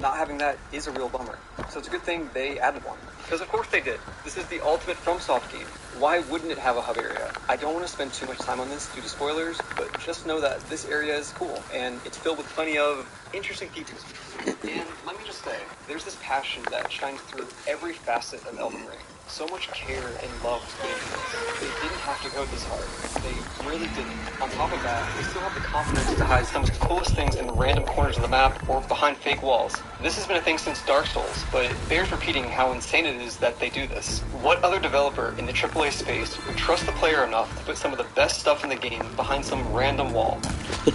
not having that is a real bummer. So it's a good thing they added one. Because of course they did. This is the ultimate FromSoft game. Why wouldn't it have a hub area? I don't want to spend too much time on this due to spoilers, but just know that this area is cool, and it's filled with plenty of interesting details. And let me just say, there's this passion that shines through every facet of Elden Ring. So much care and love was put into this. They didn't have to go this hard. They really didn't. On top of that, they still have the confidence to hide some of the coolest things in random corners of the map or behind fake walls. This has been a thing since Dark Souls, but it bears repeating how insane it is that they do this. What other developer in the AAA space would trust the player enough to put some of the best stuff in the game behind some random wall?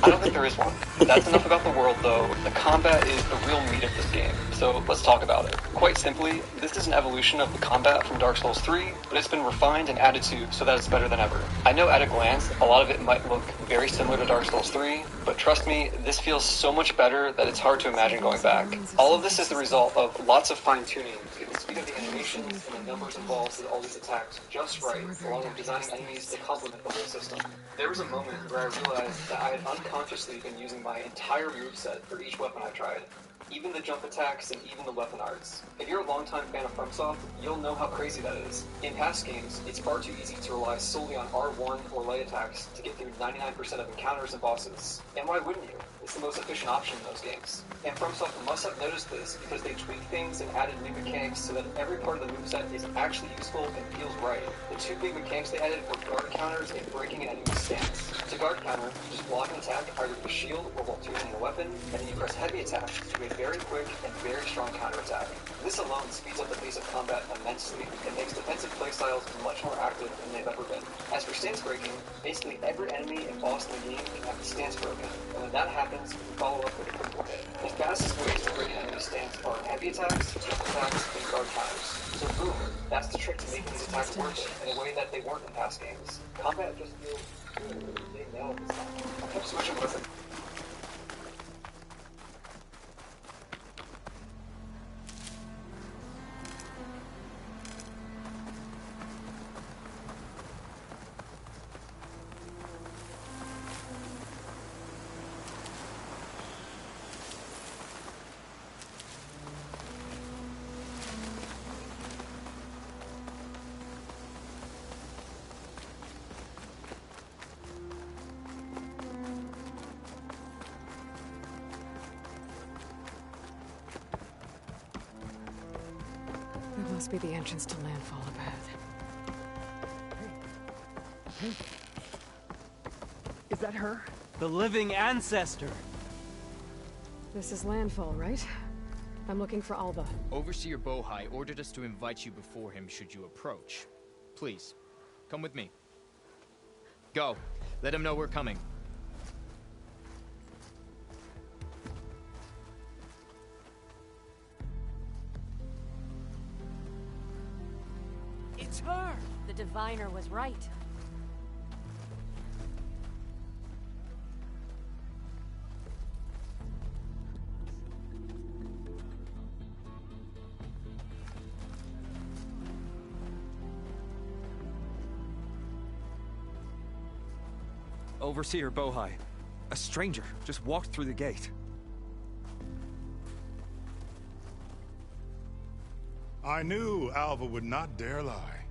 I don't think there is one. That's enough about the world, though. The combat is the real meat of this game, so let's talk about it. Quite simply, this is an evolution of the combat from Dark Souls 3, but it's been refined and added to so that it's better than ever. I know at a glance, a lot of it might look very similar to Dark Souls 3, but trust me, this feels so much better that it's hard to imagine going back. All of this is the result of lots of fine-tuning to get the speed of the animations and the numbers involved with all these attacks just right, along with designing enemies to complement the whole system. There was a moment where I realized that I had unconsciously been using my entire moveset for each weapon I tried. Even the jump attacks and even the weapon arts. If you're a longtime fan of FromSoft, you'll know how crazy that is. In past games, it's far too easy to rely solely on R1 or light attacks to get through 99% of encounters and bosses. And why wouldn't you? It's the most efficient option in those games. And FromSoft must have noticed this because they tweaked things and added new mechanics so that every part of the moveset is actually useful and feels right. The two big mechanics they added were guard counters and breaking an enemy's stance. To guard counter, you just block an attack either with a shield or while using a weapon, and then you press heavy attack to do a very quick and very strong counterattack. This alone speeds up the pace of combat immensely and makes defensive playstyles much more active than they've ever been. As for stance breaking, basically every enemy and boss in the game can have the stance broken, and when that happens, you follow up with a critical hit. The fastest ways to break an enemy's stance are heavy attacks, jump attacks, and guard counters. So boom, that's the trick to making these attacks work in a way that they weren't in past games. Combat just feels good. They nailed this time. I kept switching with it. Must be the entrance to Landfall up ahead. Is that her? The living ancestor! This is Landfall, right? I'm looking for Alva. Overseer Bohai ordered us to invite you before him should you approach. Please, come with me. Go. Let him know we're coming. It's her! The diviner was right. Overseer Bohai. A stranger just walked through the gate. I knew Alva would not dare lie.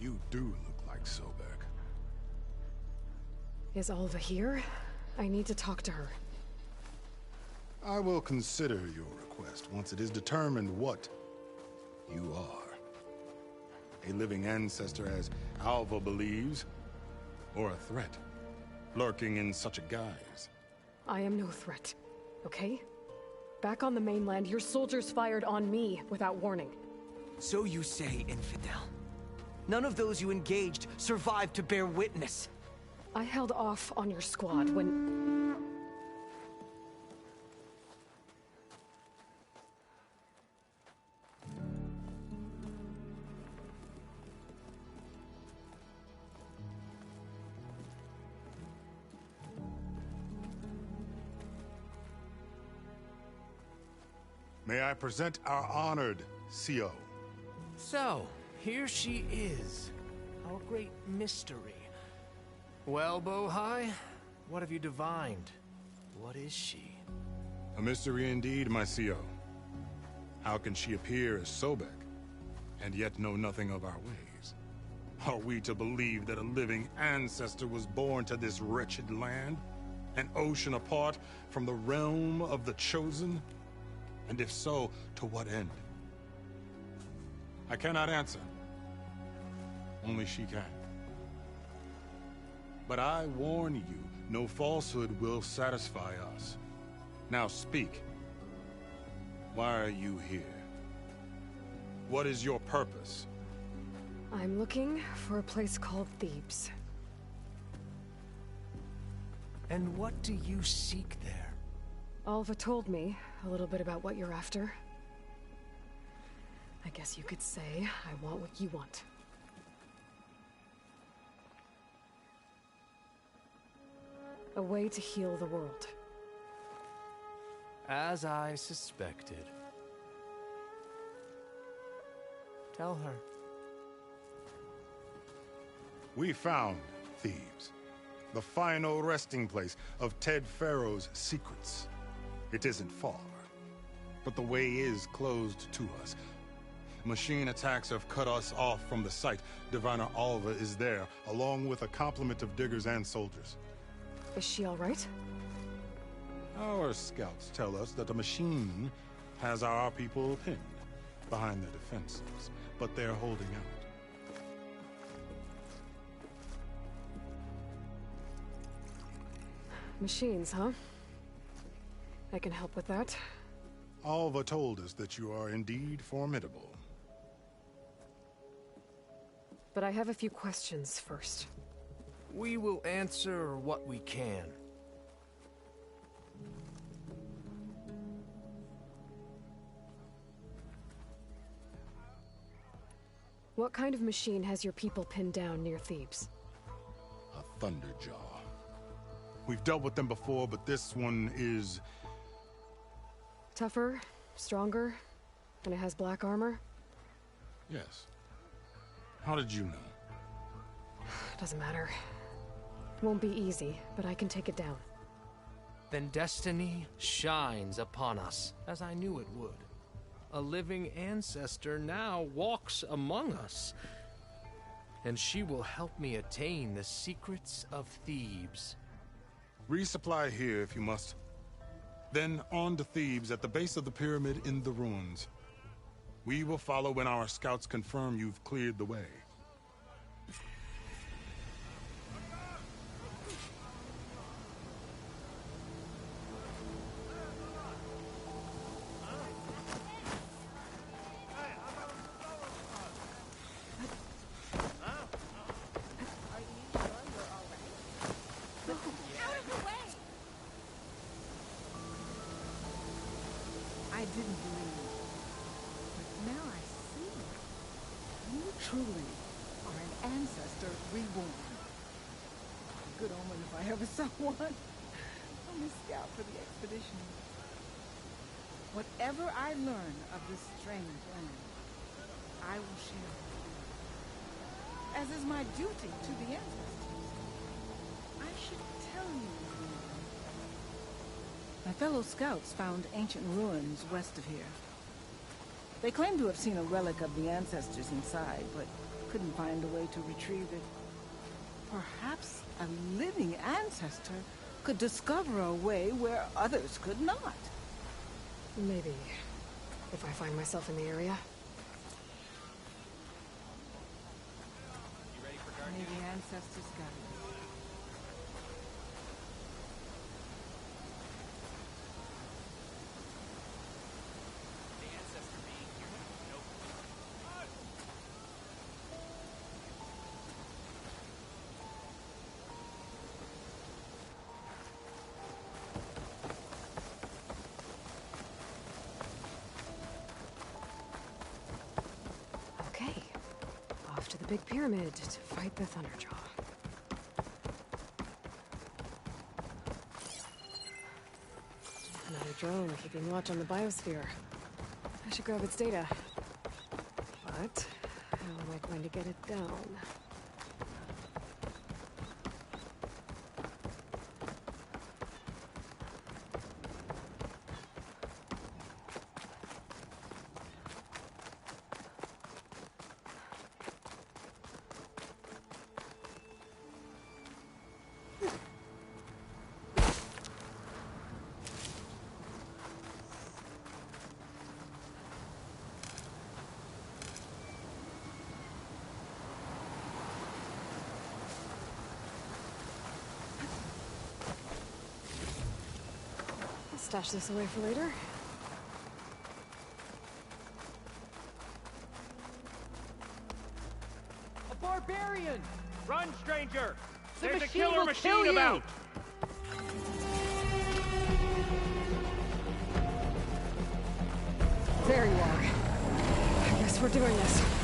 You do look like Sobek. Is Alva here? I need to talk to her. I will consider your request once it is determined what you are. A living ancestor, as Alva believes, or a threat, lurking in such a guise. I am no threat, okay? Back on the mainland, your soldiers fired on me without warning. So you say, Infidel. None of those you engaged survived to bear witness. I held off on your squad when... May I present our honored CO. So, here she is. Our great mystery. Well, Bohai, what have you divined? What is she? A mystery indeed, my CO. How can she appear as Sobek, and yet know nothing of our ways? Are we to believe that a living ancestor was born to this wretched land? An ocean apart from the realm of the Chosen? And if so, to what end? I cannot answer. Only she can. But I warn you, no falsehood will satisfy us. Now speak. Why are you here? What is your purpose? I'm looking for a place called Thebes. And what do you seek there? Alva told me a little bit about what you're after. I guess you could say I want what you want. A way to heal the world. As I suspected. Tell her. We found Thebes, the final resting place of Ted Pharaoh's secrets. It isn't far, but the way is closed to us. Machine attacks have cut us off from the site. Diviner Alva is there, along with a complement of diggers and soldiers. Is she all right? Our scouts tell us that the machine has our people pinned behind their defenses, but they're holding out. Machines, huh? I can help with that. Alva told us that you are indeed formidable. But I have a few questions first. We will answer what we can. What kind of machine has your people pinned down near Thebes? A Thunderjaw. We've dealt with them before, but this one is... Tougher, stronger, and it has black armor? Yes. How did you know? Doesn't matter. Won't be easy, but I can take it down. Then destiny shines upon us, as I knew it would. A living ancestor now walks among us, and she will help me attain the secrets of Thebes. Resupply here if you must. Then on to Thebes at the base of the pyramid in the ruins. We will follow when our scouts confirm you've cleared the way. I didn't believe, but now I see. You truly are an ancestor reborn. A good omen if I ever saw one. I'm a scout for the expedition. Whatever I learn of this strange land, I will share with you, as is my duty to the ancestors. I should tell you. My fellow scouts found ancient ruins west of here. They claim to have seen a relic of the ancestors inside, but couldn't find a way to retrieve it. Perhaps a living ancestor could discover a way where others could not. Maybe. If I find myself in the area. May the ancestors guide us. Okay. Off to the big pyramid to fight the Thunderjaw. Another drone keeping watch on the biosphere. I should grab its data. But how am I going to get it down? stash this away for later. A barbarian! Run, stranger! The There's a machine killer will machine kill you! about! There you are. I guess we're doing this.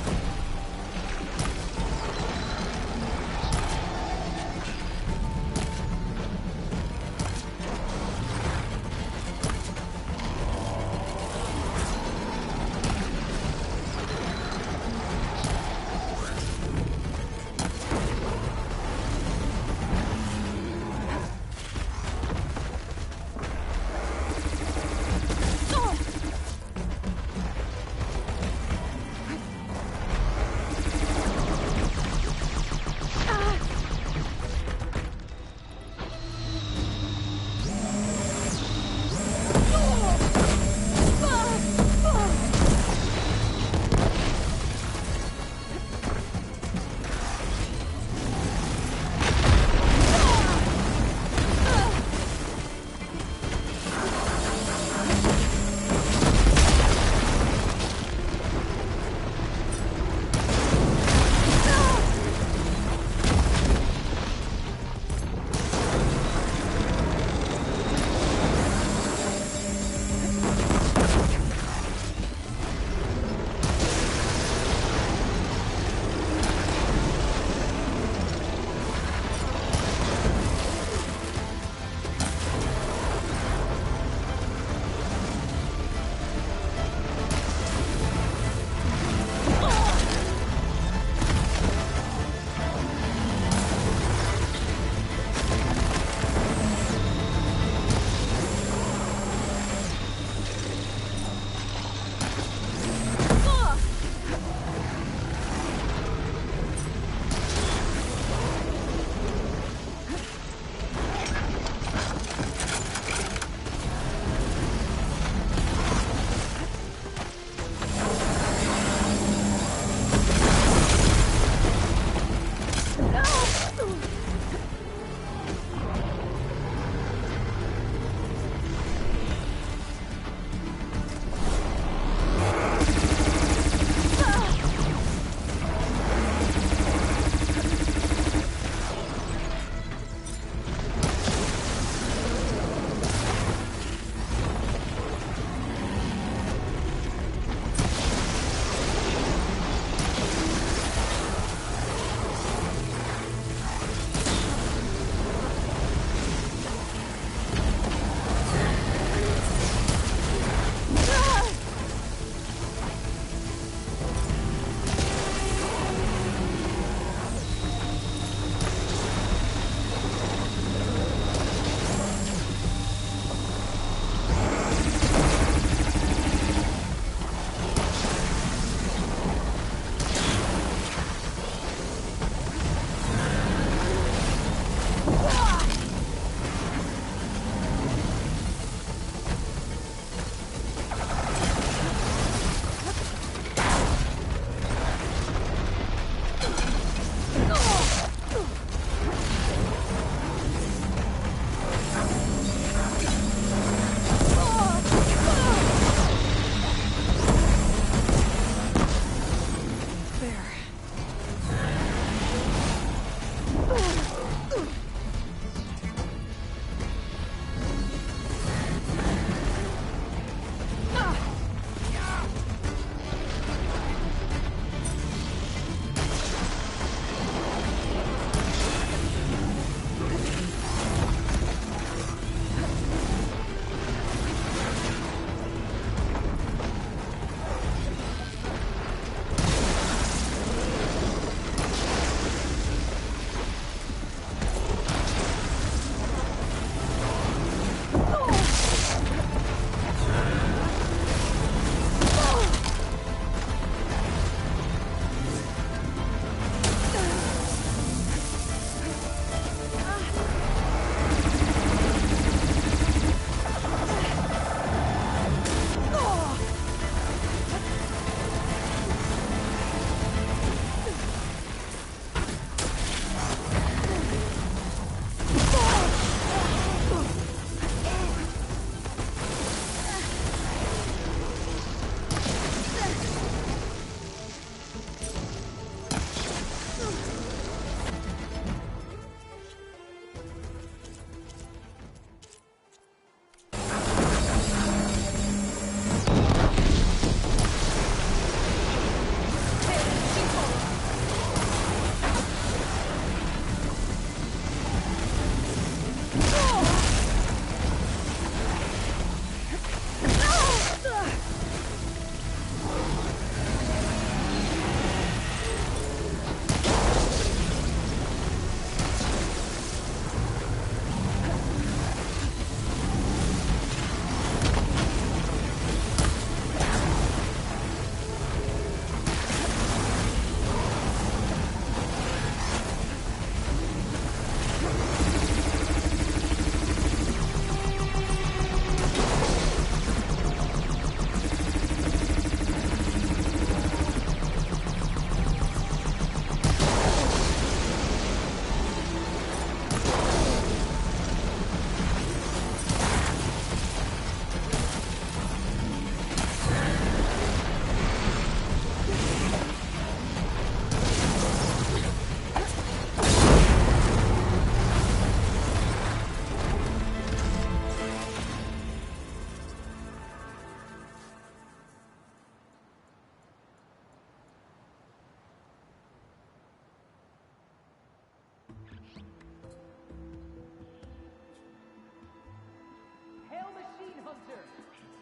Hunter,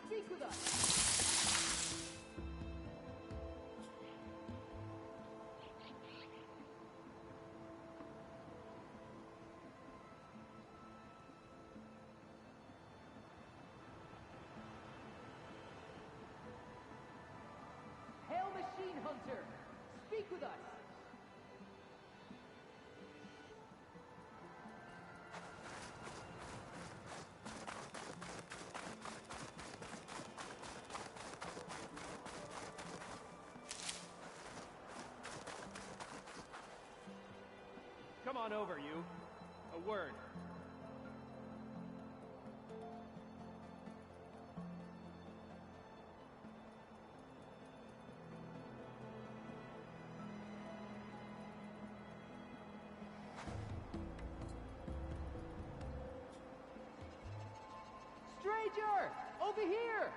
speak with us! Hail Machine Hunter, speak with us! Come on over, you. A word. Stranger! Over here!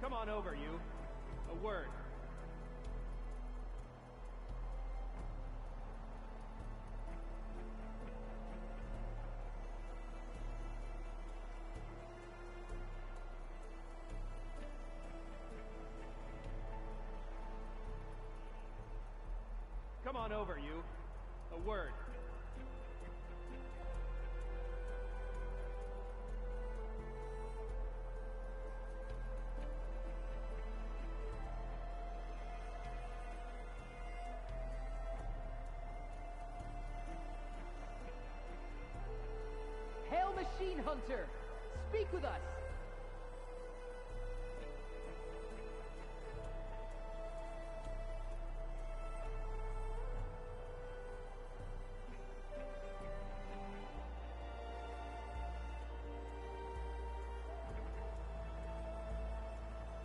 Come on over, you. A word. Come on over, you. A word. Hail Machine Hunter, speak with us!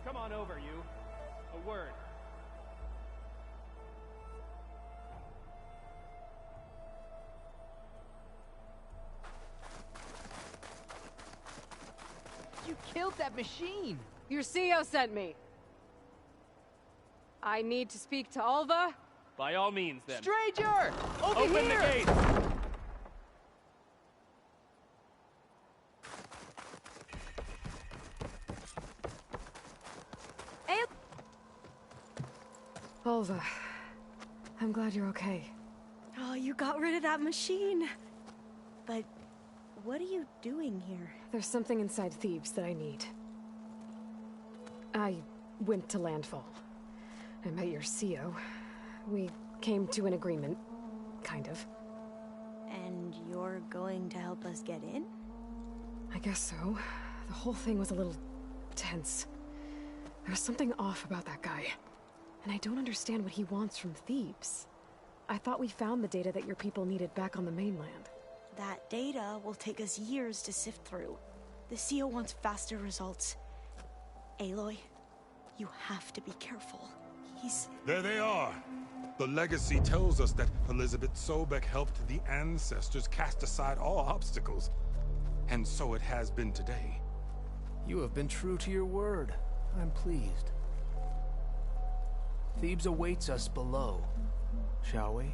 Come on over, you. A word. You killed that machine! Your CEO sent me. I need to speak to Alva. By all means, then. Stranger! Over Open here! the gates! Alva, I'm glad you're okay. Oh, you got rid of that machine. But what are you doing here? There's something inside Thebes that I need. I went to Landfall. I met your CEO. We came to an agreement, kind of. And you're going to help us get in? I guess so. The whole thing was a little tense. There was something off about that guy. And I don't understand what he wants from Thebes. I thought we found the data that your people needed back on the mainland. That data will take us years to sift through. The CEO wants faster results. Aloy, you have to be careful. He's... There they are. The legacy tells us that Elizabeth Sobek helped the ancestors cast aside all obstacles. And so it has been today. You have been true to your word. I'm pleased. Thebes awaits us below, shall we?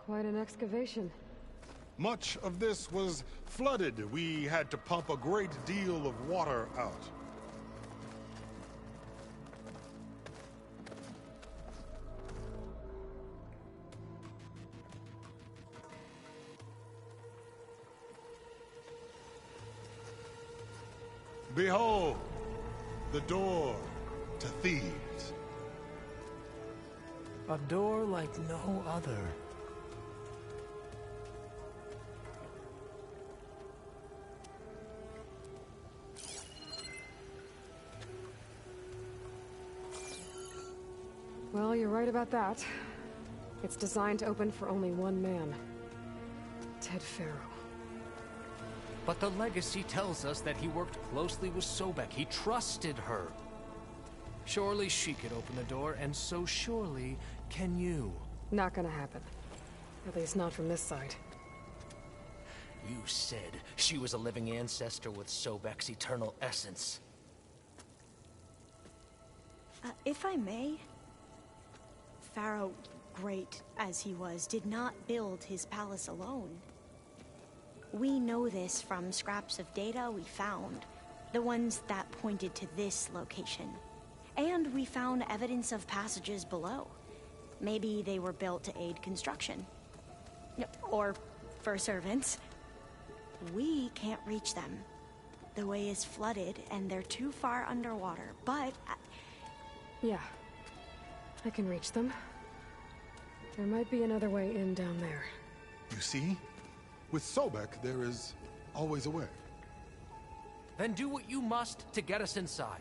Quite an excavation. Much of this was flooded. We had to pump a great deal of water out. Behold, the door to Thebes. A door like no other. Well, you're right about that. It's designed to open for only one man. Ted Faro. But the legacy tells us that he worked closely with Sobek. He trusted her. Surely she could open the door, and so surely can you. Not gonna happen. At least not from this side. You said she was a living ancestor with Sobek's eternal essence. If I may, Pharaoh, great as he was, did not build his palace alone. We know this from scraps of data we found, the ones that pointed to this location. And we found evidence of passages below. Maybe they were built to aid construction. Or for servants. We can't reach them. The way is flooded, and they're too far underwater, but... Yeah. I can reach them. There might be another way in down there. You see? With Sobek, there is always a way. Then do what you must to get us inside.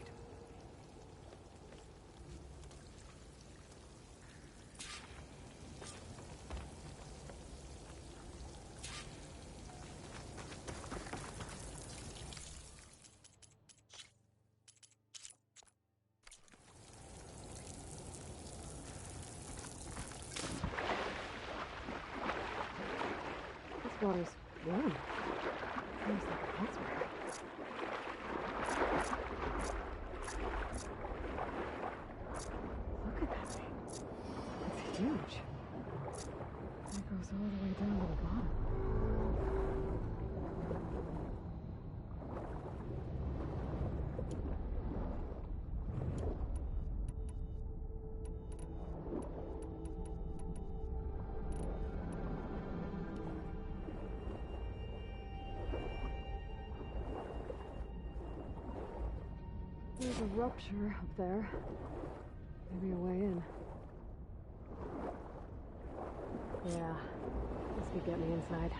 This water's warm. Seems like a hot spring. Look at that thing. It's huge. It goes all the way down to the bottom. There's a rupture up there. Maybe a way in. Yeah, this could get me inside.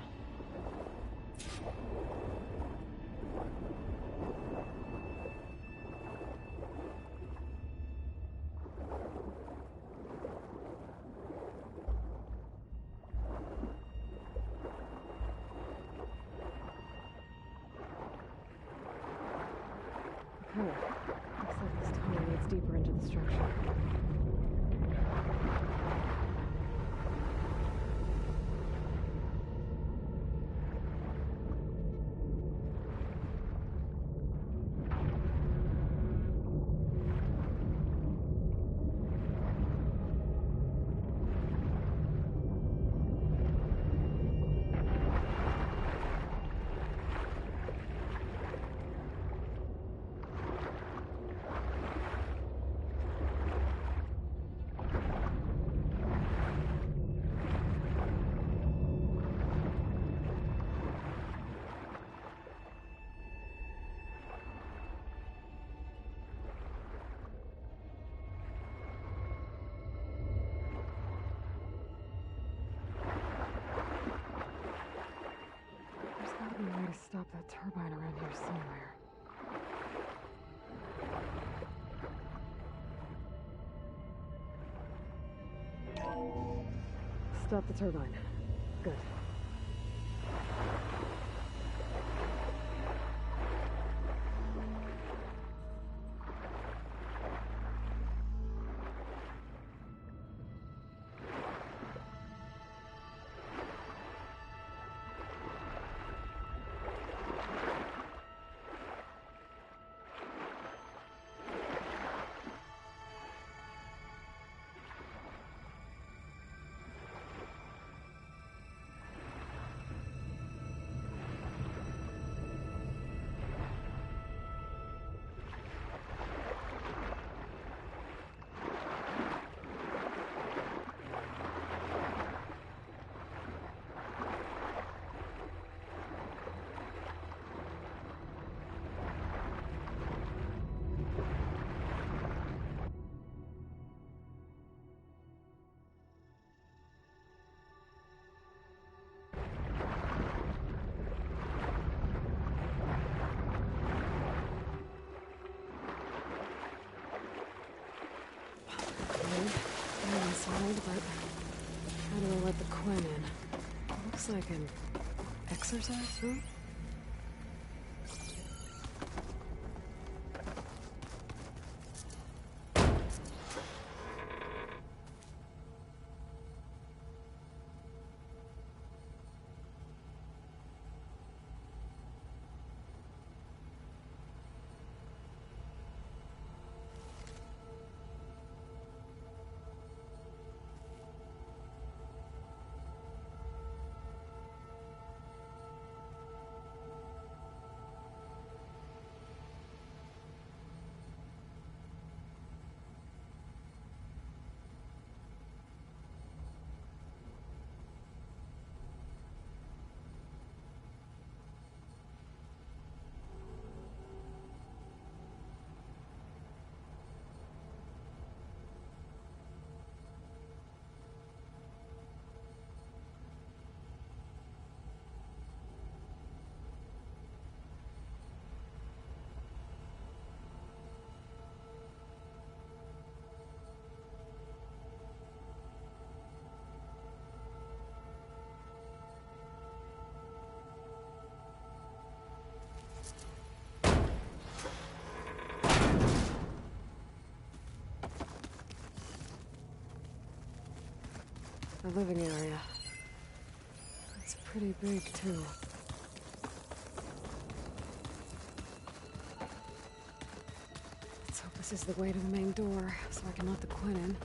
Okay, looks like this tunnel leads deeper into the structure. There's gotta be a way to stop that turbine around here somewhere. Stop the turbine. Good. I'm inside, but how do I let the Quen in? Looks like an exercise room? The living area. It's pretty big, too. Let's hope this is the way to the main door, so I can let the Quinn in.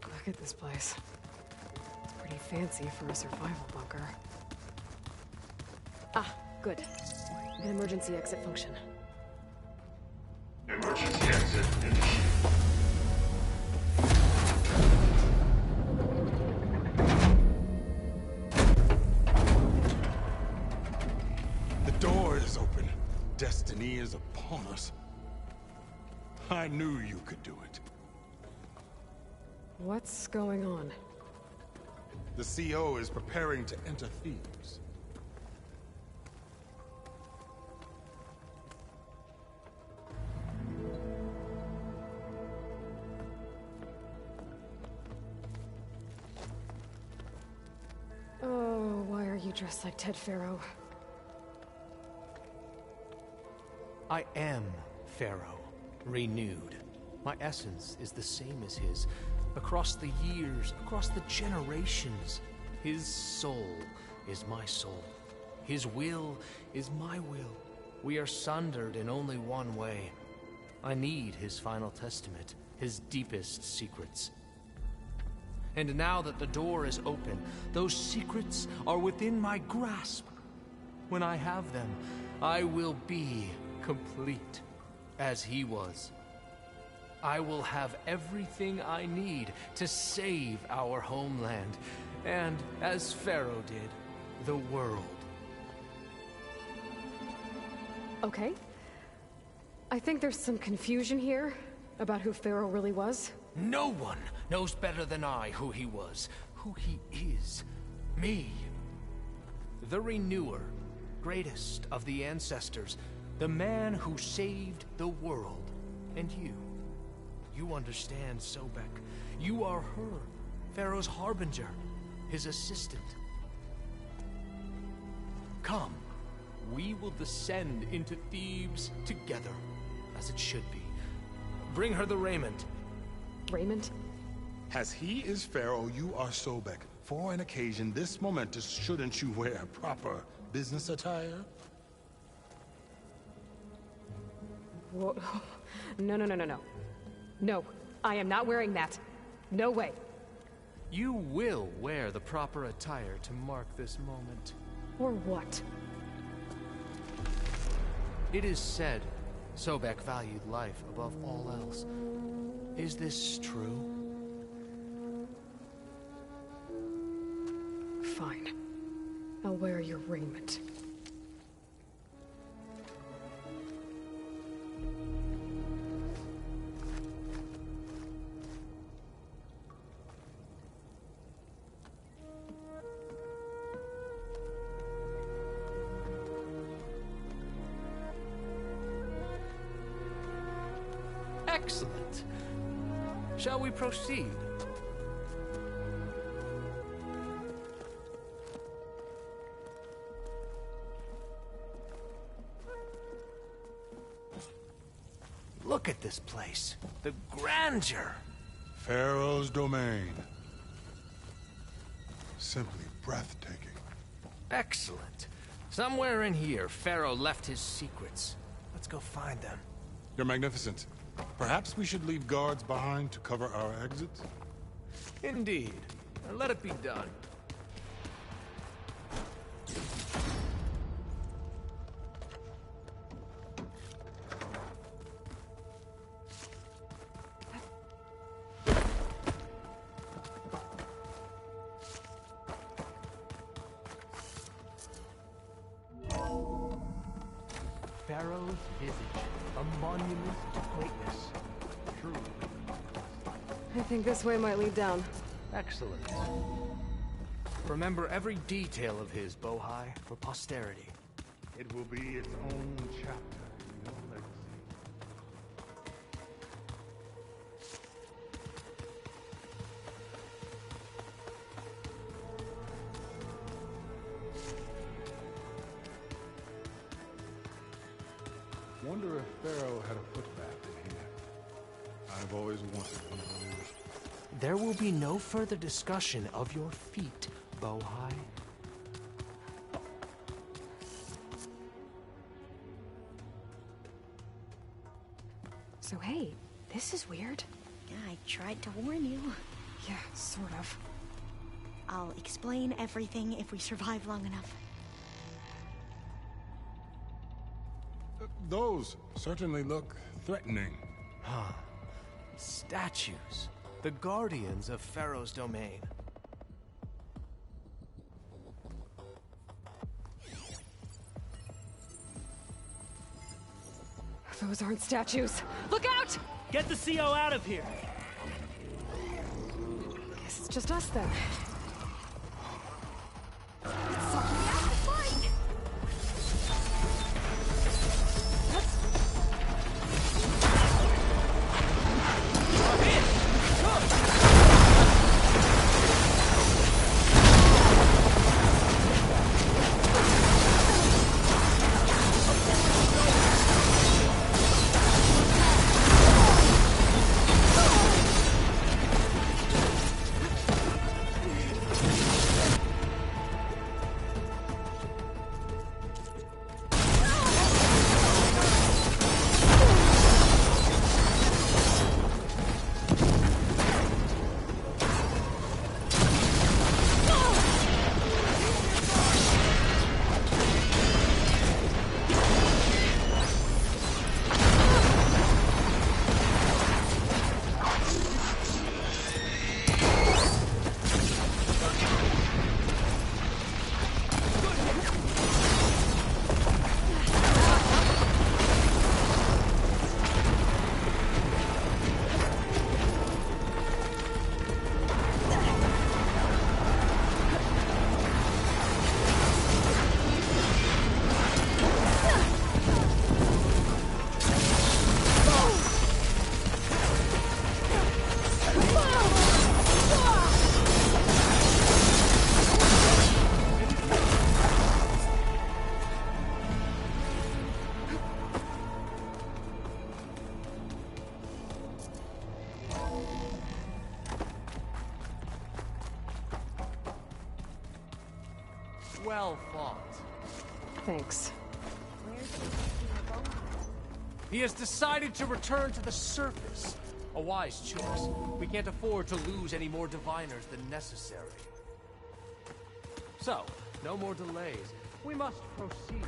Look at this place. It's pretty fancy for a survival bunker. Ah, good. An emergency exit function. Emergency exit initiated. The door is open. Destiny is upon us. I knew you could do it. What's going on? The CO is preparing to enter Thebes. Oh, why are you dressed like Ted Faro? I am Pharaoh, renewed. My essence is the same as his. Across the years, across the generations, his soul is my soul. His will is my will. We are sundered in only one way. I need his final testament, his deepest secrets. And now that the door is open, those secrets are within my grasp. When I have them, I will be complete, as he was. I will have everything I need to save our homeland, and, as Pharaoh did, the world. Okay. I think there's some confusion here about who Pharaoh really was. No one knows better than I who he was, who he is. Me. The Renewer, greatest of the ancestors, the man who saved the world. And you. You understand, Sobek. You are her, Pharaoh's harbinger, his assistant. Come, we will descend into Thebes together, as it should be. Bring her the raiment. Raiment? As he is Pharaoh, you are Sobek. For an occasion this momentous, shouldn't you wear proper business attire? Whoa. No, no, no, no, no. No, I am not wearing that. No way. You will wear the proper attire to mark this moment. Or what? It is said Sobek valued life above all else. Is this true? Fine. I'll wear your raiment. Excellent. Shall we proceed? Look at this place. The grandeur. Pharaoh's domain. Simply breathtaking. Excellent. Somewhere in here, Pharaoh left his secrets. Let's go find them. You're magnificent. Perhaps we should leave guards behind to cover our exits? Indeed. Let it be done. Pharaoh's visage, a monument to greatness. Truly. I think this way might lead down. Excellent. Remember every detail of his, Bohai, for posterity. It will be its own chapter in your legacy. Wonder if Pharaoh had a footbath in here. I've always wanted one of those. There will be no further discussion of your feet, Bohai. So hey, this is weird. Yeah, I tried to warn you. Yeah, sort of. I'll explain everything if we survive long enough. Those certainly look threatening. Huh. Statues. The guardians of Pharaoh's domain. Those aren't statues. Look out! Get the CO out of here! Guess it's just us then. Well fought. Thanks. He has decided to return to the surface. A wise choice. We can't afford to lose any more diviners than necessary. So, no more delays. We must proceed.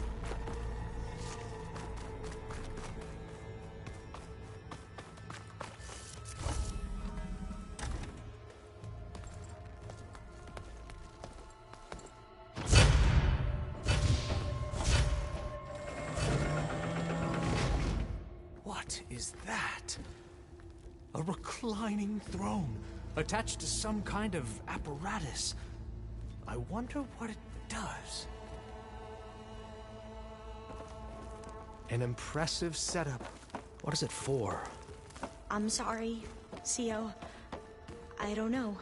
What is that? A reclining throne, attached to some kind of apparatus. I wonder what it does. An impressive setup. What is it for? I'm sorry, CO. I don't know.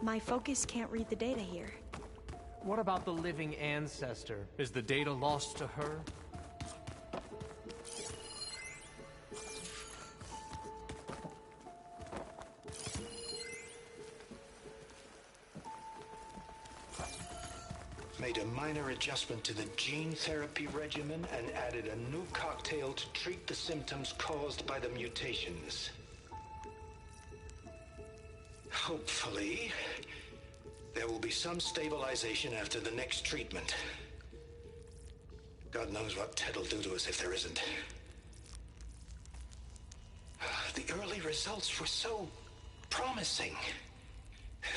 My focus can't read the data here. What about the living ancestor? Is the data lost to her? Made a minor adjustment to the gene therapy regimen and added a new cocktail to treat the symptoms caused by the mutations. Hopefully, there will be some stabilization after the next treatment. God knows what Ted will do to us if there isn't. The early results were so promising.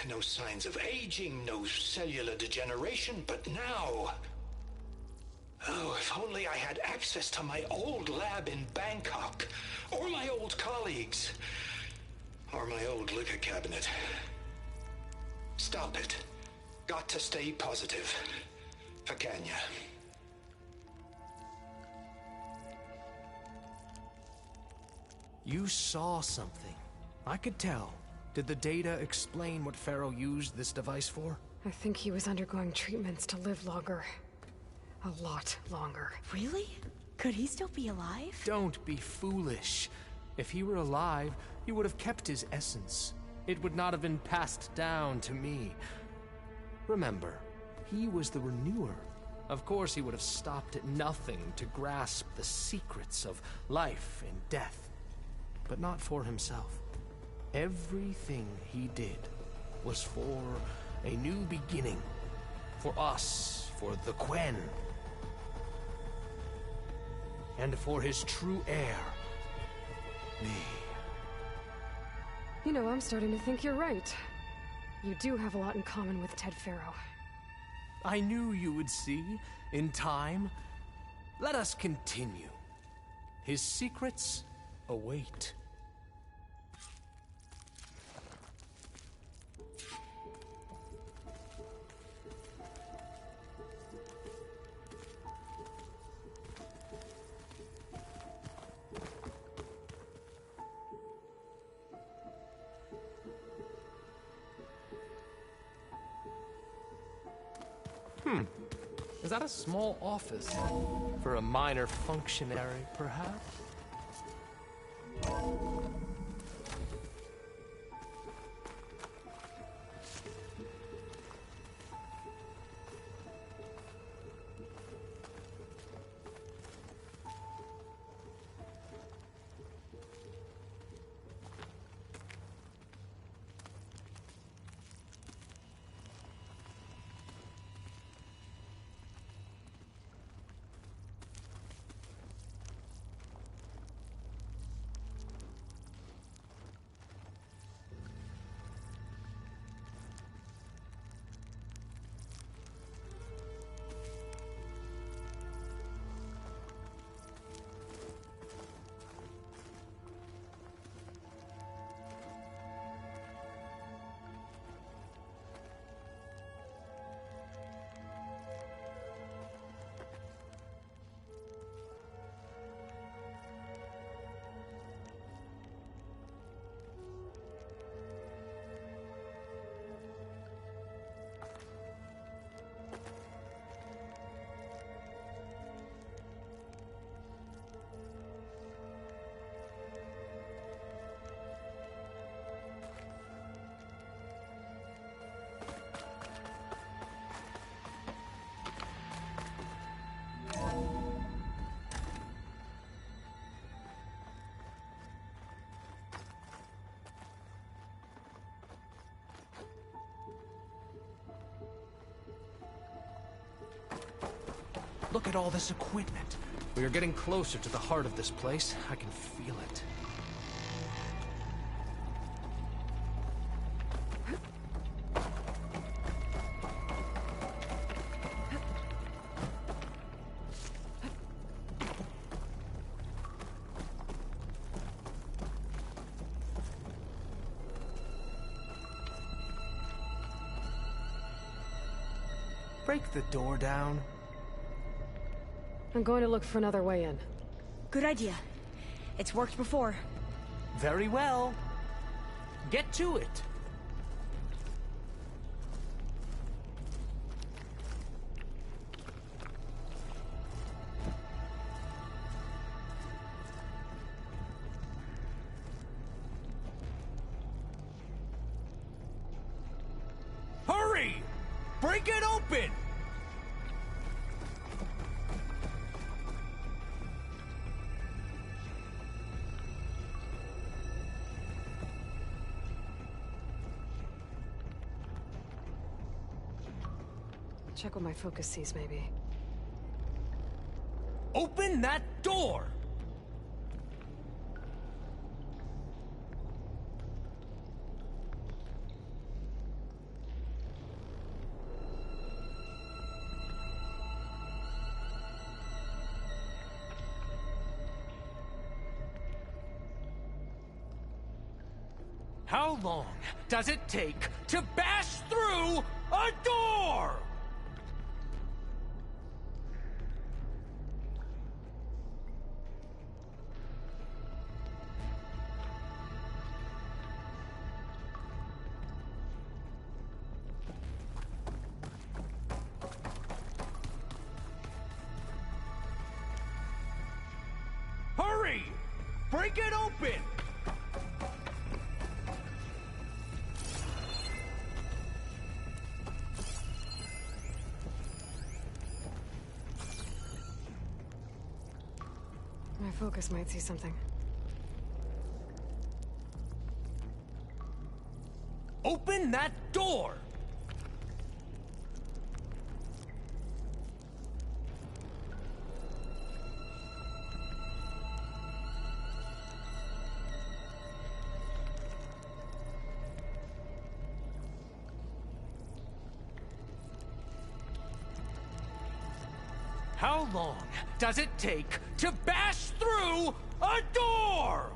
No signs of aging, no cellular degeneration, but now... Oh, if only I had access to my old lab in Bangkok, or my old colleagues, or my old liquor cabinet. Stop it. Got to stay positive. For Kenya. You saw something. I could tell. Did the data explain what Pharaoh used this device for? I think he was undergoing treatments to live longer. A lot longer. Really? Could he still be alive? Don't be foolish. If he were alive, he would have kept his essence. It would not have been passed down to me. Remember, he was the renewer. Of course, he would have stopped at nothing to grasp the secrets of life and death. But not for himself. Everything he did was for a new beginning. For us, for the Quen. And for his true heir, me. You know, I'm starting to think you're right. You do have a lot in common with Ted Faro. I knew you would see, in time. Let us continue. His secrets await. Is that a small office? For a minor functionary, perhaps? Look at all this equipment. We are getting closer to the heart of this place. I can feel it. Break the door down. I'm going to look for another way in. Good idea. It's worked before. Very well. Get to it. Hurry! Break it open! Check what my focus sees, maybe. Open that door! How long does it take to bash through a door? Break it open! My focus might see something. Open that door! How long does it take to bash through a door?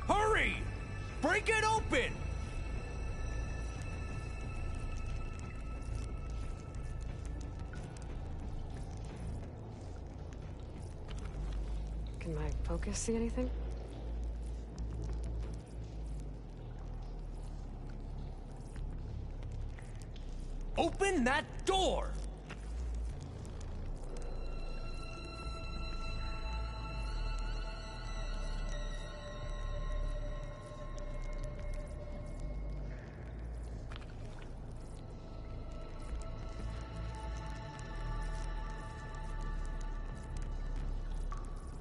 Hurry! Break it open! Can my focus see anything? Open that door!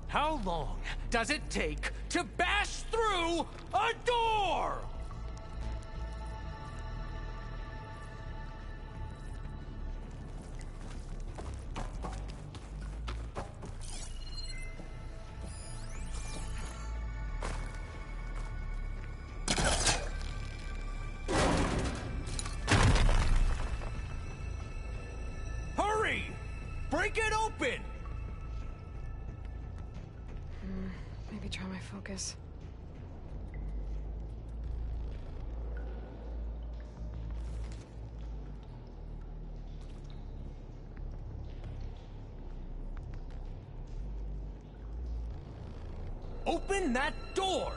How long does it take to bash through a door? Hurry! Break it open! Maybe try my focus. Open that door!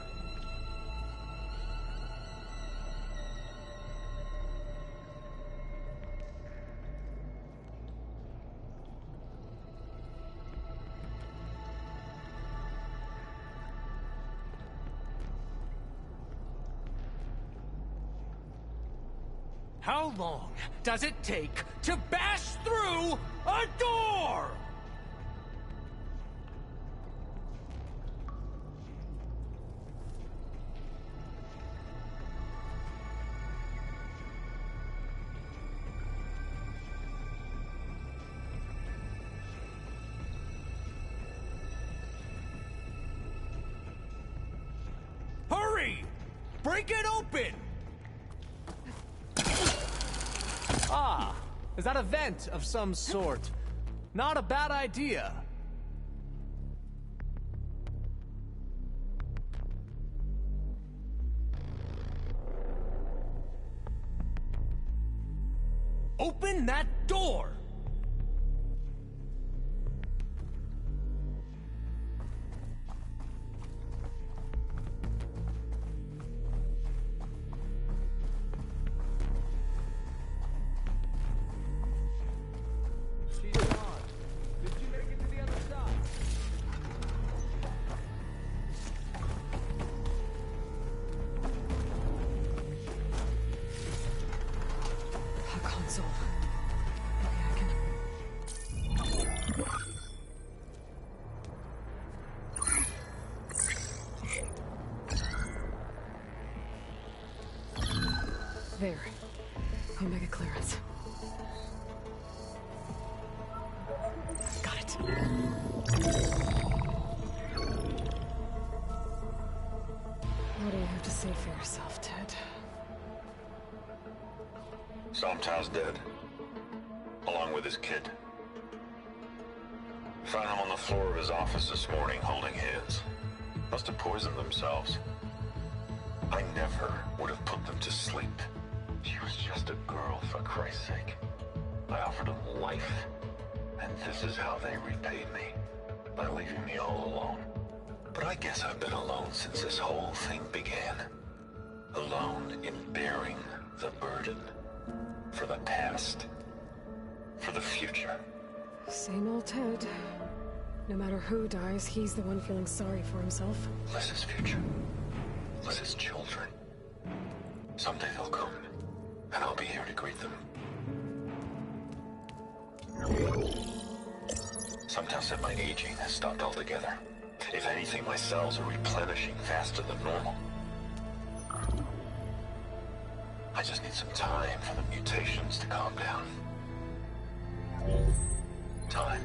How long does it take to bash through a door? Hurry! Break it open! Ah, is that a vent of some sort? Not a bad idea. Open that door! There. Omega clearance. Got it. What do you have to say for yourself, Ted? Somtow's dead. Along with his kid. Found him on the floor of his office this morning, holding hands. Must have poisoned themselves. I never would have put them to sleep. She was just a girl, for Christ's sake. I offered him life. And this is how they repaid me, by leaving me all alone. But I guess I've been alone since this whole thing began. Alone in bearing the burden. For the past. For the future. Same old Ted. No matter who dies, he's the one feeling sorry for himself. Liz's future. Liz's children. Someday they'll come, and I'll be here to greet them. Sometimes said my aging has stopped altogether. If anything, my cells are replenishing faster than normal. I just need some time for the mutations to calm down. Time.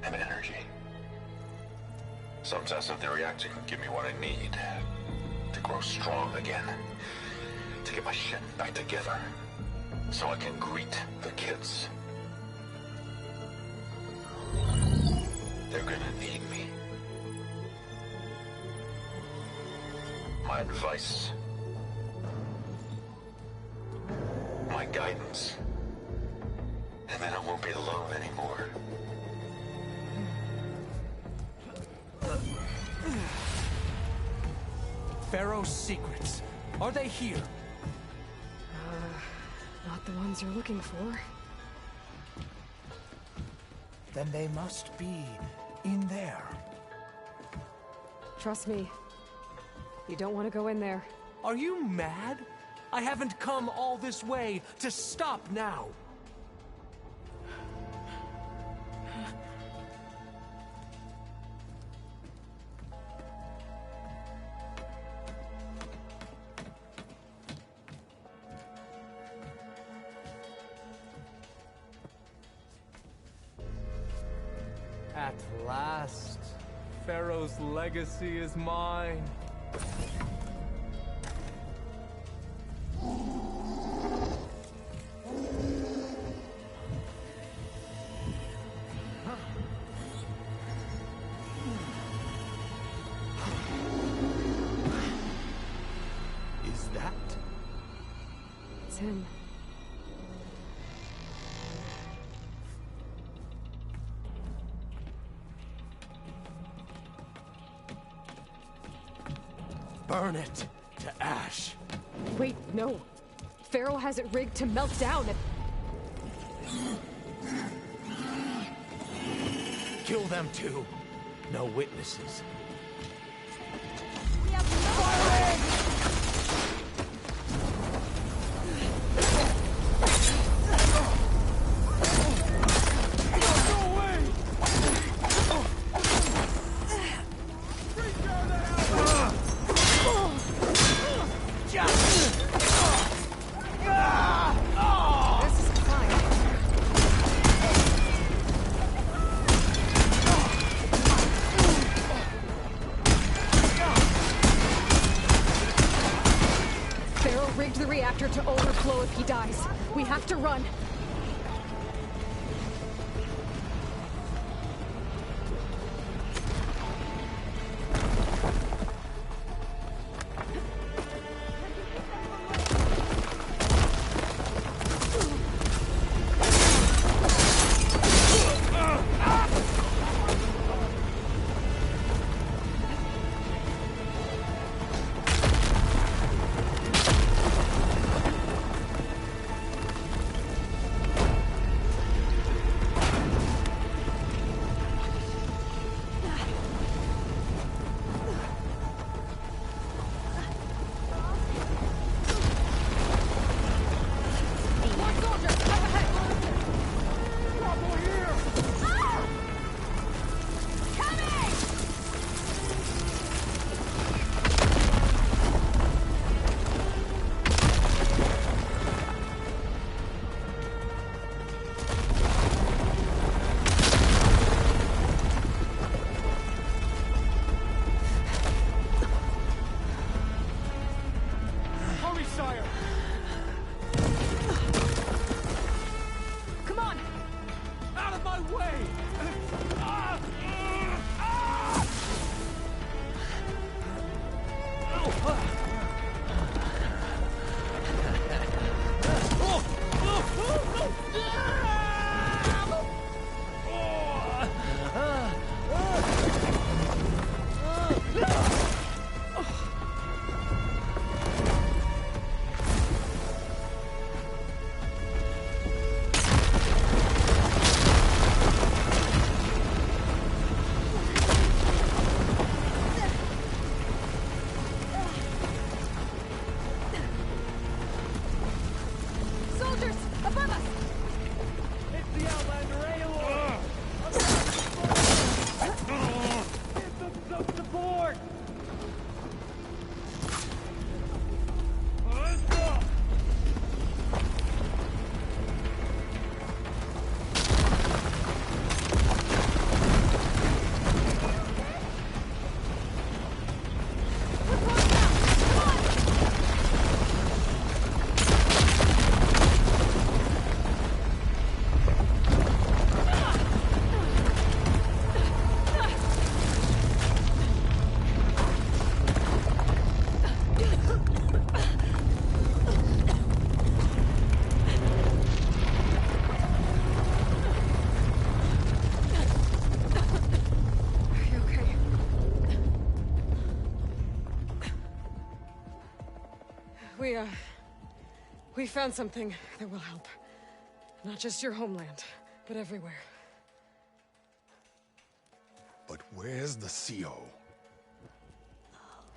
And energy. Some test of the reactor can give me what I need to grow strong again. To get my shit back together. So I can greet the kids. They're gonna need me. My advice. My guidance. And then I won't be alone anymore. Pharaoh's secrets. Are they here? Not the ones you're looking for. Then they must be in there. Trust me. You don't want to go in there. Are you mad? I haven't come all this way to stop now. At last, Pharaoh's legacy is mine. Is that? It's him. Burn it to ash. Wait, no. Pharaoh has it rigged to melt down. Kill them too. No witnesses. Rigged the reactor to overflow if he dies. We have to run. We found something that will help. Not just your homeland, but everywhere. But where's the CO?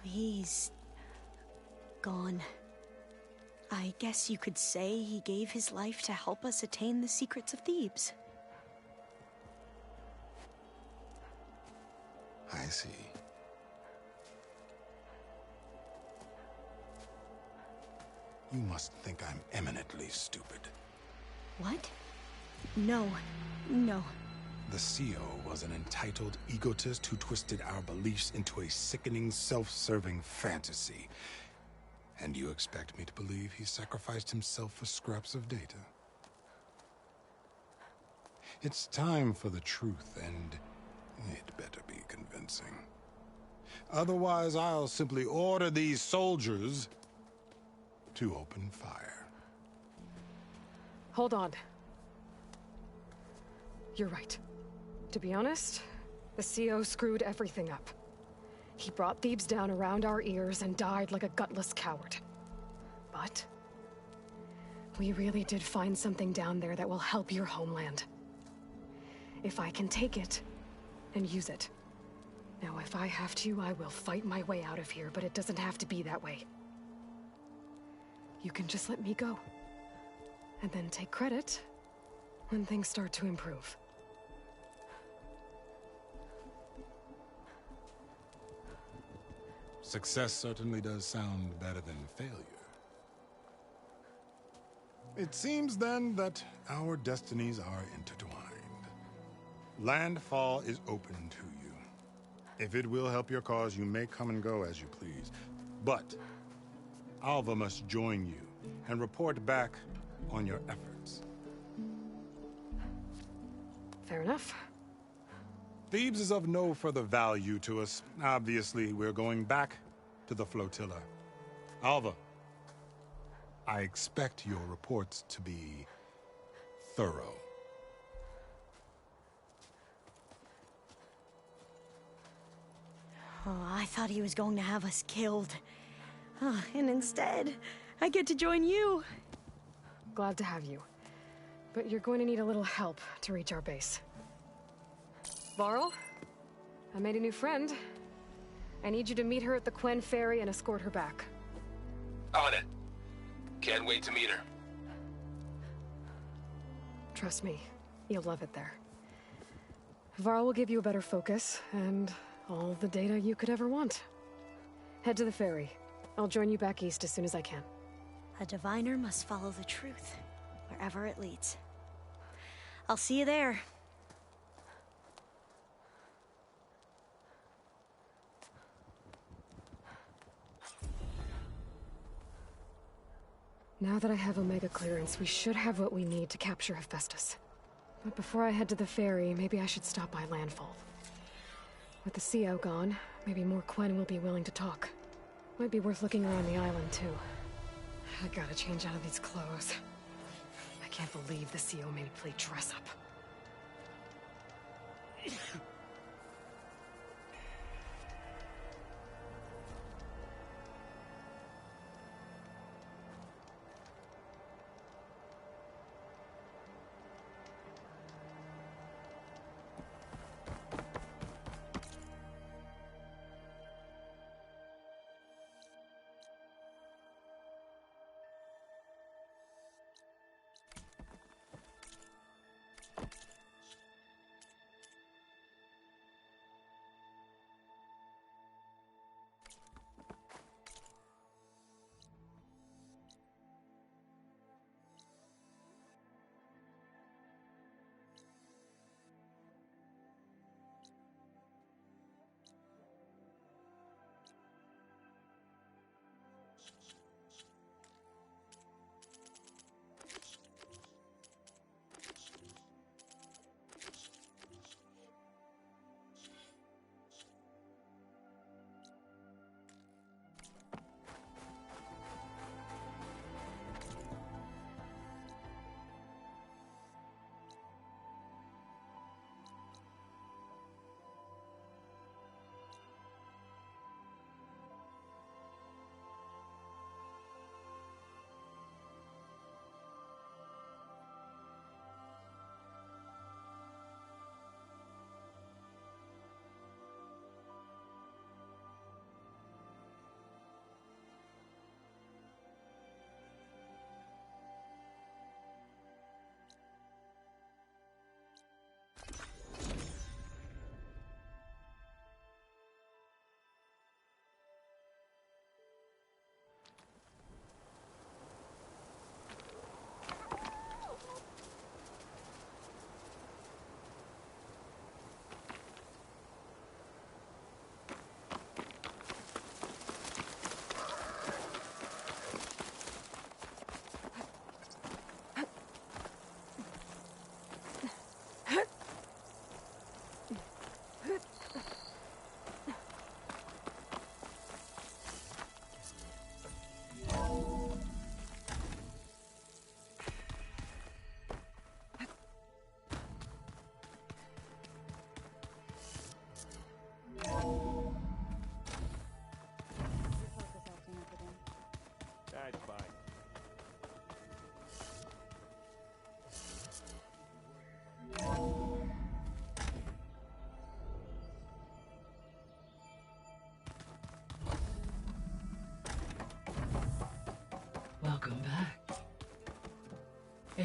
He's gone. I guess you could say he gave his life to help us attain the secrets of Thebes. I see. You must think I'm eminently stupid. What? No. No. The CO was an entitled egotist who twisted our beliefs into a sickening, self-serving fantasy. And you expect me to believe he sacrificed himself for scraps of data? It's time for the truth, and it better be convincing. Otherwise, I'll simply order these soldiers to open fire. Hold on. You're right. To be honest, the CO screwed everything up. He brought Thebes down around our ears and died like a gutless coward. But we really did find something down there that will help your homeland. If I can take it and use it. Now, if I have to, I will fight my way out of here, but it doesn't have to be that way. You can just let me go. And then take credit when things start to improve. Success certainly does sound better than failure. It seems then that our destinies are intertwined. Landfall is open to you. If it will help your cause, you may come and go as you please. But Alva must join you and report back on your efforts. Fair enough. Thebes is of no further value to us. Obviously, we're going back to the flotilla. Alva, I expect your reports to be thorough. Oh, I thought he was going to have us killed. Oh, and instead, I get to join you. Glad to have you. But you're going to need a little help to reach our base. Varl, I made a new friend. I need you to meet her at the Quen Ferry and escort her back. On it. Can't wait to meet her. Trust me, you'll love it there. Varl will give you a better focus, and all the data you could ever want. Head to the ferry. I'll join you back east as soon as I can. A diviner must follow the truth, wherever it leads. I'll see you there. Now that I have Omega clearance, we should have what we need to capture Hephaestus. But before I head to the ferry, maybe I should stop by Landfall. With the CO gone, maybe more Quen will be willing to talk. Might be worth looking around the island, too. I gotta change out of these clothes. I can't believe the CO made me play dress up.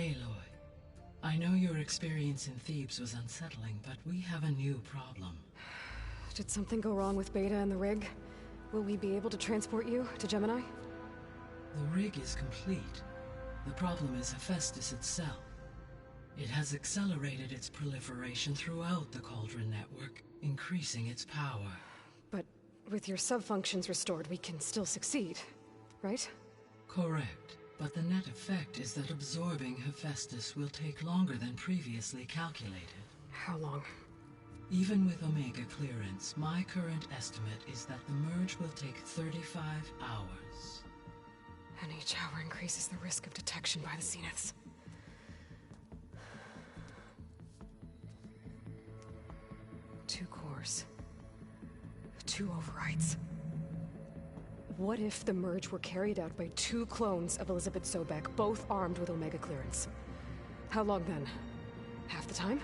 Aloy, I know your experience in Thebes was unsettling, but we have a new problem. Did something go wrong with Beta and the rig? Will we be able to transport you to Gemini? The rig is complete. The problem is Hephaestus itself. It has accelerated its proliferation throughout the Cauldron network, increasing its power. But with your sub-functions restored, we can still succeed, right? Correct. But the net effect is that absorbing Hephaestus will take longer than previously calculated. How long? Even with Omega clearance, my current estimate is that the merge will take 35 hours. And each hour increases the risk of detection by the Zeniths. Two cores. Two overrides. What if the merge were carried out by two clones of Elizabeth Sobek, both armed with Omega clearance? How long then? Half the time?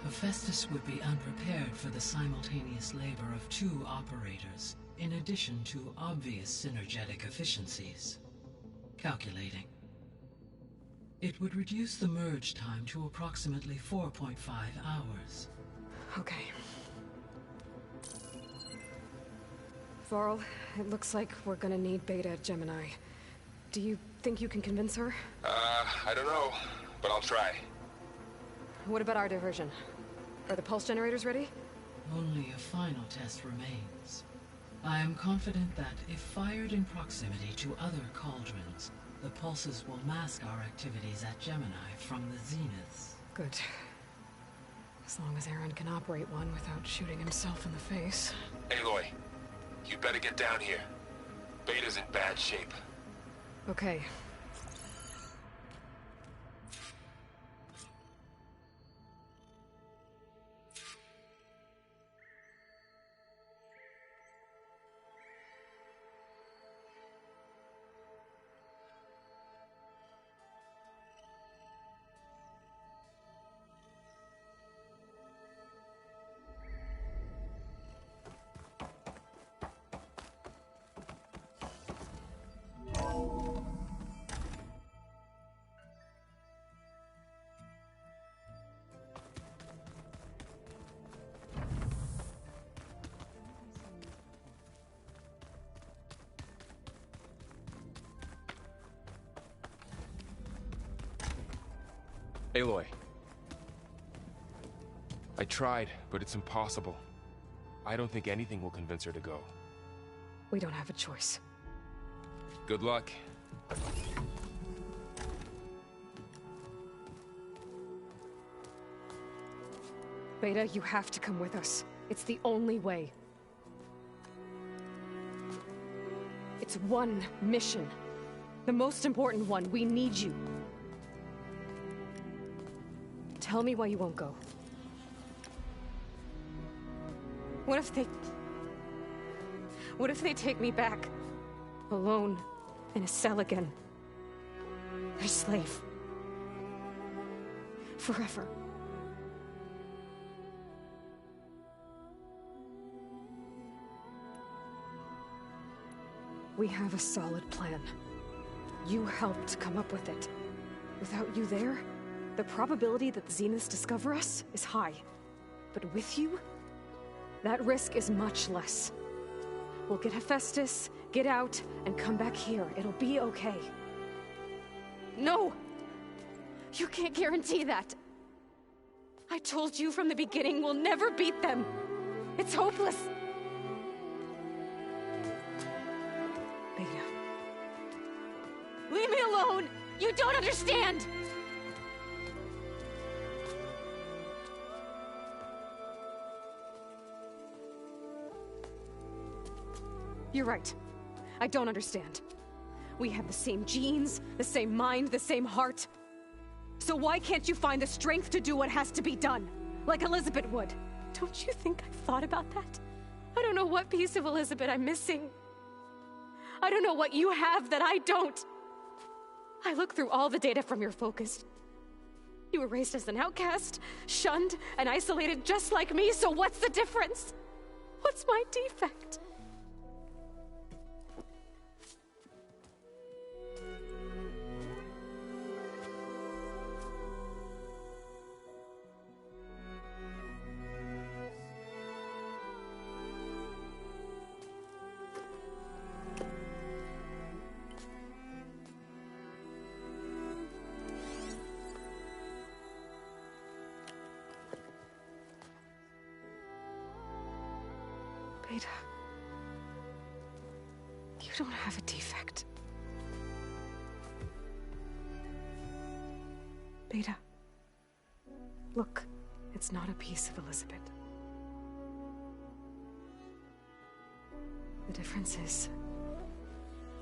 Hephaestus would be unprepared for the simultaneous labor of two operators, in addition to obvious synergetic efficiencies. Calculating. It would reduce the merge time to approximately 4.5 hours. Okay. Varl, it looks like we're gonna need Beta at Gemini. Do you think you can convince her? I don't know, but I'll try. What about our diversion? Are the pulse generators ready? Only a final test remains. I am confident that if fired in proximity to other cauldrons, the pulses will mask our activities at Gemini from the Zeniths. Good. As long as Aaron can operate one without shooting himself in the face. Aloy, you better get down here. Beta's in bad shape. Okay. Aloy. I tried, but it's impossible. I don't think anything will convince her to go. We don't have a choice. Good luck. Beta, you have to come with us. It's the only way. It's one mission. The most important one. We need you. Tell me why you won't go. What if they take me back? Alone, in a cell again. A slave. Forever. We have a solid plan. You helped come up with it. Without you there, the probability that the Zeniths discover us is high. But with you, that risk is much less. We'll get Hephaestus, get out, and come back here. It'll be okay. No! You can't guarantee that. I told you from the beginning we'll never beat them. It's hopeless. Beta. Leave me alone! You don't understand! You're right. I don't understand. We have the same genes, the same mind, the same heart. So why can't you find the strength to do what has to be done? Like Elizabeth would. Don't you think I've thought about that? I don't know what piece of Elizabeth I'm missing. I don't know what you have that I don't. I look through all the data from your focus. You were raised as an outcast, shunned, and isolated just like me, so what's the difference? What's my defect? don't have a defect. Beta. Look, it's not a piece of Elizabeth. The difference is,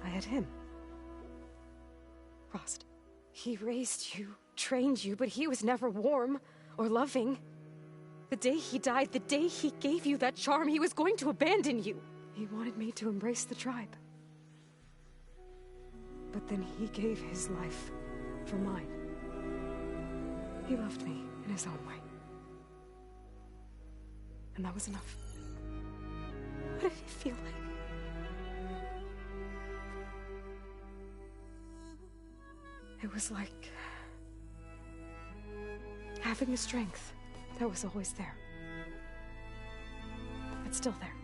I had him. Rost. He raised you, trained you, but he was never warm or loving. The day he died, the day he gave you that charm, he was going to abandon you. He wanted me to embrace the tribe. But then he gave his life for mine. He loved me in his own way. And that was enough. What did it feel like? It was like having the strength that was always there. It's still there.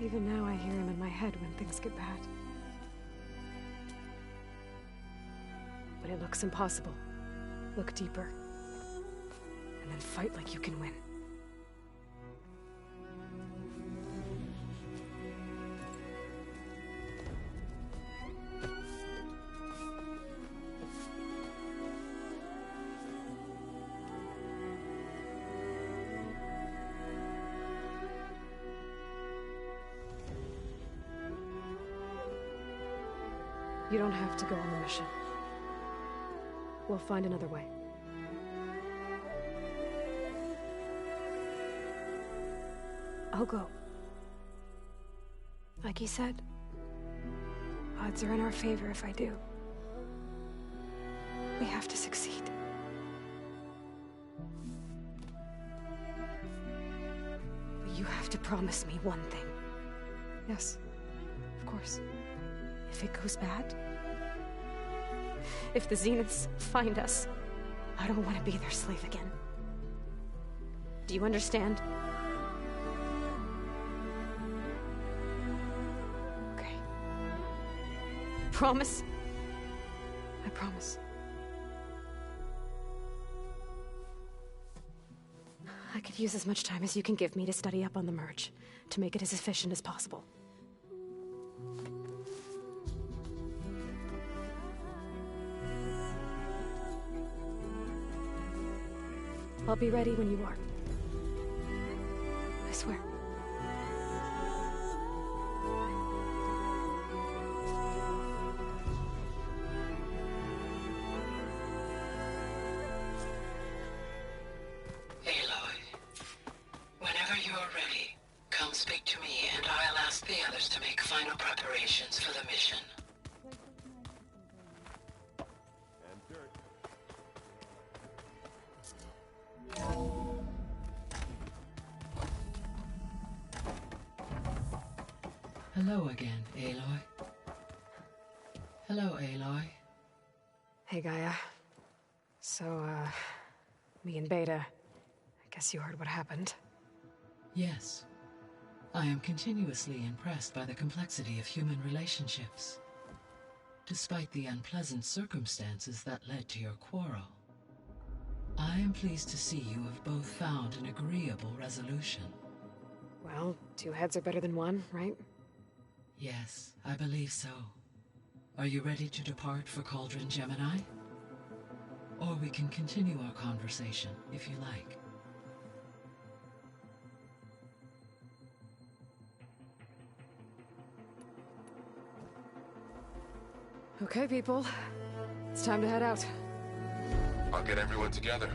Even now I hear him in my head when things get bad. When it looks impossible, look deeper. And then fight like you can win. You don't have to go on the mission. We'll find another way. I'll go. Like he said, odds are in our favor if I do. We have to succeed. But you have to promise me one thing. Yes, of course. If it goes bad, if the Zeniths find us, I don't want to be their slave again. Do you understand? Okay. Promise? I promise. I could use as much time as you can give me to study up on the merge, to make it as efficient as possible. I'll be ready when you are. I swear. Aloy, whenever you're ready, come speak to me and I'll ask the others to make final preparations for the mission. Hello again, Aloy. Hello, Aloy. Hey, Gaia. So, me and Beta, I guess you heard what happened. Yes. I am continuously impressed by the complexity of human relationships. Despite the unpleasant circumstances that led to your quarrel, I am pleased to see you have both found an agreeable resolution. Well, two heads are better than one, right? Yes, I believe so. Are you ready to depart for Cauldron Gemini? Or we can continue our conversation, if you like. Okay, people. It's time to head out. I'll get everyone together.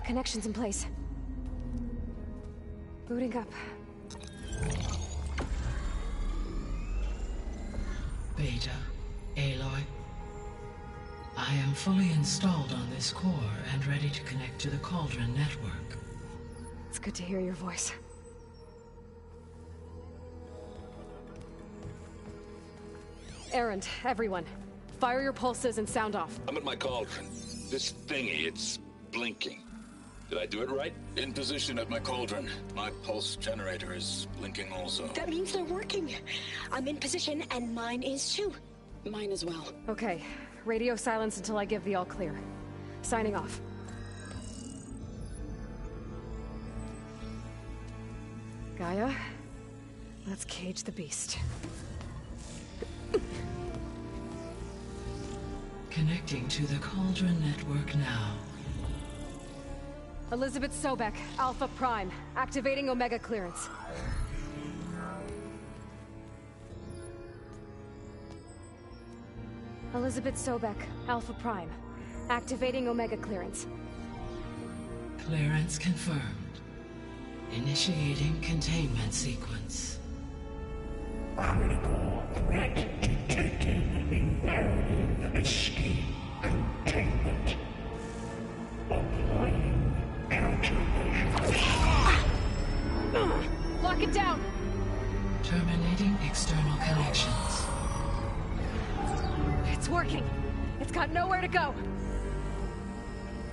Connections in place. Booting up. Beta, Aloy. I am fully installed on this core and ready to connect to the Cauldron network. It's good to hear your voice. Erend, everyone. Fire your pulses and sound off. I'm at my cauldron. This thingy, it's blinking. Did I do it right? In position at my cauldron. My pulse generator is blinking also. That means they're working. I'm in position, and mine is too. Mine as well. Okay. Radio silence until I give the all clear. Signing off. Gaia, let's cage the beast. Connecting to the Cauldron network now. Elizabeth Sobek, Alpha Prime, activating Omega clearance. Elizabeth Sobek, Alpha Prime, activating Omega clearance. Clearance confirmed. Initiating containment sequence. Critical threat detected. Imperative escape containment. Applying countermeasures. Lock it down! Terminating external connections. It's working! It's got nowhere to go!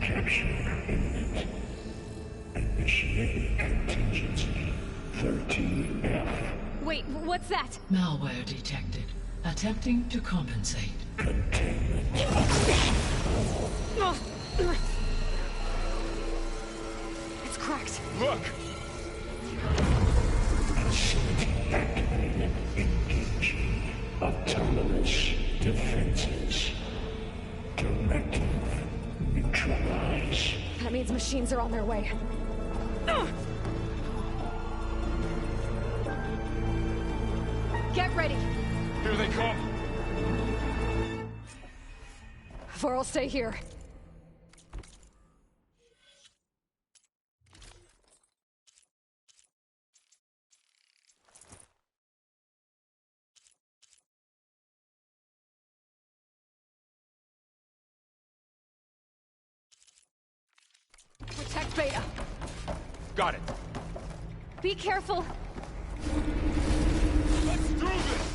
Capture imminent. Initiate contingency 13F. Wait, what's that? Malware detected. Attempting to compensate. Containment. It's cracked. Look! Facility activated. Engaging. Autonomous defenses. Directive. Neutralize. That means machines are on their way. Get ready! Here they come! Varl, stay here. Protect Beta. Got it. Be careful. Let's do this!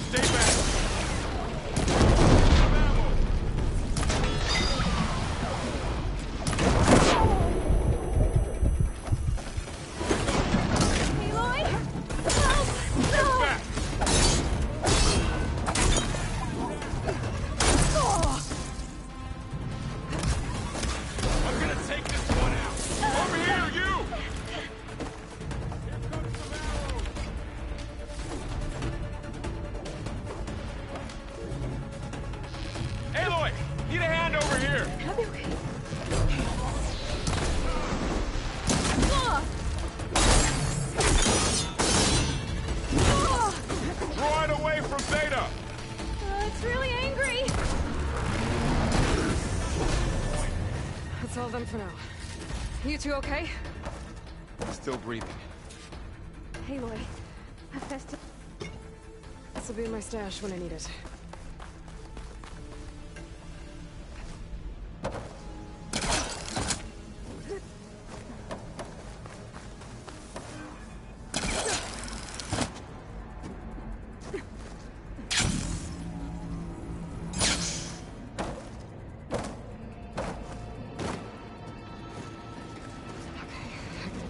Stay back! Some ammo! Aloy! Help! No! Back! I'm gonna take this one out! Over here, you! Here comes some arrows! Aloy! Need a hand over here! I'll be okay. Draw it away from Beta! It's really angry. That's all done for now. You two okay? Still breathing. Aloy, Hephaestus. This will be in my stash when I need it.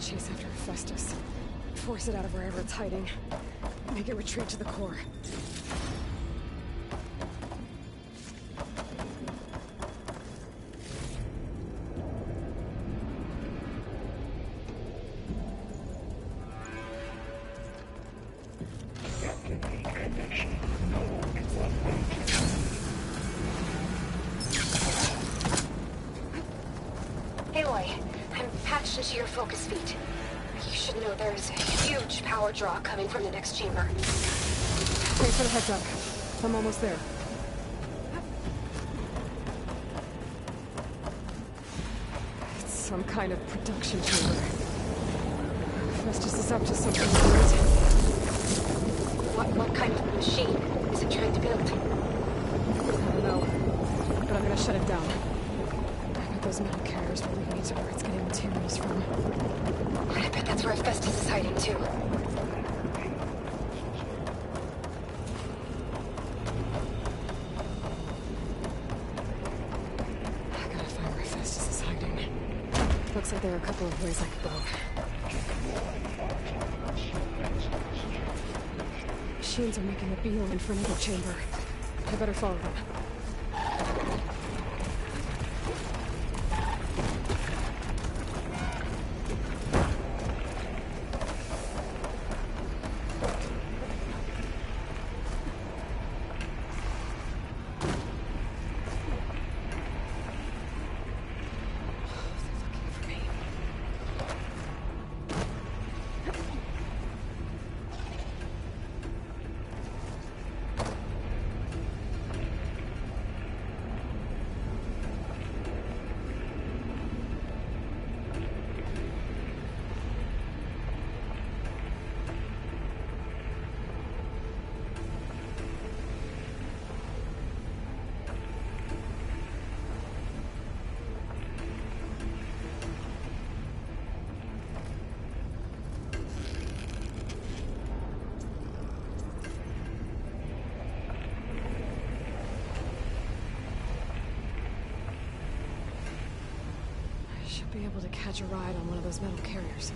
Chase after Hephaestus. Force it out of wherever it's hiding. Make it retreat to the core. Aloy, I'm patched into your focus feed. Are you should know there's a huge power draw coming from the next chamber. Thanks for the heads up. I'm almost there. It's some kind of production chamber. Festus is up to something weird. What kind of machine is it trying to build? I don't know, but I'm gonna shut it down. I bet those metal carriers will lead me to where it's getting materials from. I bet that's where Festus is hiding too. I gotta find where Festus is hiding. Looks like there are a couple of ways I could go. Machines are making a beeline for another chamber. I better follow them. Be able to catch a ride on one of those metal carriers.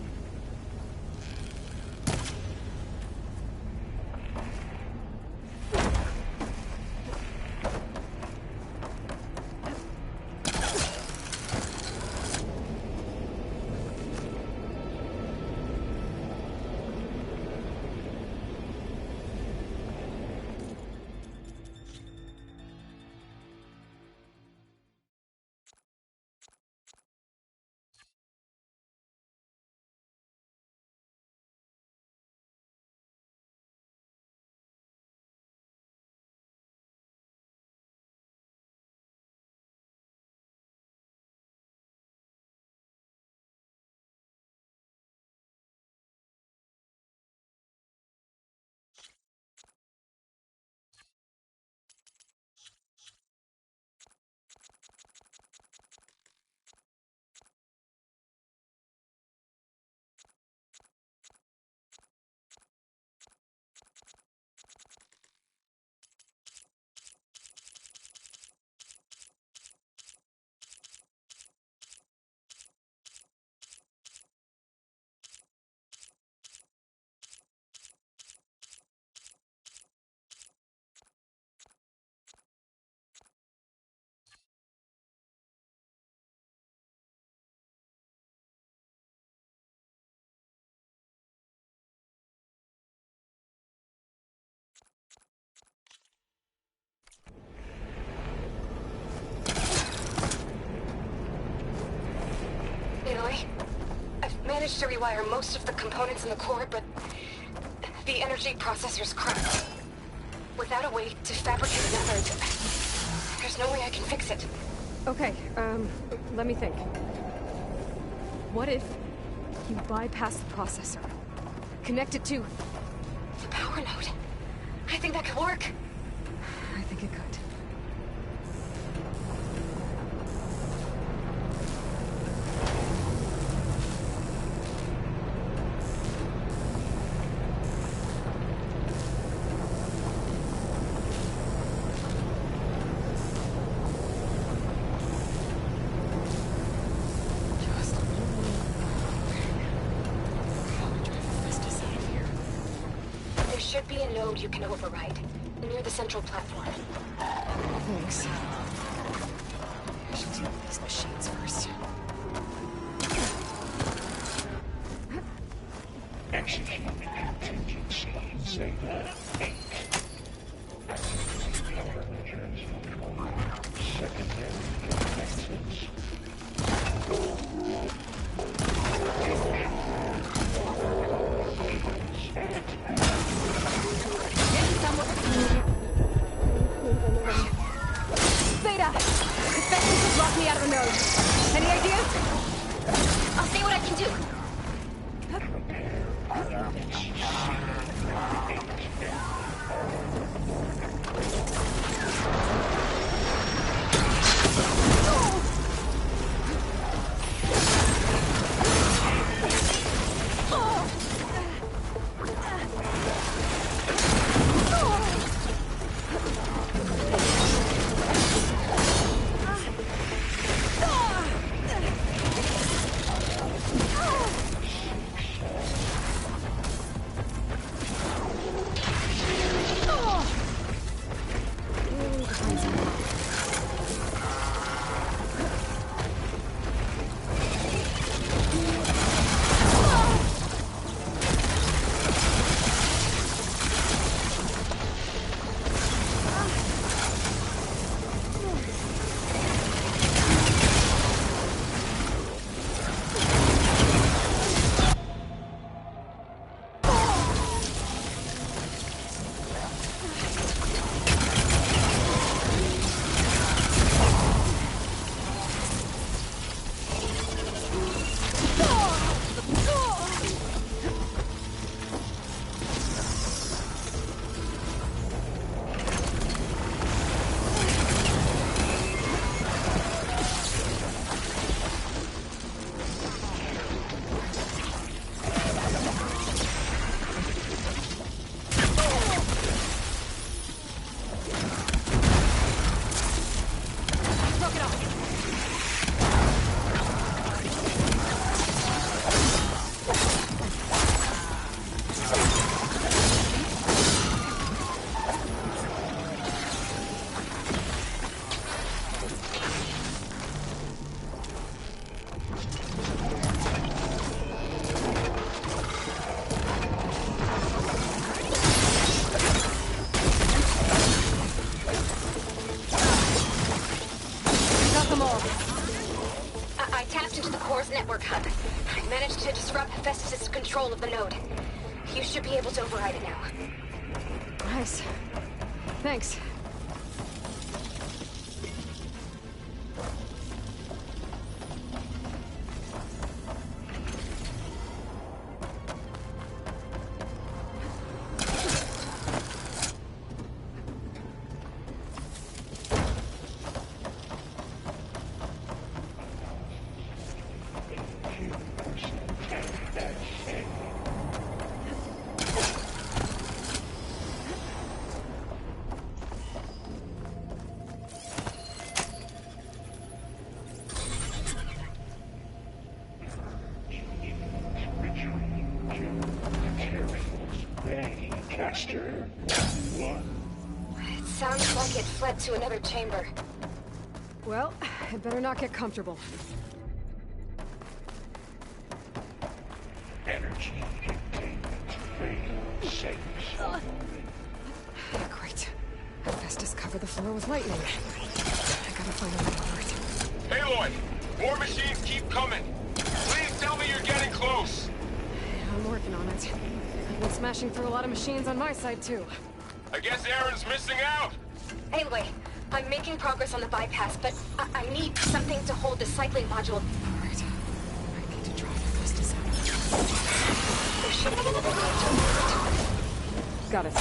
Managed to rewire most of the components in the core, but the energy processor's cracked. Without a way to fabricate another, there's no way I can fix it. Okay, let me think. What if you bypass the processor? Connect it to the power node. I think that could work. I think it could. Should be a node you can override, near the central platform. Thanks. I should deal with these machines first. Execute contingency. Saber 8. Activate power measures for secondary defenses. Zeta! Infections just locked me out of the node. Any ideas? I'll see what I can do. I tapped into the core's network hub. I managed to disrupt Hephaestus' control of the node. You should be able to override it now. Nice. Thanks. It sounds like it fled to another chamber. Well, I better not get comfortable. Energy containment failed. Safe. Great. Hephaestus covered the floor with lightning. I gotta find a way over it. Aloy! More machines keep coming! Please tell me you're getting close! I'm working on it. I've been smashing through a lot of machines on my side, too. I guess Aaron's missing out! Anyway, I'm making progress on the bypass, but I need something to hold the cycling module. Right. I need to drive Hephaestus out. There should be another way to Got it.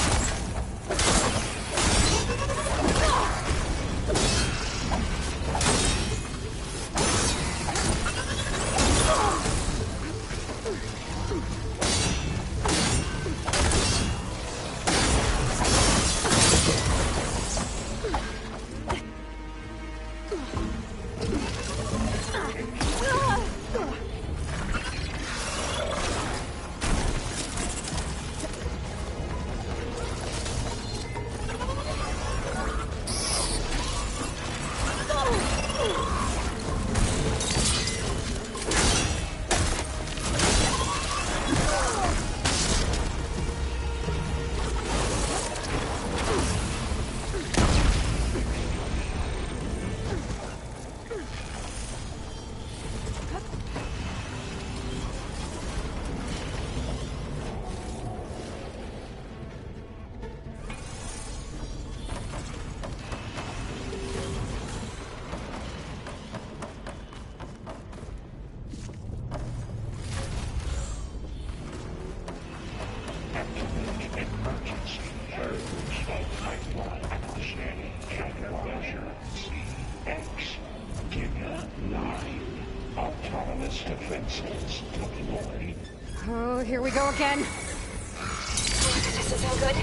go again. This doesn't sound good.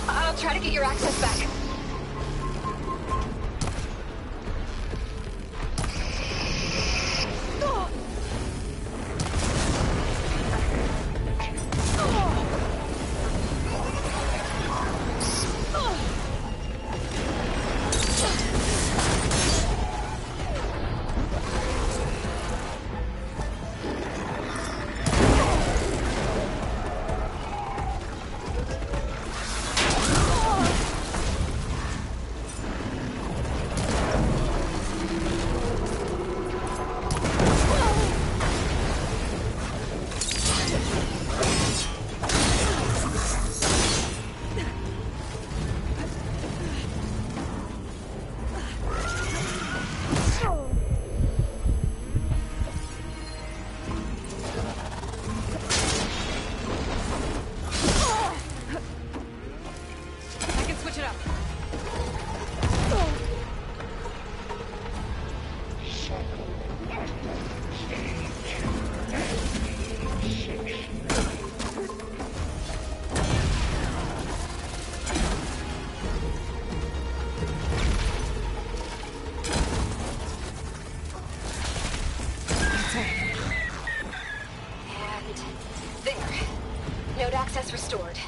I'll try to get your access back. Access restored.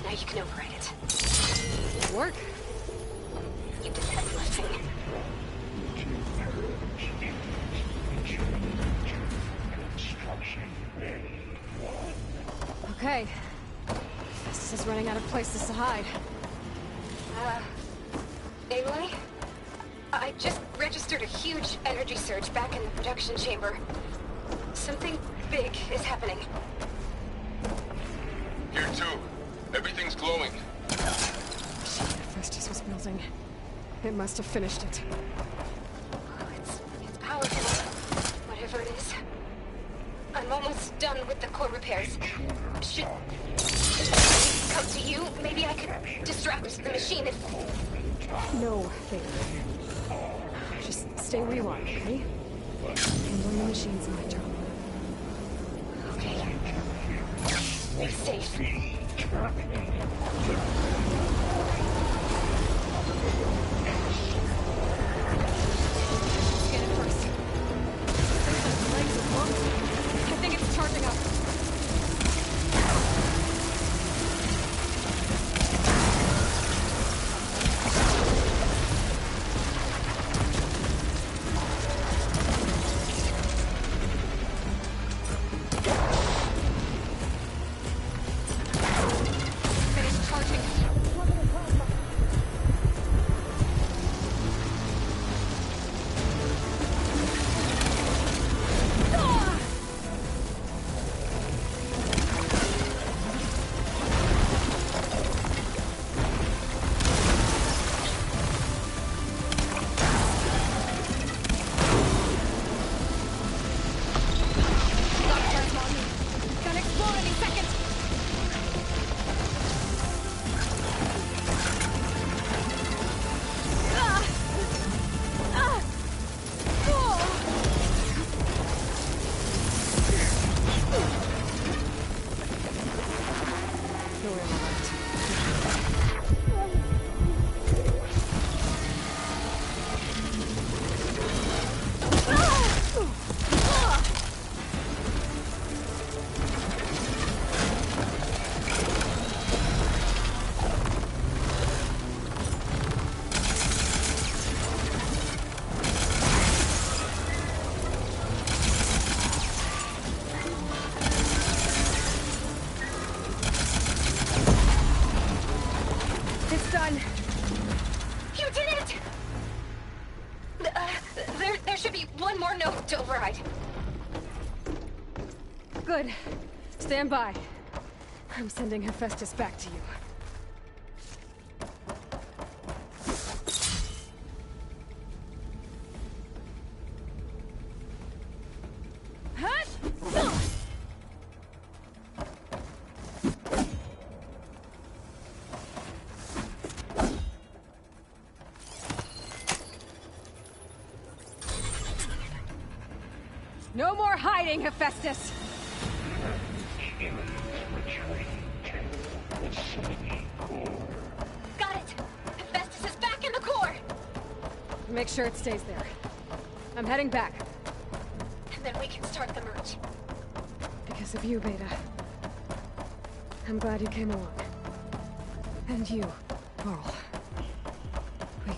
Now you can override it. Good work. You did the heavy lifting. Okay. This is running out of places to hide. Aloy? I just registered a huge energy surge back in the production chamber. Something big is happening. Here too. Everything's glowing. Hephaestus was building. It must have finished it. Oh, it's powerful. Whatever it is. I'm almost done with the core repairs. Should I come to you? Maybe I could distract the machine if... No, Faith. Just stay where you are, okay? Handling the machine's my job. Okay. Be safe. Get it first. The legs are long. I think it's charging up. To override. Good. Stand by. I'm sending Hephaestus back to you. No more hiding, Hephaestus! Got it! Hephaestus is back in the core! Make sure it stays there. I'm heading back. And then we can start the merge. Because of you, Beta. I'm glad you came along. And you, Coral. We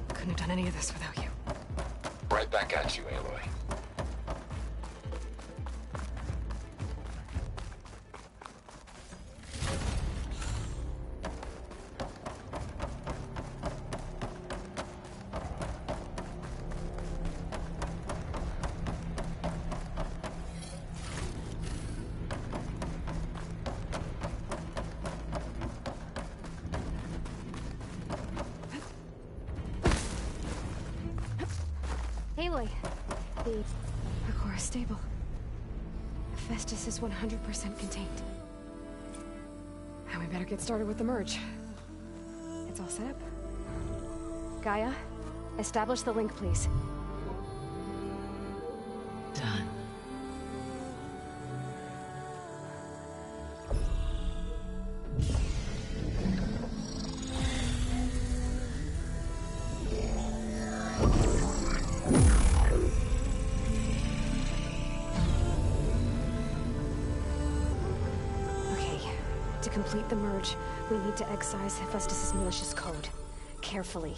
couldn't have done any of this without you. Right back at you, Aloy. Aloy, the core is stable. Hephaestus is 100% contained. And we better get started with the merge. It's all set up. Gaia, establish the link, please. Done. To complete the merge, we need to excise Hephaestus' malicious code. Carefully.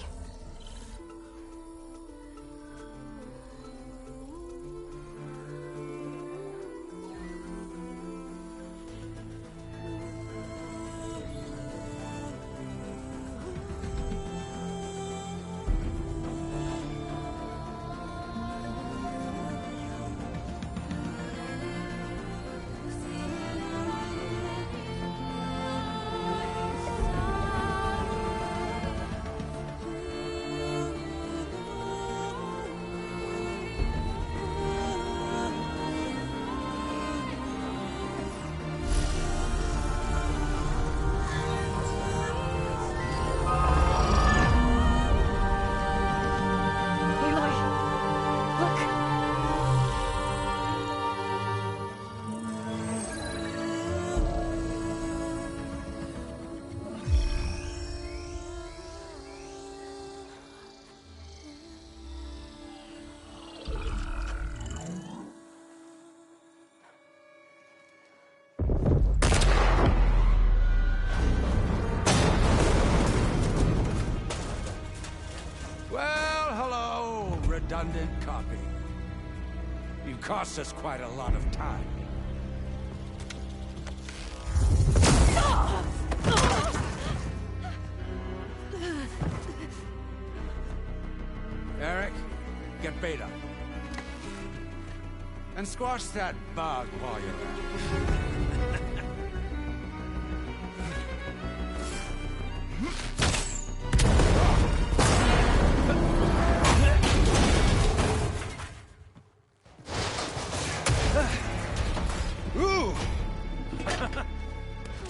Redundant copy. You cost us quite a lot of time. Eric, get Beta. And squash that bug while you're at it.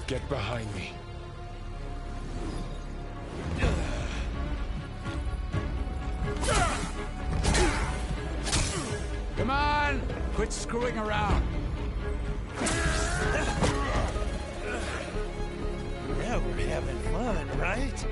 Get behind me. Come on! Quit screwing around. Now we're having fun, right?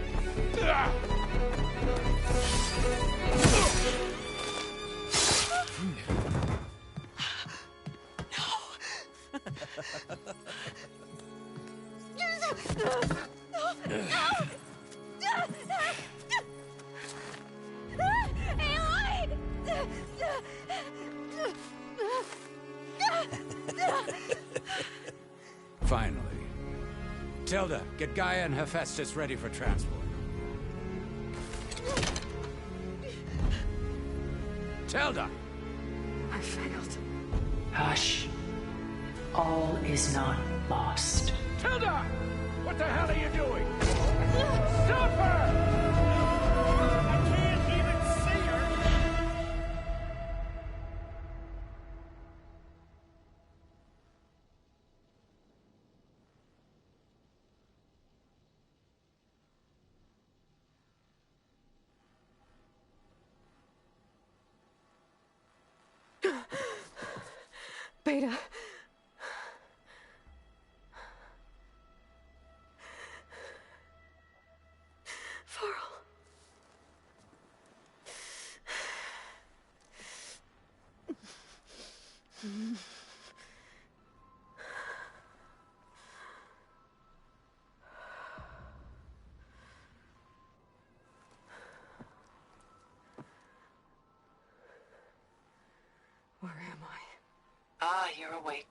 Finally. Tilda, get Gaia and Hephaestus ready for transport. Tilda! I failed. Hush. All is not lost. Tilda! What the hell are you doing? Stop her! I can't even see her! Beta. you're awake.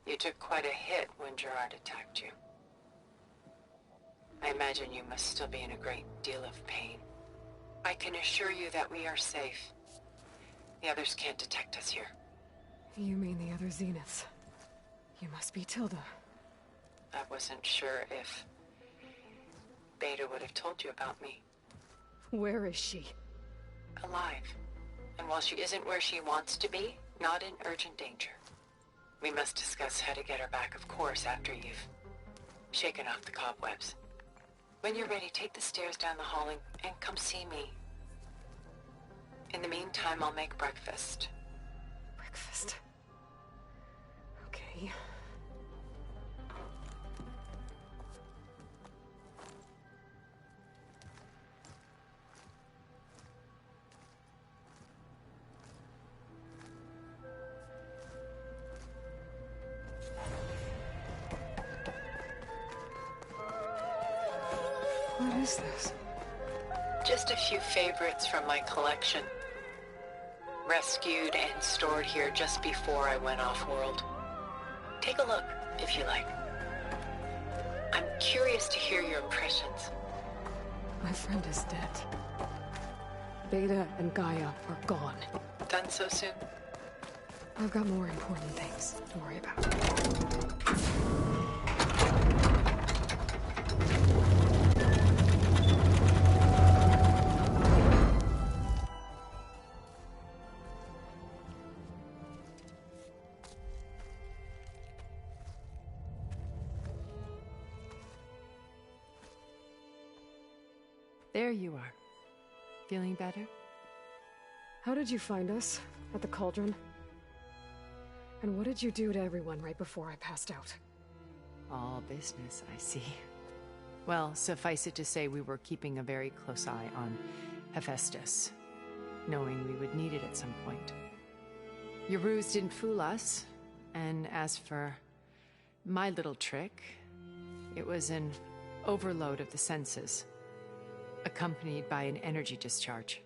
You took quite a hit when Gerard attacked you. I imagine you must still be in a great deal of pain. I can assure you that we are safe. The others can't detect us here. You mean the other Zeniths? You must be Tilda. I wasn't sure if Beta would have told you about me. Where is she? Alive. And while she isn't where she wants to be, not in urgent danger. We must discuss how to get her back, of course, after you've shaken off the cobwebs. When you're ready, take the stairs down the hall and come see me. In the meantime, I'll make breakfast. Breakfast? Okay. What is this? Just a few favorites from my collection. Rescued and stored here just before I went off-world. Take a look, if you like. I'm curious to hear your impressions. My friend is dead. Beta and Gaia are gone. Done so soon? I've got more important things to worry about. There you are. Feeling better? How did you find us? At the Cauldron? And what did you do to everyone right before I passed out? All business, I see. Well, suffice it to say we were keeping a very close eye on Hephaestus, knowing we would need it at some point. Your ruse didn't fool us, and as for my little trick, it was an overload of the senses, accompanied by an energy discharge.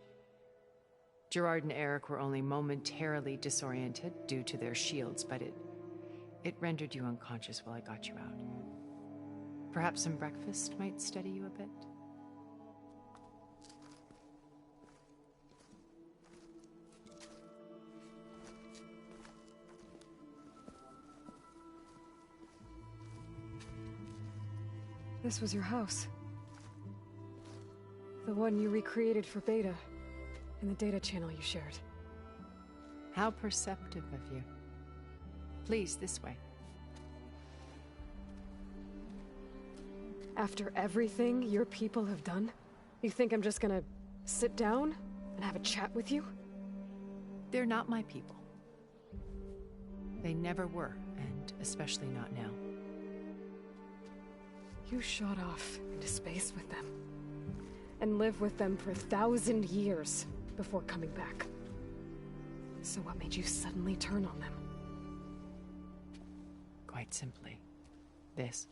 Gerard and Eric were only momentarily disoriented due to their shields, but it rendered you unconscious while I got you out. Perhaps some breakfast might steady you a bit? This was your house. The one you recreated for Beta, in the data channel you shared. How perceptive of you. Please, this way. After everything your people have done, you think I'm just gonna sit down and have a chat with you? They're not my people. They never were, and especially not now. You shot off into space with them, and lived with them for 1,000 years before coming back. So what made you suddenly turn on them? Quite simply, this.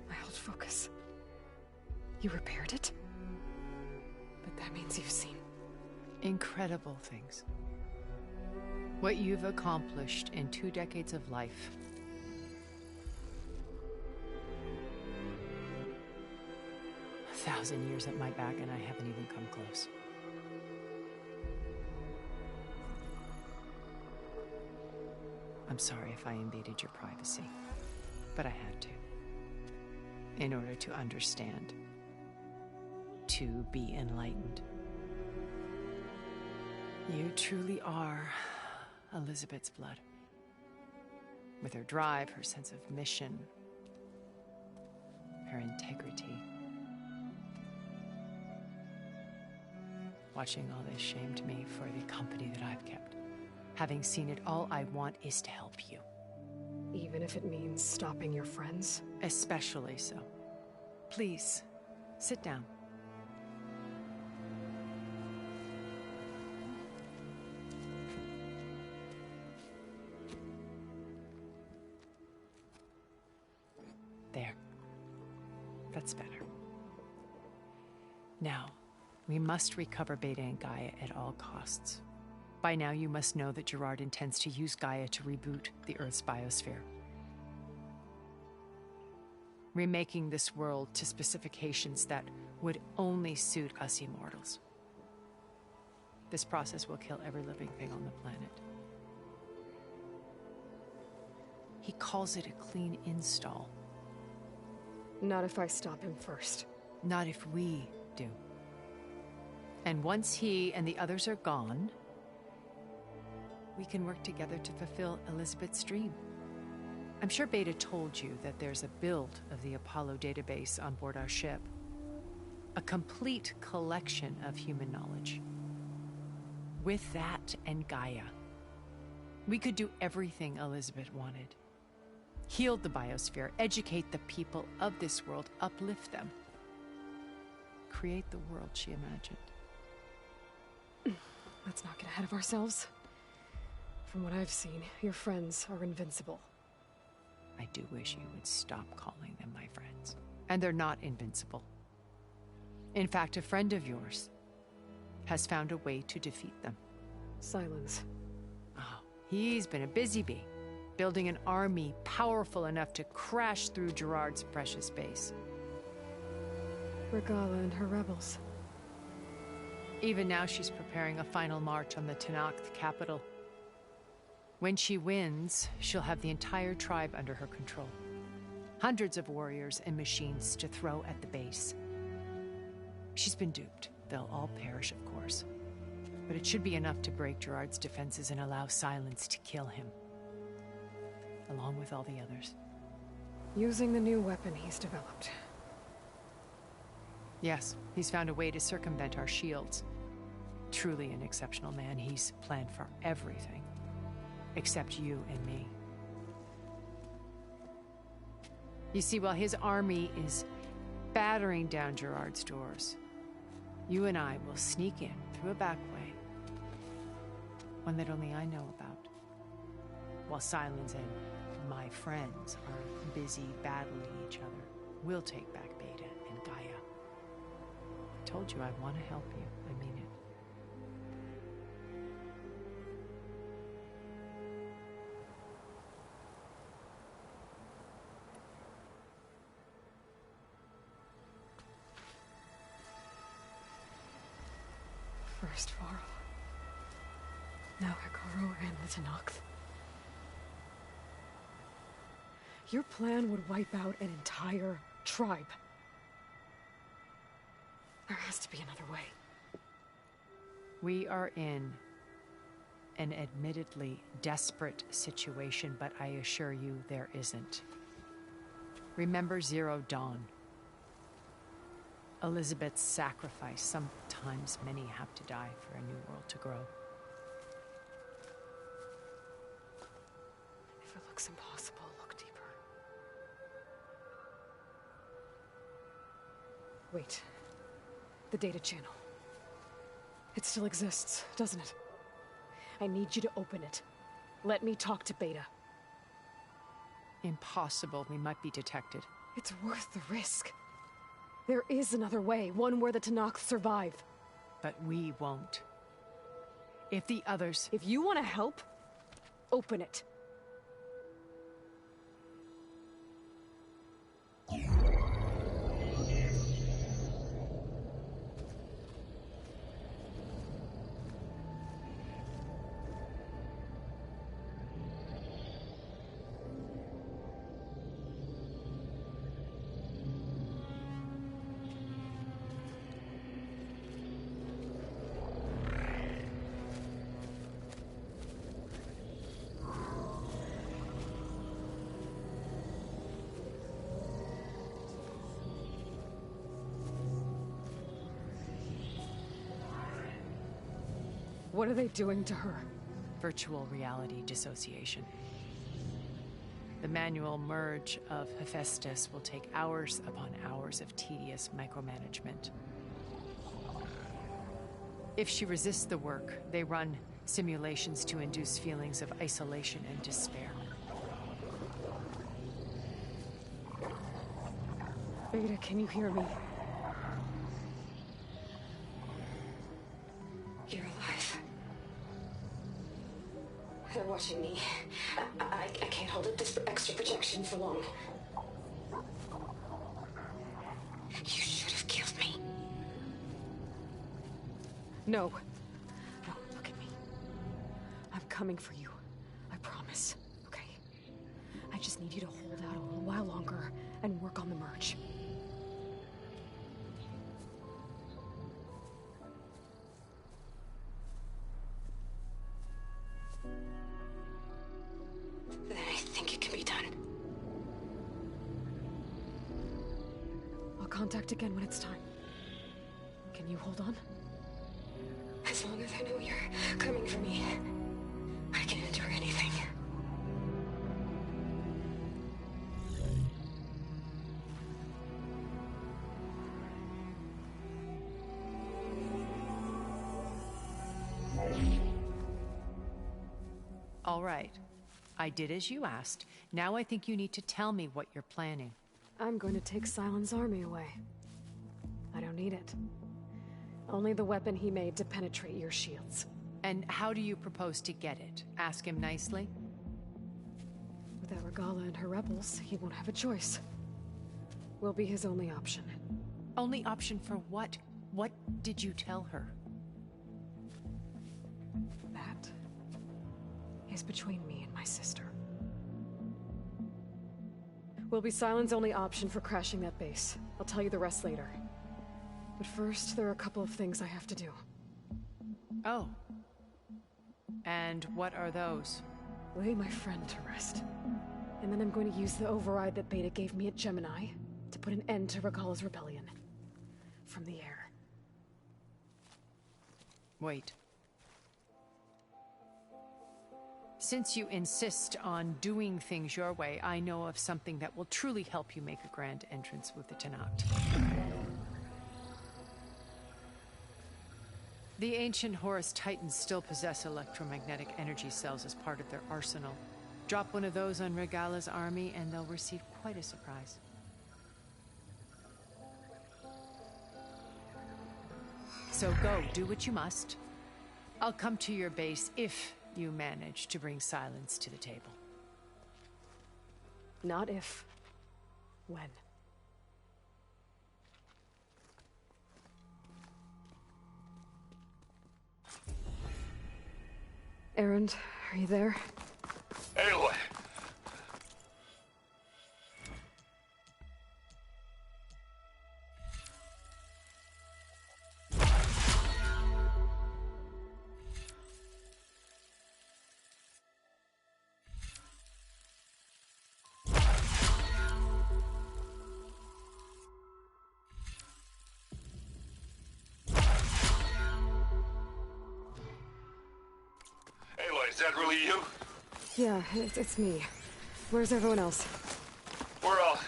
My old focus. You repaired it? But that means you've seen... incredible things. What you've accomplished in 2 decades of life. A 1,000 years at my back and I haven't even come close. I'm sorry if I invaded your privacy, but I had to. In order to understand. To be enlightened. You truly are Elizabeth's blood. With her drive, her sense of mission, her integrity. Watching all this shamed me for the company that I've kept. Having seen it, all I want is to help you. Even if it means stopping your friends? Especially so. Please, sit down. There. That's better. Now, We must recover Beta and Gaia at all costs. By now, you must know that Gerard intends to use Gaia to reboot the Earth's biosphere, remaking this world to specifications that would only suit us immortals. This process will kill every living thing on the planet. He calls it a clean install. Not if I stop him first. Not if we do. And once he and the others are gone, we can work together to fulfill Elizabeth's dream. I'm sure Beta told you that there's a build of the Apollo database on board our ship. A complete collection of human knowledge. With that and Gaia, we could do everything Elizabeth wanted. Heal the biosphere, educate the people of this world, uplift them. Create the world she imagined. Let's not get ahead of ourselves. From what I've seen, your friends are invincible. I do wish you would stop calling them my friends. And they're not invincible. In fact, a friend of yours has found a way to defeat them. Silence. Oh, he's been a busy bee, building an army powerful enough to crash through Gerard's precious base. Regala and her rebels. Even now, she's preparing a final march on the Tenakth capital. When she wins, she'll have the entire tribe under her control. Hundreds of warriors and machines to throw at the base. She's been duped. They'll all perish, of course. But it should be enough to break Gerard's defenses and allow Silence to kill him. Along with all the others. Using the new weapon he's developed. Yes, he's found a way to circumvent our shields. Truly an exceptional man. He's planned for everything. Except you and me. You see, while his army is battering down Gerard's doors, you and I will sneak in through a back way. One that only I know about. While Silence and my friends are busy battling each other, we'll take back Beta and Gaia. I told you I want to help you. I mean it. First Varl. Now Hekarro and the Tenakth. Your plan would wipe out an entire tribe. There has to be another way. We are in an admittedly desperate situation, but I assure you there isn't. Remember Zero Dawn. Elizabeth's sacrifice. Sometimes many have to die for a new world to grow. If it looks impossible, look deeper. Wait. The data channel. It still exists, doesn't it? I need you to open it. Let me talk to Beta. Impossible. We might be detected. It's worth the risk. There is another way, one where the Tenakth survive. But we won't. If the others... If you want to help, open it. What are they doing to her? Virtual reality dissociation. The manual merge of Hephaestus will take hours upon hours of tedious micromanagement. If she resists the work, they run simulations to induce feelings of isolation and despair. Beta, can you hear me? your protection for long. You should have killed me. No. No, look at me. I'm coming for you. I promise, okay? I just need you to hold out a little while longer and work on the merge. Then I think it can be done. I'll contact again when it's time. Can you hold on? As long as I know you're coming for me, I can endure anything. All right. I did as you asked. Now I think you need to tell me what you're planning. I'm going to take Sylens' army away. I don't need it. Only the weapon he made to penetrate your shields. And how do you propose to get it? Ask him nicely? Without Regalla and her rebels, he won't have a choice. We'll be his only option. Only option for what? What did you tell her? That is between me and my sister. Will be Sylens' only option for crashing that base. I'll tell you the rest later. But first, there are a couple of things I have to do. Oh. And what are those? Lay my friend to rest. And then I'm going to use the override that Beta gave me at Gemini to put an end to Regalla's rebellion. From the air. Wait. Since you insist on doing things your way, I know of something that will truly help you make a grand entrance with the Tenakth. The ancient Horus Titans still possess electromagnetic energy cells as part of their arsenal. Drop one of those on Regalla's army and they'll receive quite a surprise. So go, do what you must. I'll come to your base if you manage to bring Sylens to the table. Not if. When. Erend, are you there? Aloy! Aloy, is that really you? Yeah, it's me. Where's everyone else? We're all...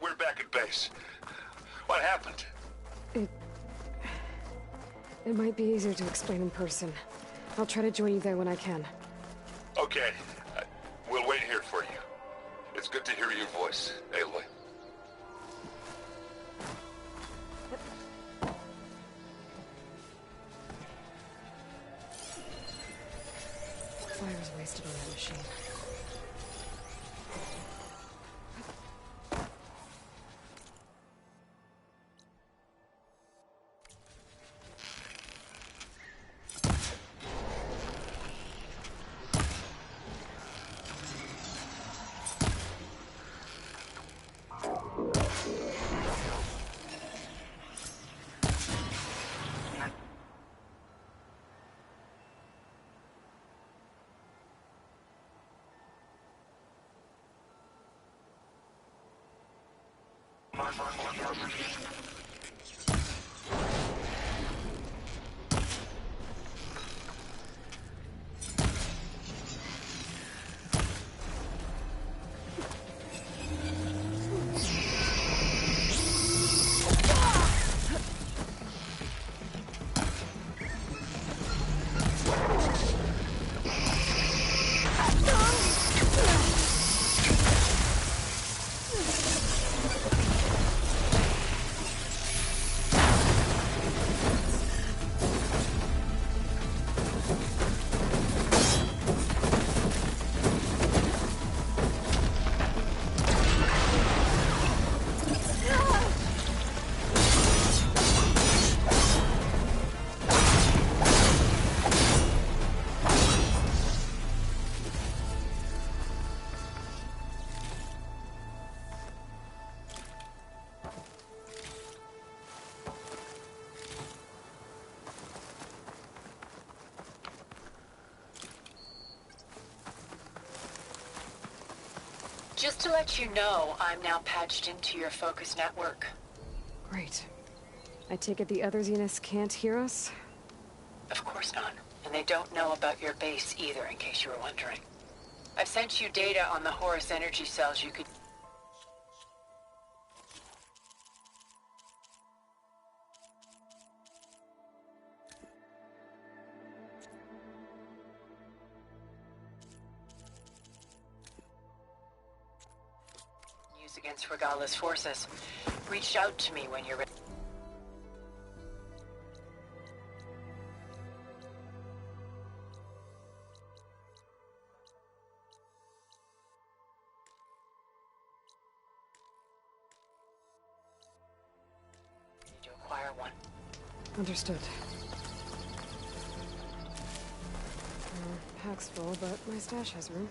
We're back at base. What happened? It might be easier to explain in person. I'll try to join you there when I can. Okay. We'll wait here for you. It's good to hear your voice, Aloy. Fire's wasted on that machine. Just to let you know, I'm now patched into your focus network. Great. I take it the other Zeniths can't hear us? Of course not. And they don't know about your base either, in case you were wondering. I've sent you data on the Horus energy cells you could... use against Regala's forces. Reach out to me when you're ready. To acquire one. Understood. Pack's full, but my stash has room.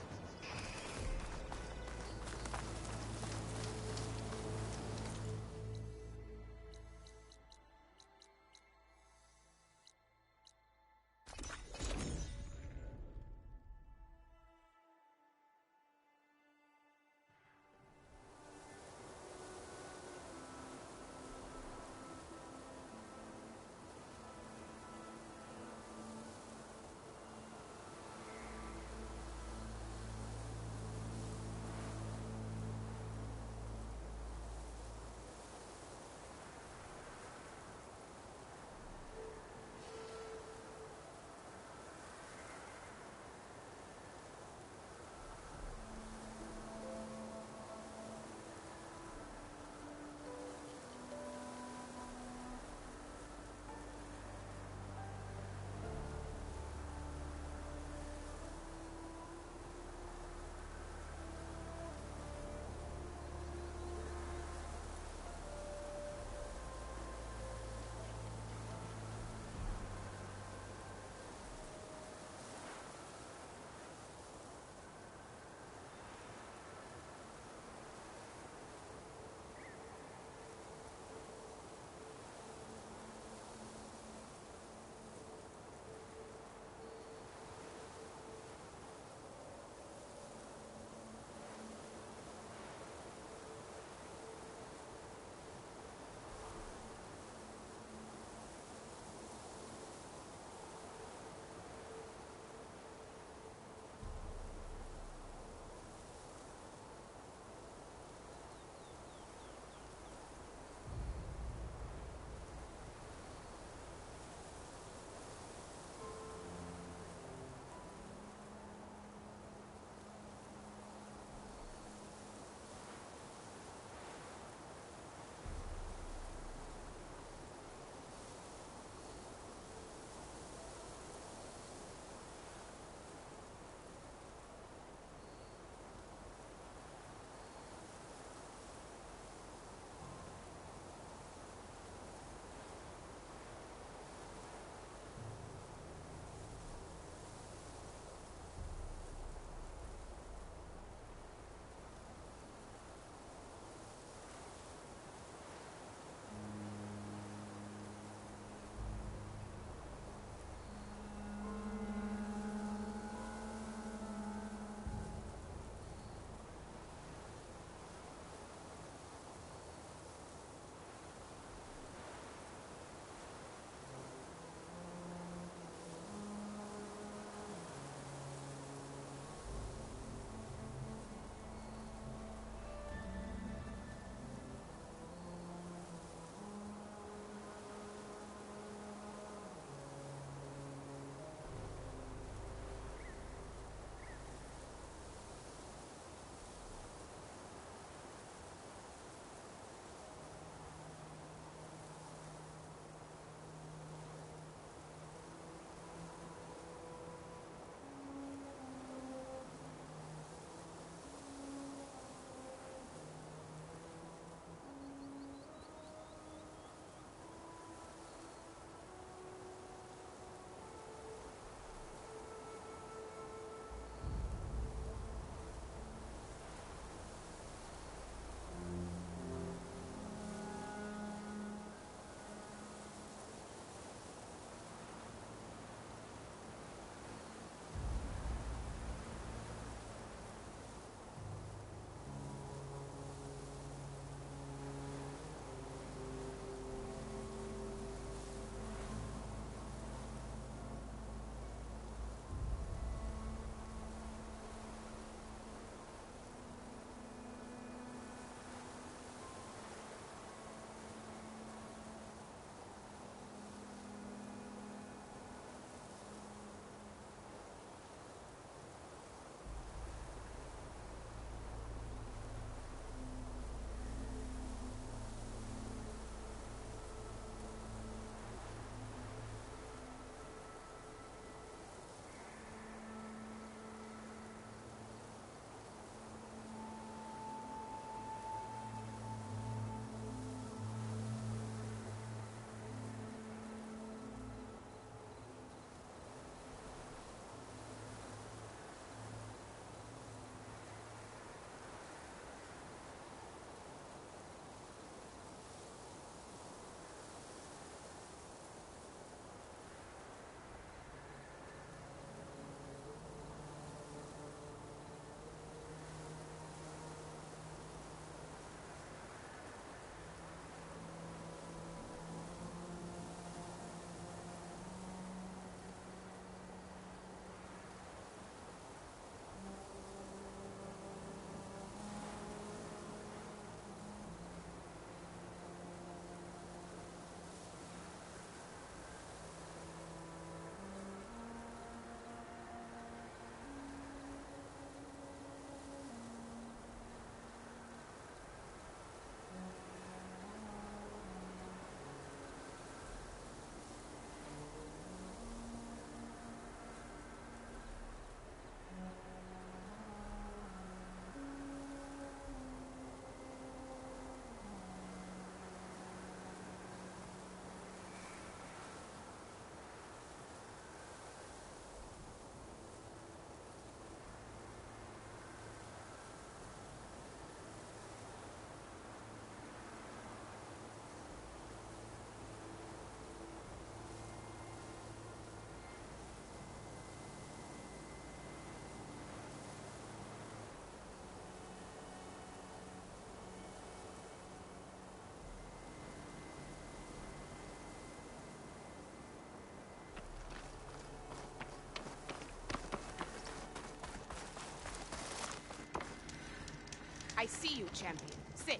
I see you, champion. Sit.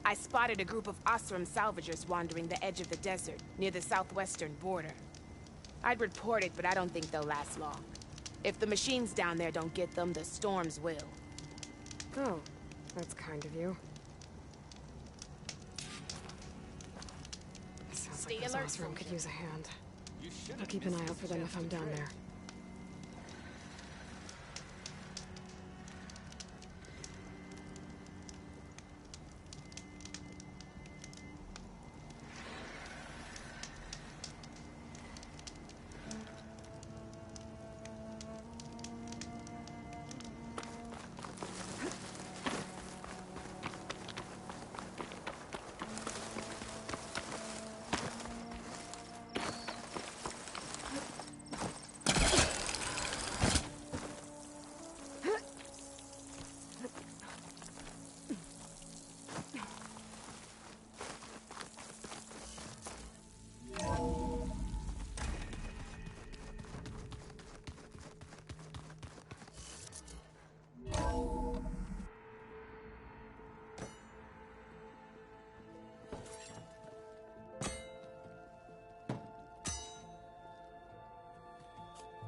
I spotted a group of Osram salvagers wandering the edge of the desert, near the southwestern border. I'd report it, but I don't think they'll last long. If the machines down there don't get them, the storms will. Oh, that's kind of you. Sounds like those Osram could use a hand. I'll keep an eye out for them if I'm down there.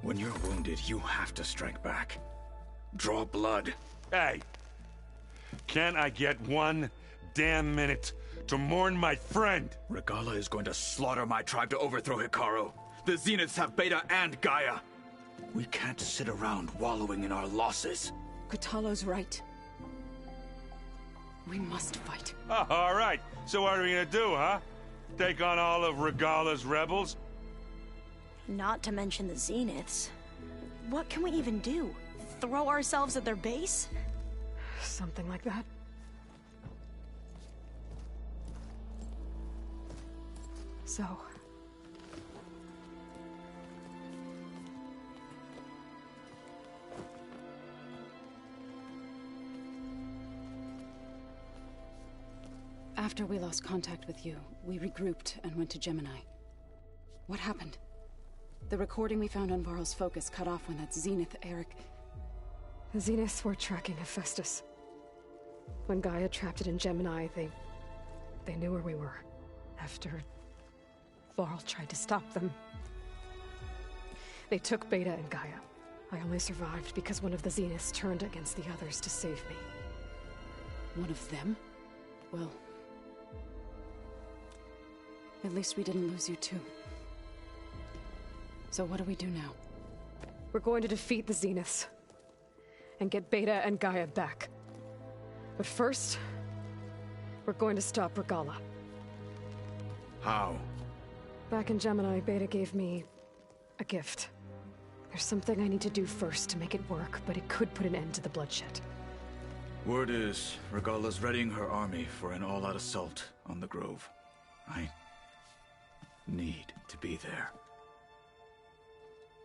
When you're wounded, you have to strike back. Draw blood. Hey! Can't I get one damn minute to mourn my friend? Regalla is going to slaughter my tribe to overthrow Hekarro. The Zeniths have Beta and Gaia. We can't sit around wallowing in our losses. Kotallo's right. We must fight. Oh, all right. So what are we gonna do, huh? Take on all of Regalla's rebels? Not to mention the Zeniths. What can we even do? Throw ourselves at their base? Something like that. So... After we lost contact with you, we regrouped and went to Gemini. What happened? The recording we found on Varl's focus cut off when that Zenith, Eric... The Zeniths were tracking Hephaestus. When Gaia trapped it in Gemini, they knew where we were. After Varl tried to stop them. They took Beta and Gaia. I only survived because one of the Zeniths turned against the others to save me. One of them? Well... at least we didn't lose you too. So what do we do now? We're going to defeat the Zeniths. And get Beta and Gaia back. But first... we're going to stop Regalla. How? Back in Gemini, Beta gave me... a gift. There's something I need to do first to make it work, but it could put an end to the bloodshed. Word is, Regalla's readying her army for an all-out assault on the Grove. I need to be there.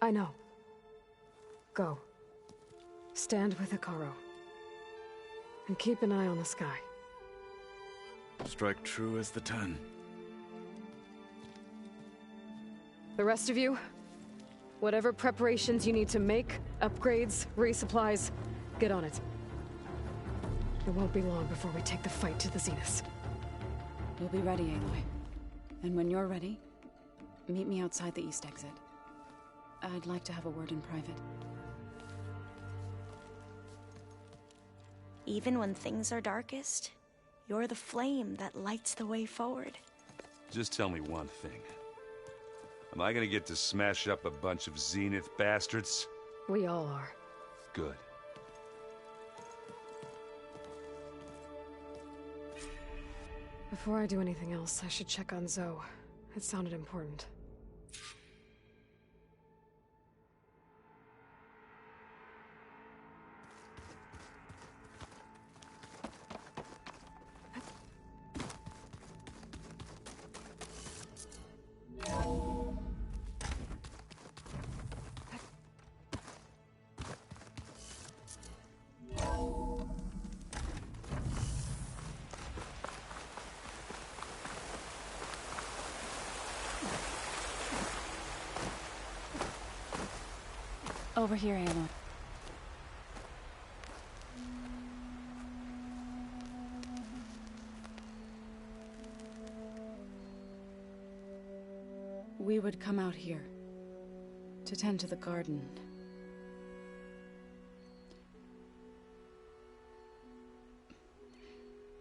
I know. Go. Stand with Hekarro. And keep an eye on the sky. Strike true as the 10. The rest of you, whatever preparations you need to make, upgrades, resupplies, get on it. It won't be long before we take the fight to the Zeniths. We'll be ready, Aloy. And when you're ready, meet me outside the east exit. I'd like to have a word in private. Even when things are darkest, you're the flame that lights the way forward. Just tell me one thing. Am I gonna get to smash up a bunch of Zenith bastards? We all are. Good. Before I do anything else, I should check on Zoe. It sounded important. Over here, Aloy. We would come out here to tend to the garden.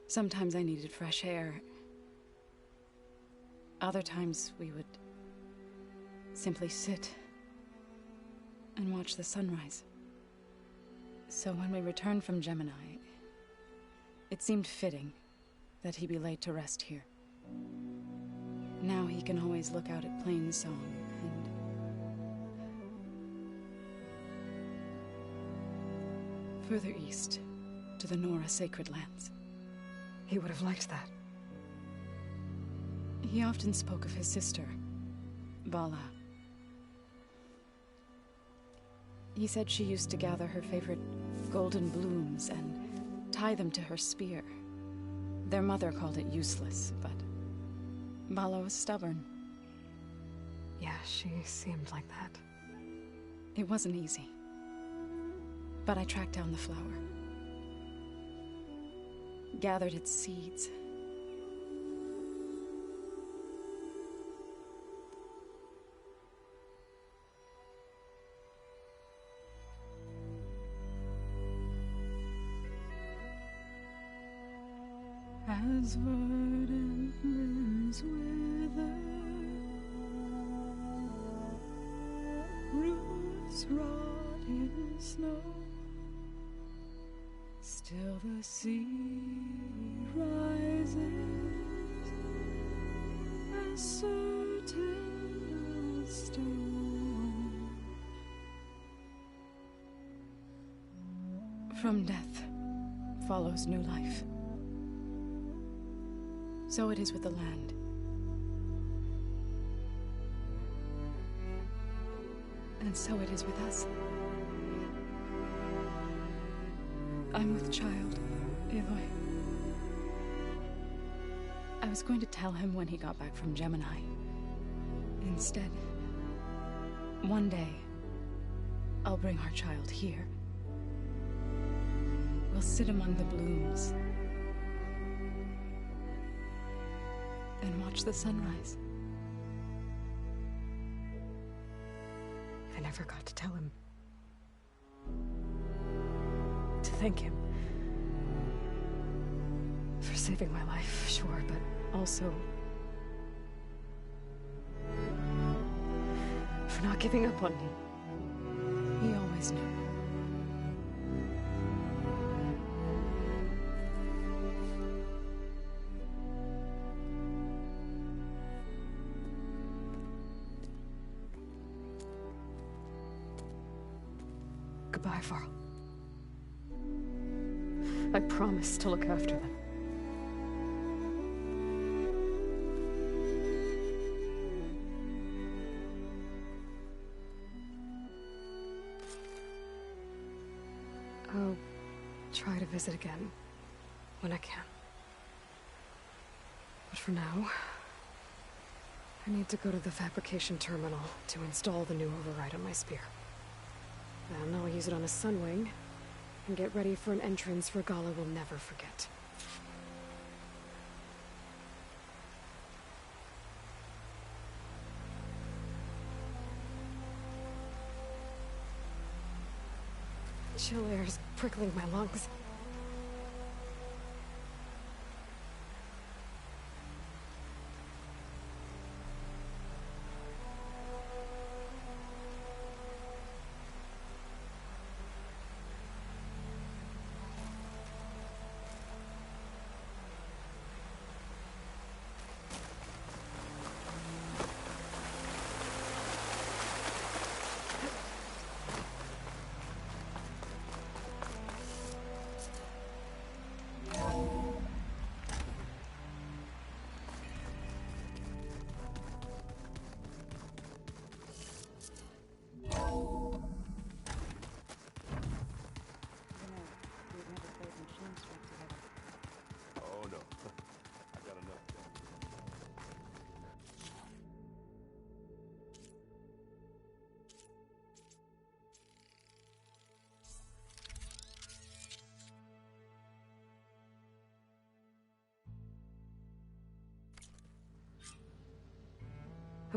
Sometimes I needed fresh air. Other times we would simply sit and watch the sunrise. So when we returned from Gemini, it seemed fitting that he be laid to rest here. Now he can always look out at Plainsong and... further east, to the Nora Sacred Lands. He would have liked that. He often spoke of his sister, Vala. He said she used to gather her favorite golden blooms and tie them to her spear. Their mother called it useless, but Vala was stubborn. Yeah, she seemed like that. It wasn't easy. But I tracked down the flower. Gathered its seeds. As verdant limbs wither, roots rot in snow, still the sea rises, as certain as stone. From death follows new life. So it is with the land. And so it is with us. I'm with child, Aloy. I was going to tell him when he got back from Gemini. Instead, one day, I'll bring our child here. We'll sit among the blooms and watch the sunrise. I never got to tell him. To thank him. For saving my life, sure, but also... for not giving up on me. He always knew. Goodbye, Varl. I promise to look after them. I'll try to visit again when I can. But for now, I need to go to the fabrication terminal to install the new override on my spear. Then I'll use it on a Sunwing, and get ready for an entrance Regalla will never forget. Chill air's prickling my lungs.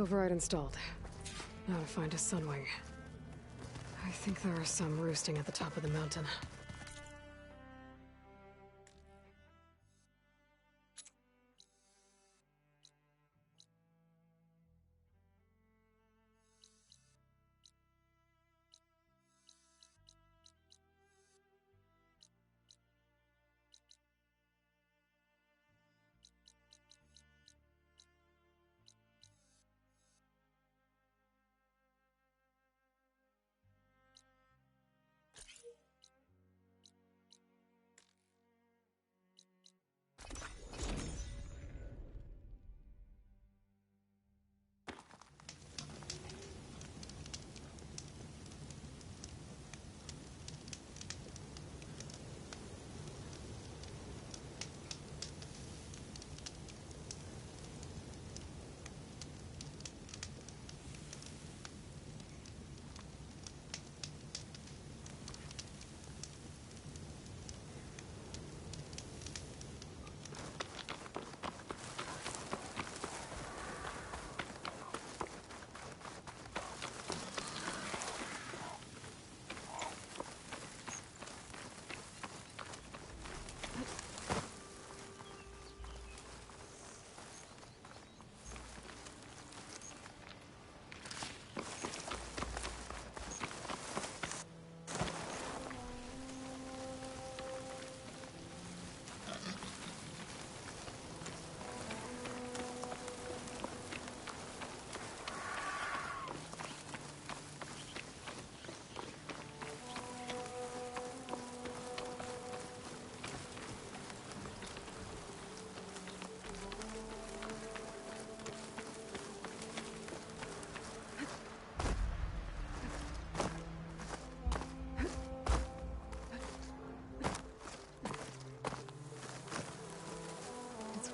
Override installed. Now to find a Sunwing. I think there are some roosting at the top of the mountain.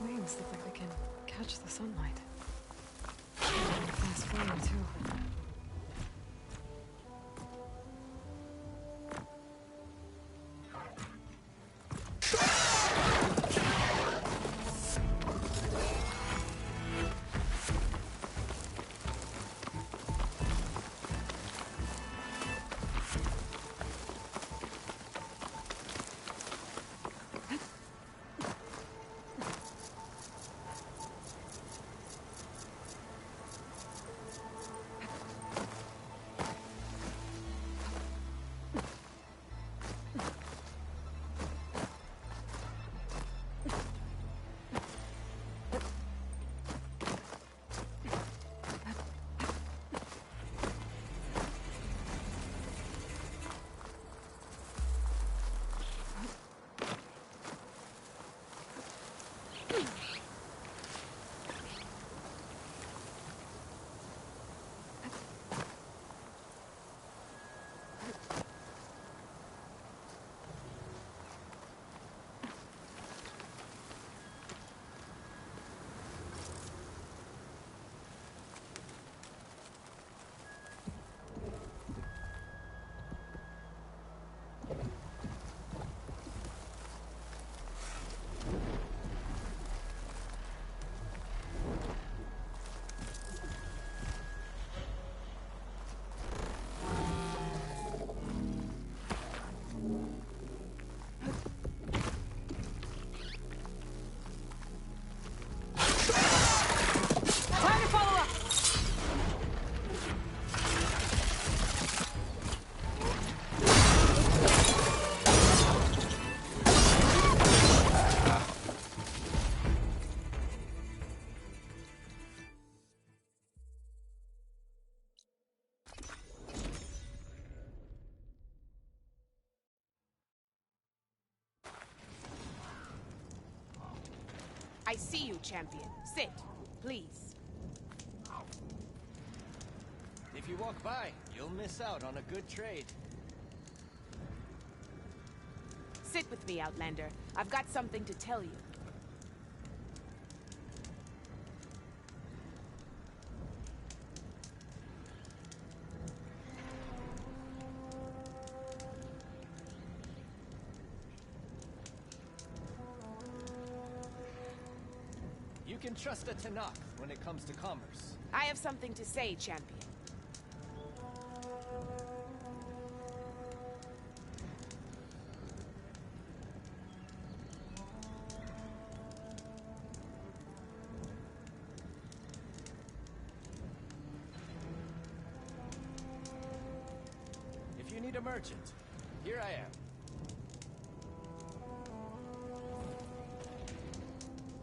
Wings look like they can catch the sunlight. Fast flame, too. I see you, champion. Sit, please. If you walk by, you'll miss out on a good trade. Sit with me, Outlander. I've got something to tell you. can trust a Tanakh when it comes to commerce. I have something to say, champion. If you need a merchant, here I am.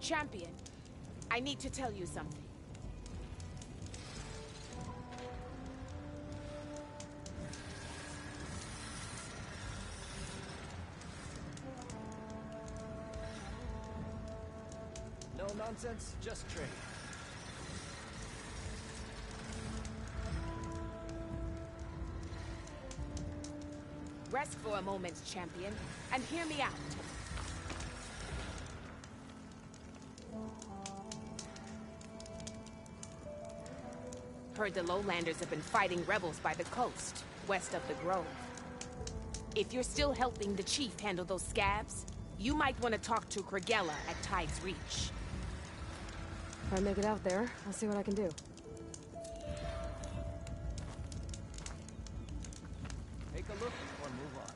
Champion, I need to tell you something. No nonsense, just trade. Rest for a moment, champion, and hear me out. Heard the Lowlanders have been fighting rebels by the coast, west of the Grove. If you're still helping the chief handle those scabs, you might want to talk to Kragella at Tide's Reach. If I make it out there, I'll see what I can do. Take a look or move on.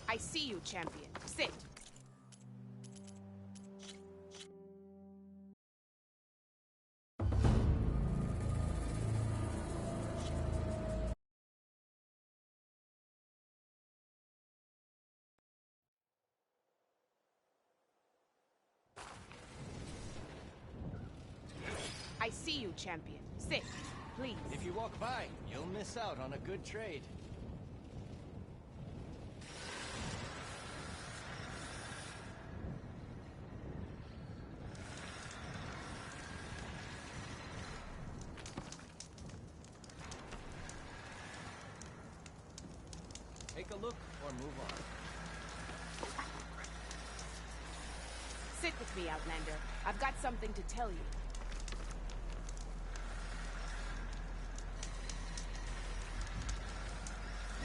I see you, champion. Sit. I see you, champion. Sit, please. If you walk by, you'll miss out on a good trade. Take a look or move on. Sit with me, Outlander. I've got something to tell you.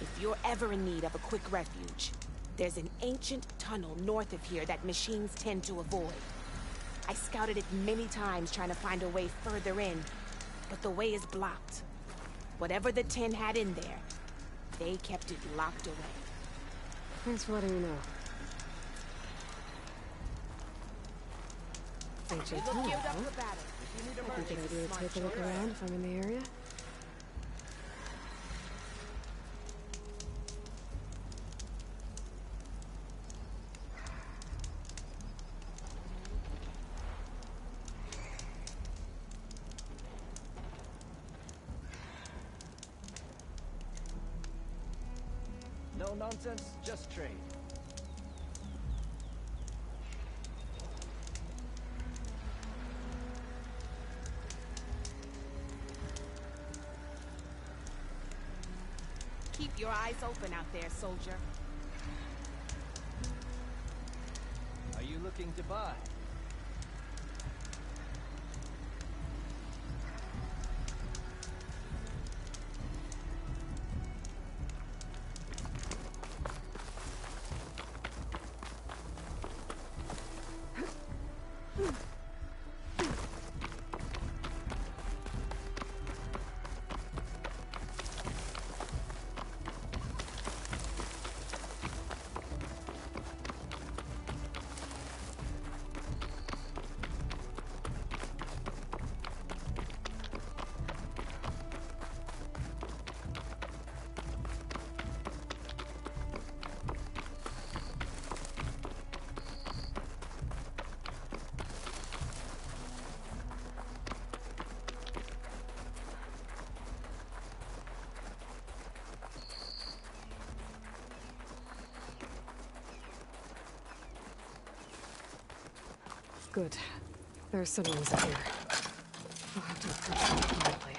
If you're ever in need of a quick refuge, there's an ancient tunnel north of here that machines tend to avoid. I scouted it many times trying to find a way further in, but the way is blocked. Whatever the Ten had in there, they kept it locked away. Thanks for letting me know. Ancient tunnel, huh? I think an idea to take a look around if I'm in the area. No nonsense, just trade. Keep your eyes open out there, soldier. Are you looking to buy? Good. There's signals up here. I'll have to approach them quietly.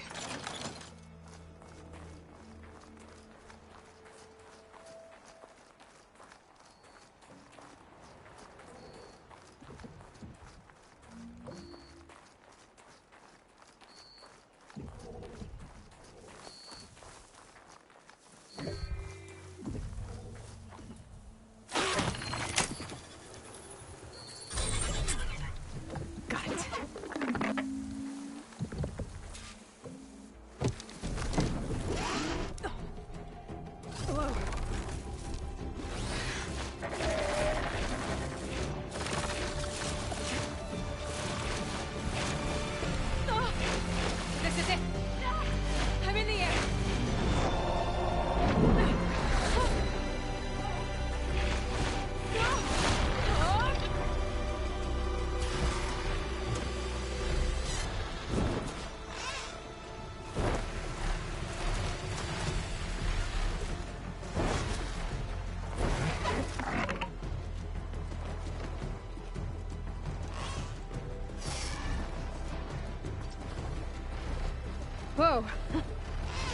Whoa!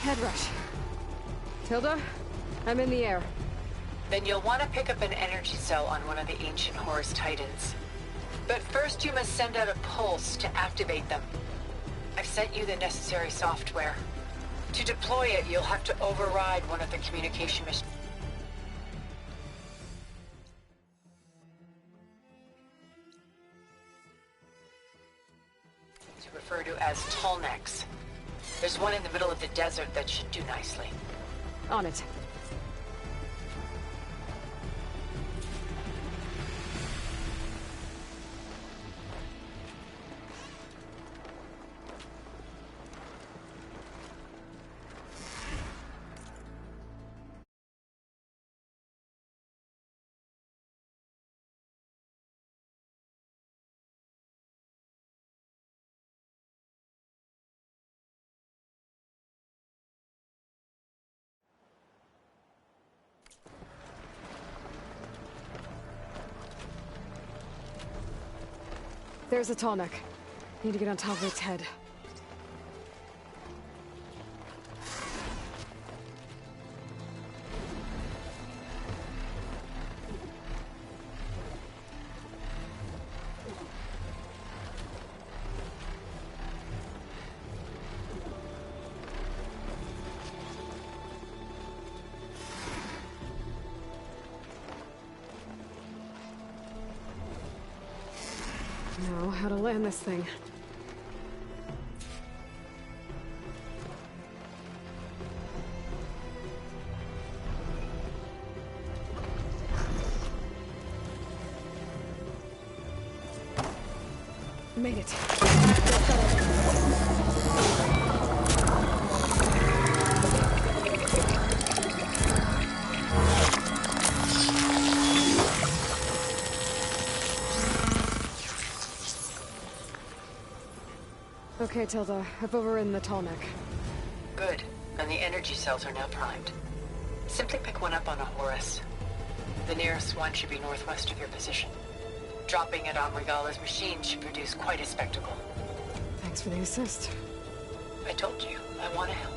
Head rush. Tilda, I'm in the air. Then you'll want to pick up an energy cell on one of the ancient Horus Titans. But first you must send out a pulse to activate them. I've sent you the necessary software. To deploy it, you'll have to override one of the communication missions. To refer to as Tallnecks. There's one in the middle of the desert that should do nicely. On it. There's a Tallneck. Need to get on top of its head. Know how to land this thing. Made it. Okay, Tilda. I've overridden the Tallneck. Good. And the energy cells are now primed. Simply pick one up on a Horus. The nearest one should be northwest of your position. Dropping it on Regalla's machine should produce quite a spectacle. Thanks for the assist. I told you, I want to help.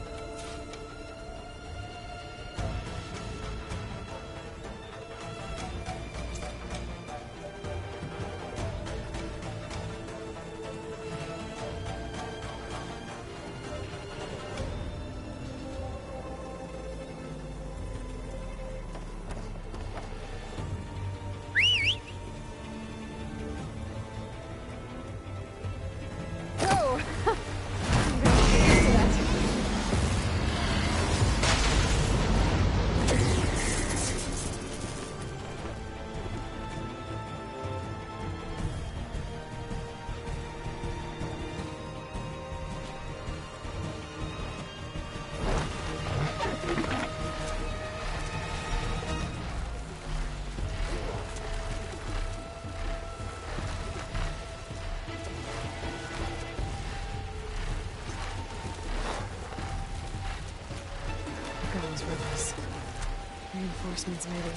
Rebels. Reinforcements, maybe.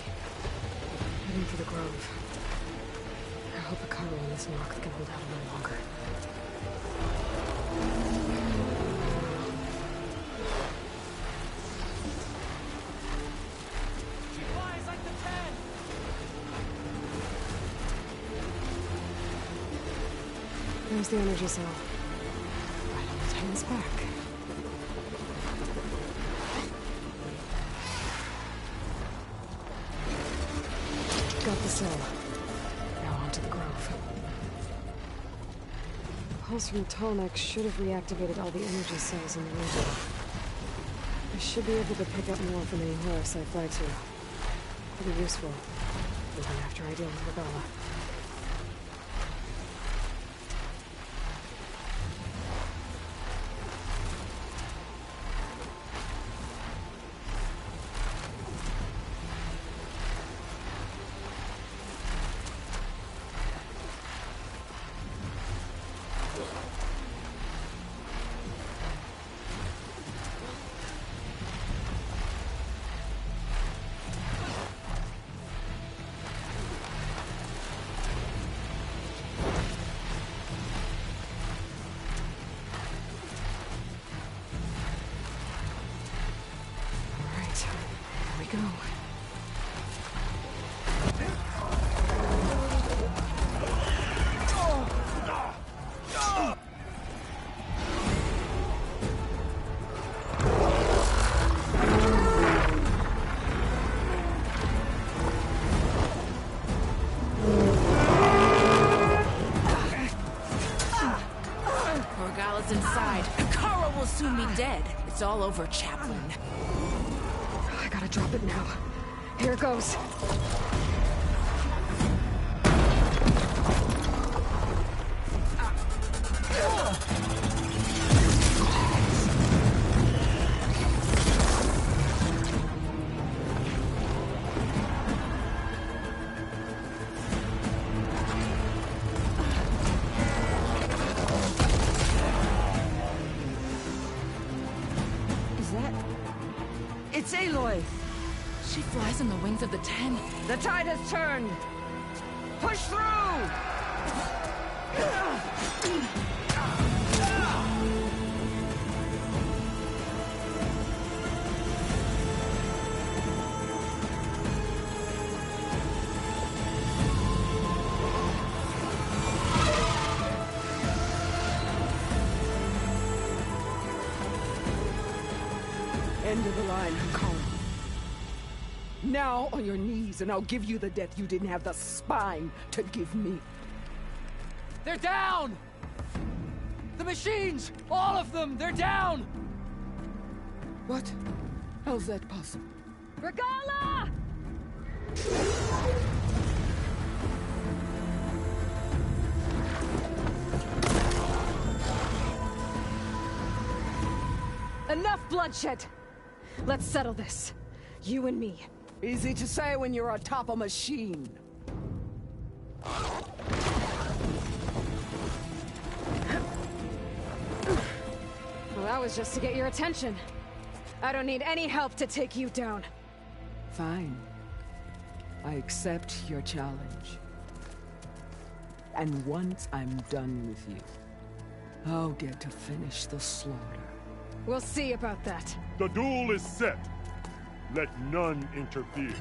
Heading for the Grove. I hope a car hole in this rock that can hold out a little longer. She flies like the 10! There's the energy cell. Right on the Titan's back. Got the cell. Now onto the Grove. The pulse from Tallneck should have reactivated all the energy cells in the region. I should be able to pick up more from any Horus I fly to. Pretty useful, even after I deal with Regalla. It's all over, Chaplain. I gotta drop it now. Here it goes. It's Aloy! She flies on the wings of the 10. The tide has turned! Push through! End of the line, Hakaru. Now on your knees, and I'll give you the death you didn't have the spine to give me. They're down! The machines! All of them! They're down! What? How's that possible? Regalla! Enough bloodshed! Let's settle this. You and me. Easy to say when you're atop a machine. Well, that was just to get your attention. I don't need any help to take you down. Fine. I accept your challenge. And once I'm done with you, I'll get to finish the slaughter. We'll see about that. The duel is set. Let none interfere.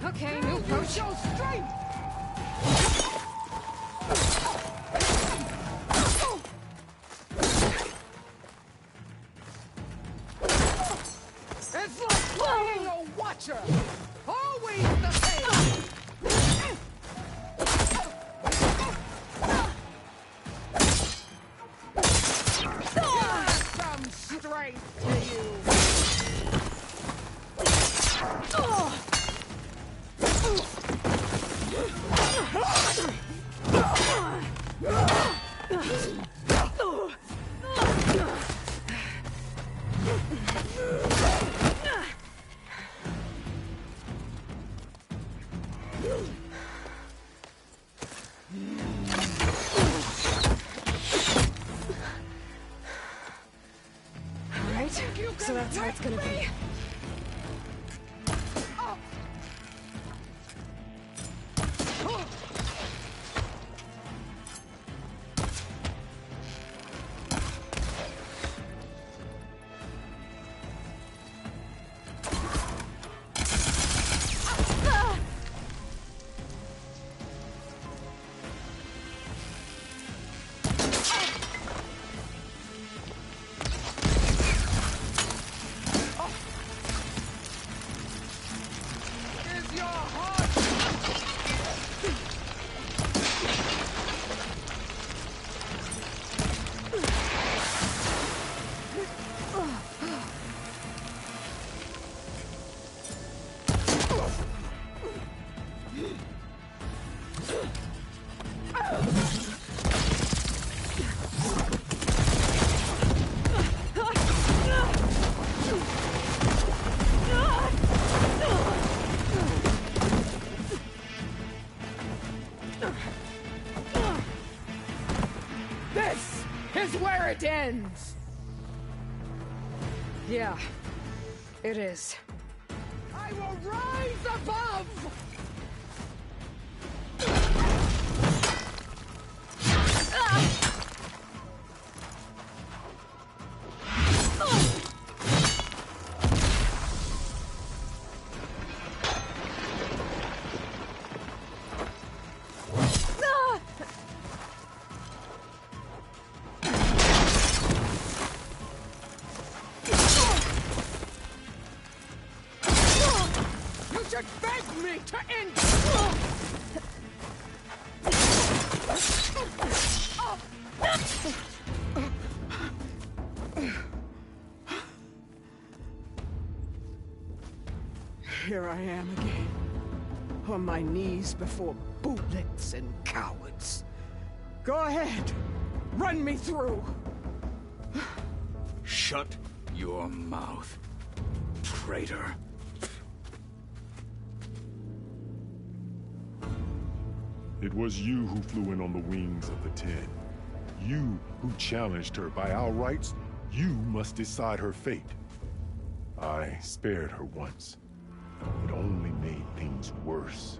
Okay, new approach. Show strength! It's like playing a watcher! Always the same! Some strength to you! So that's how it's gonna be. This is where it ends! Yeah, it is. I will rise above! You should beg me to end. Here I am again, on my knees before bootlets and cowards. Go ahead, run me through. Shut your mouth, traitor. It was you who flew in on the wings of the Ten. You who challenged her. By our rights, you must decide her fate. I spared her once. It only made things worse.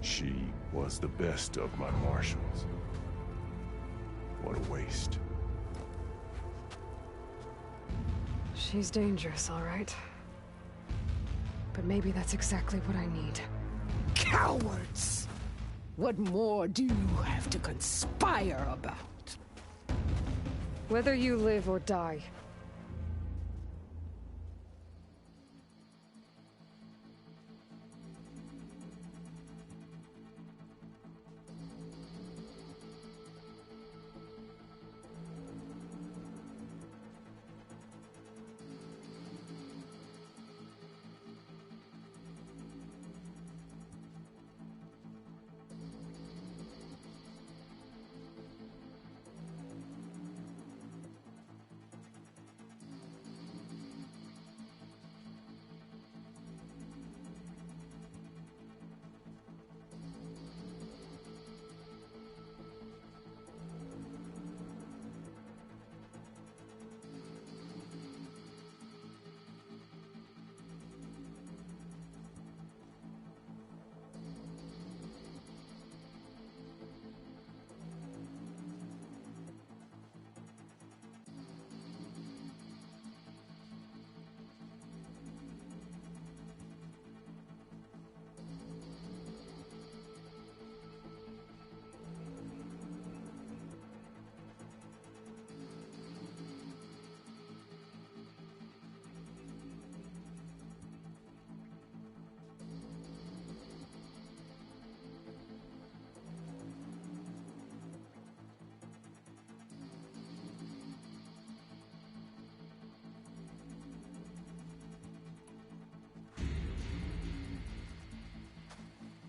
She was the best of my marshals. What a waste. She's dangerous, all right. But maybe that's exactly what I need. Cowards! What more do you have to conspire about? Whether you live or die.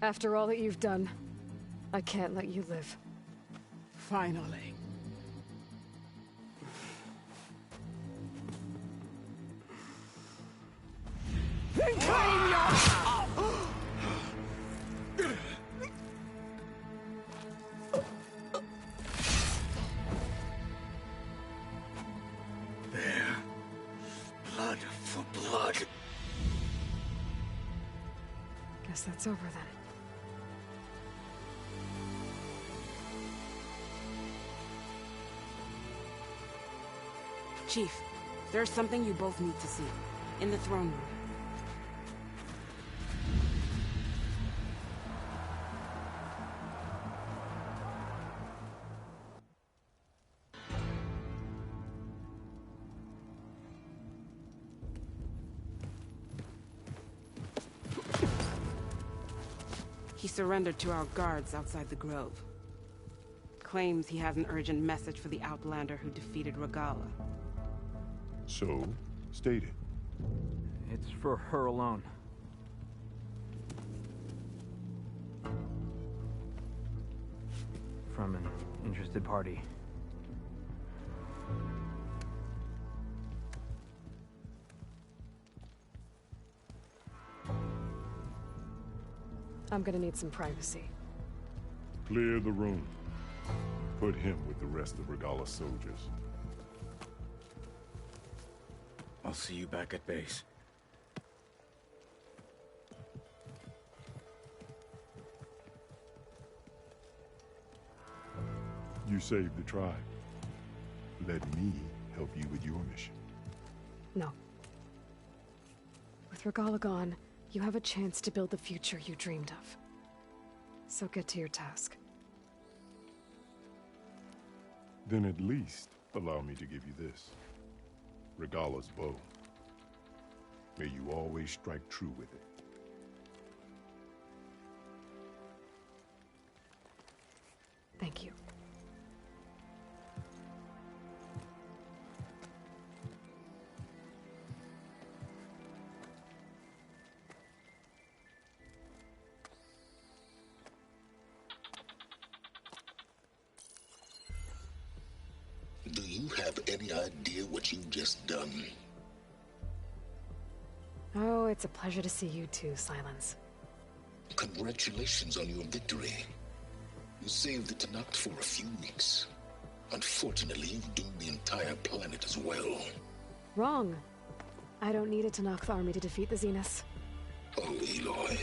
After all that you've done, I can't let you live. Finally. Then claim your... There. that's over then. Chief, there's something you both need to see. In the throne room. He surrendered to our guards outside the grove. Claims he has an urgent message for the Outlander who defeated Regalla. So, state it. It's for her alone. From an interested party. I'm gonna need some privacy. Clear the room. Put him with the rest of Regalla's soldiers. I'll see you back at base. You saved the tribe. Let me help you with your mission. No. With Regalla gone, you have a chance to build the future you dreamed of. So get to your task. Then at least allow me to give you this. Regalla's bow. May you always strike true with it. Thank you. Do you have any idea what you've just done? Oh, it's a pleasure to see you too, Silence. Congratulations on your victory. You saved the Tenakth for a few weeks. Unfortunately, you've doomed the entire planet as well. Wrong. I don't need a Tenakth army to defeat the Zeniths. Oh, Aloy.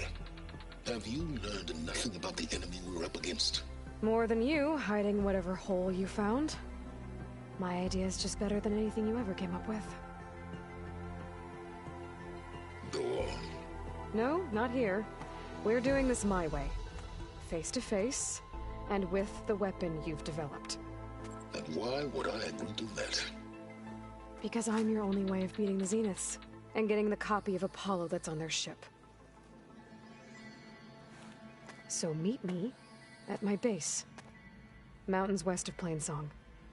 Have you learned nothing about the enemy we're up against? More than you, hiding whatever hole you found. My idea is just better than anything you ever came up with. Go on. No, not here. We're doing this my way. Face to face, and with the weapon you've developed. And why would I agree to that? Because I'm your only way of beating the Zeniths, and getting the copy of Apollo that's on their ship. So meet me at my base. Mountains west of Plainsong.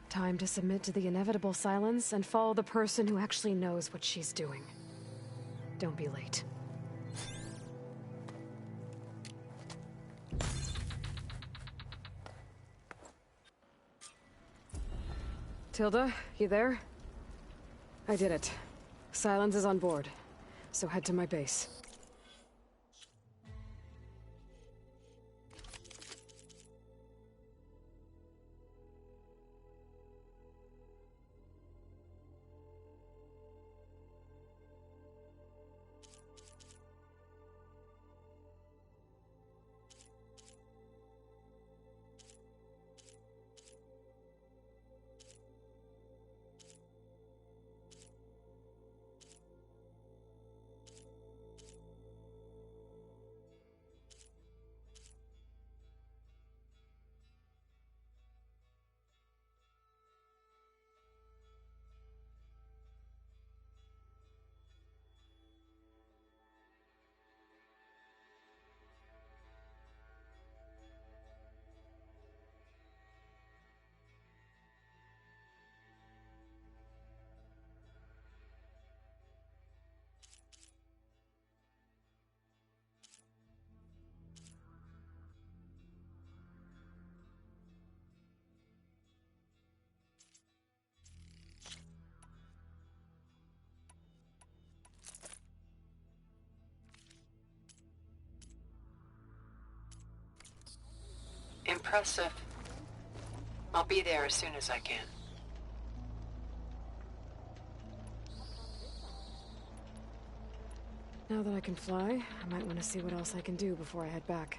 Time to submit to the inevitable silence and follow the person who actually knows what she's doing. Don't be late. Tilda, you there? I did it. Silence is on board, so head to my base. Impressive. I'll be there as soon as I can. Now that I can fly, I might want to see what else I can do before I head back.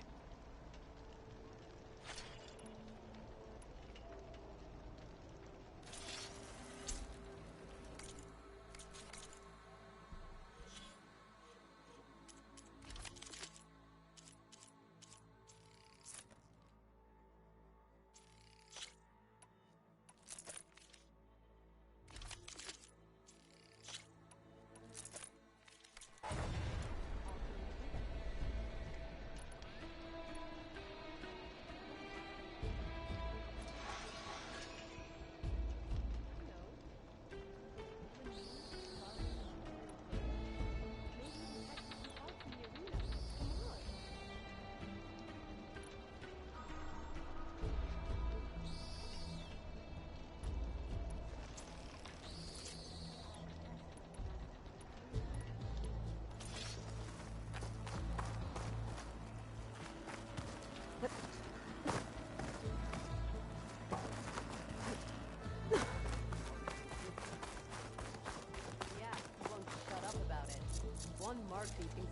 One mark you can...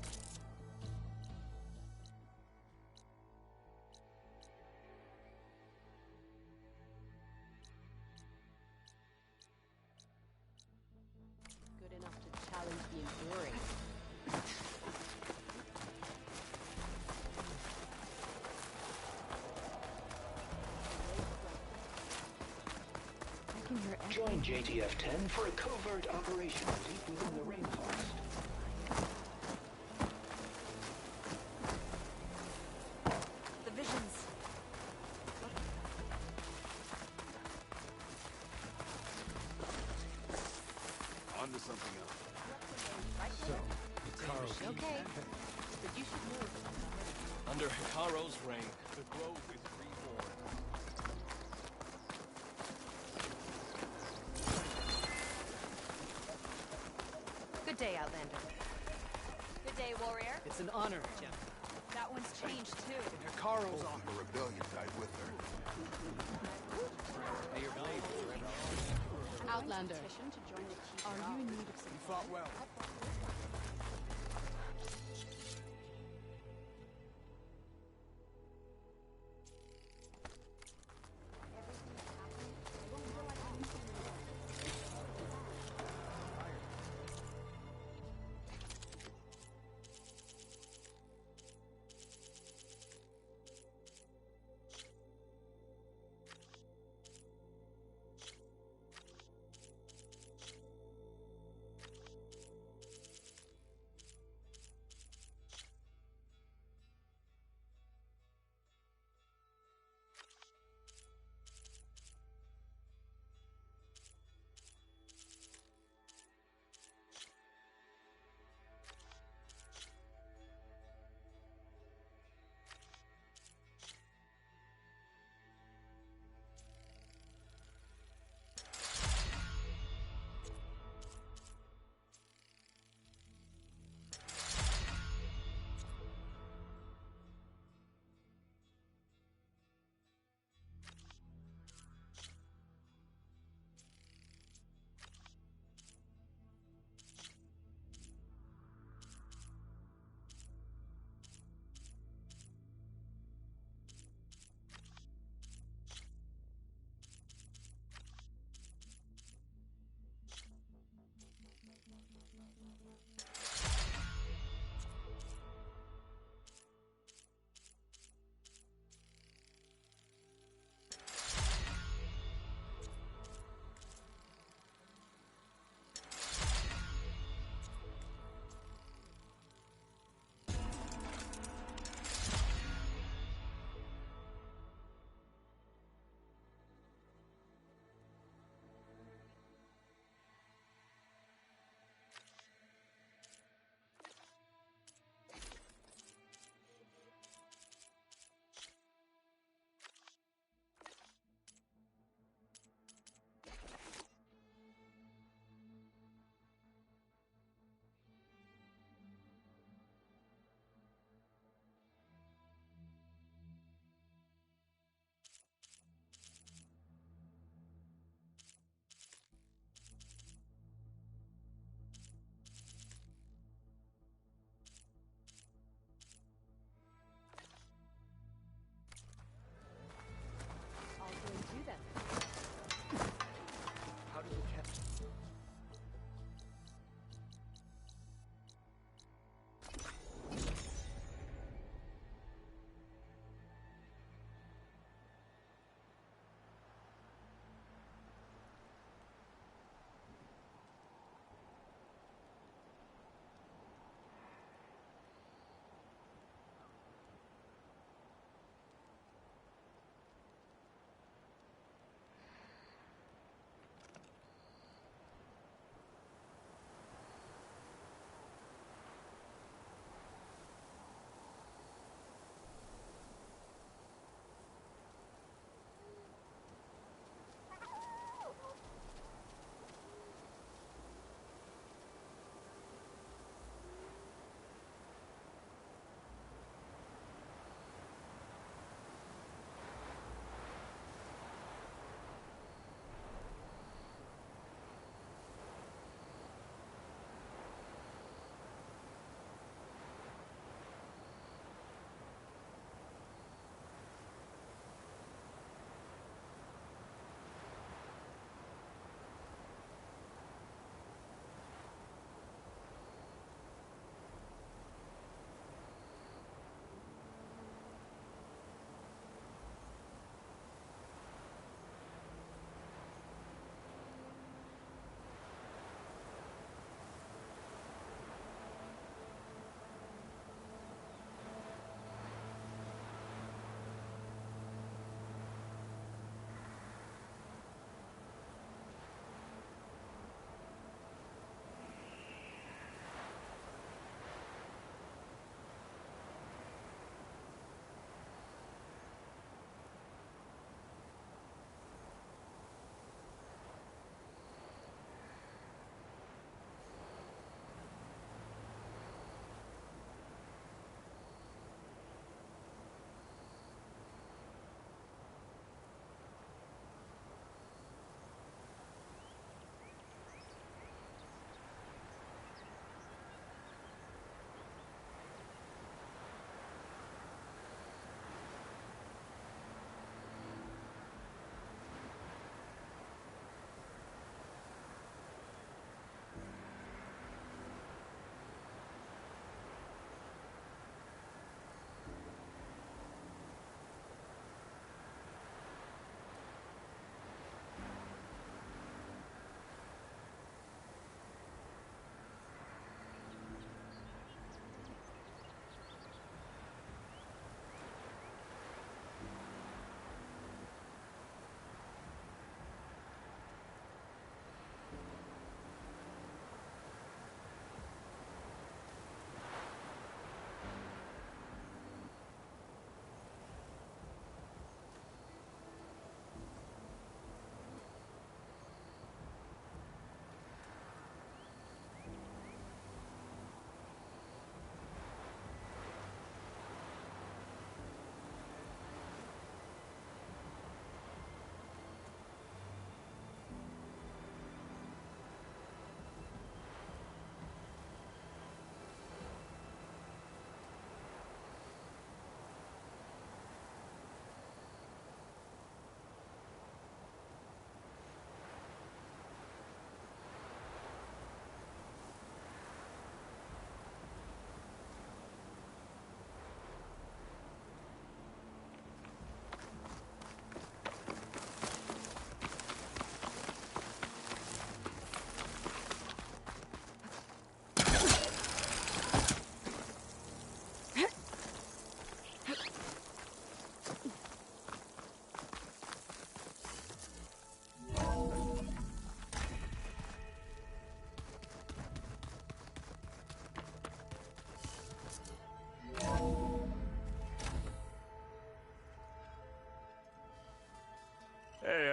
Good enough to challenge the enduring. I can hear everything. Join JTF-10 for a covert operation deep within the rainforest. Onto something else. So, Hikaru. Okay. But you should know something. Under Hikaru's reign, the grove is reborn. Good day, Outlander. Good day, warrior. It's an honor, Gem. That one's changed too. Hikaru's on. The rebellion died with her. May your blade forever. Outlander. Are you in need of some? You fought well.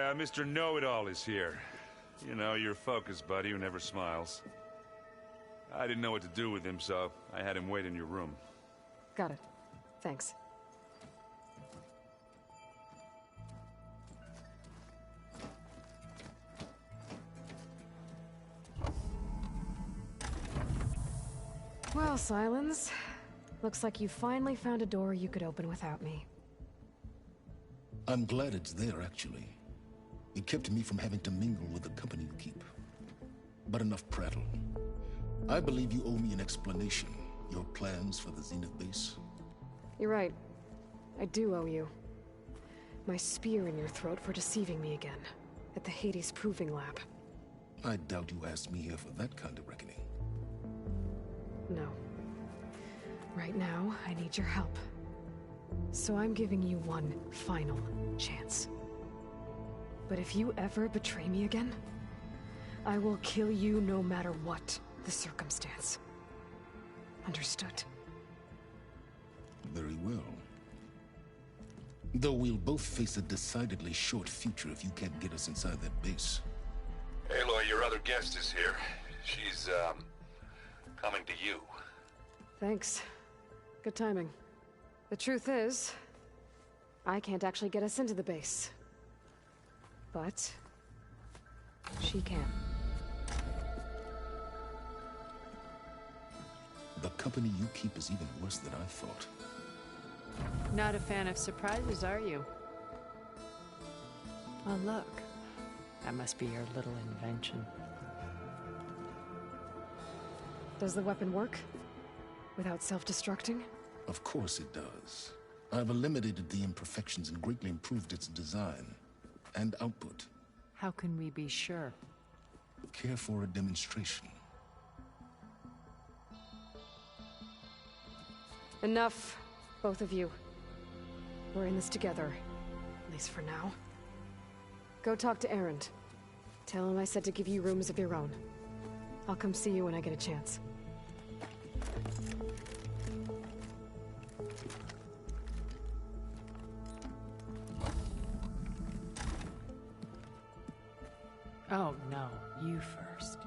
Yeah, Mr. Know-It-All is here. You know, your focus buddy who never smiles. I didn't know what to do with him, so I had him wait in your room. Got it. Thanks. Well, Silence. Looks like you finally found a door you could open without me. I'm glad it's there, actually. It kept me from having to mingle with the company you keep. But enough prattle. I believe you owe me an explanation. Your plans for the Zenith base? You're right. I do owe you. My spear in your throat for deceiving me again. At the Hades Proving Lab. I doubt you asked me here for that kind of reckoning. No. Right now, I need your help. So I'm giving you one final chance. But if you ever betray me again, I will kill you no matter what the circumstance. Understood? Very well. Though we'll both face a decidedly short future if you can't get us inside that base. Aloy, your other guest is here. She's, coming to you. Thanks. Good timing. The truth is, I can't actually get us into the base. But she can. The company you keep is even worse than I thought. Not a fan of surprises, are you? Oh, look. That must be your little invention. Does the weapon work? Without self-destructing? Of course it does. I've eliminated the imperfections and greatly improved its design and output. How can we be sure? Care for a demonstration? Enough, both of you. We're in this together, at least for now. Go talk to Erend. Tell him I said to give you rooms of your own. I'll come see you when I get a chance. Oh, no. You first.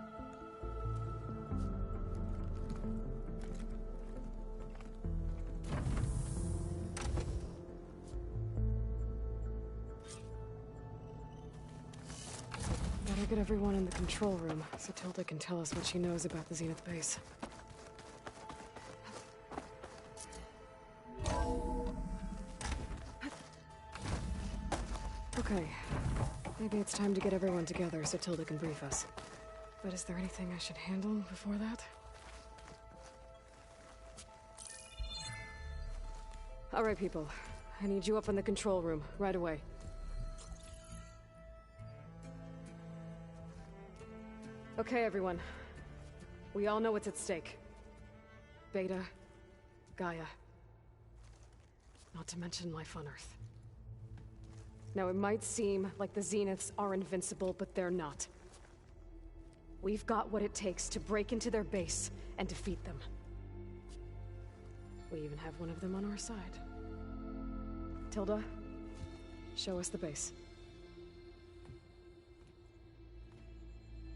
Better get everyone in the control room so Tilda can tell us what she knows about the Zenith base. Okay. Maybe it's time to get everyone together so Tilda can brief us. But is there anything I should handle before that? All right, people. I need you up in the control room, right away. Okay, everyone. We all know what's at stake. Beta, Gaia. Not to mention life on Earth. Now, it might seem like the Zeniths are invincible, but they're not. We've got what it takes to break into their base and defeat them. We even have one of them on our side. Tilda, show us the base.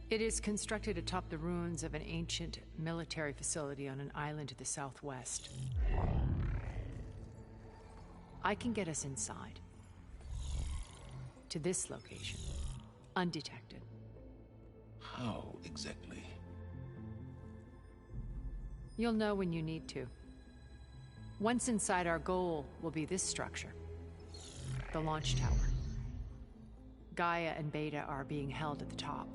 It is constructed atop the ruins of an ancient military facility on an island to the southwest. I can get us inside. To this location, undetected. How exactly? You'll know when you need to. Once inside, our goal will be this structure. The launch tower. Gaia and Beta are being held at the top.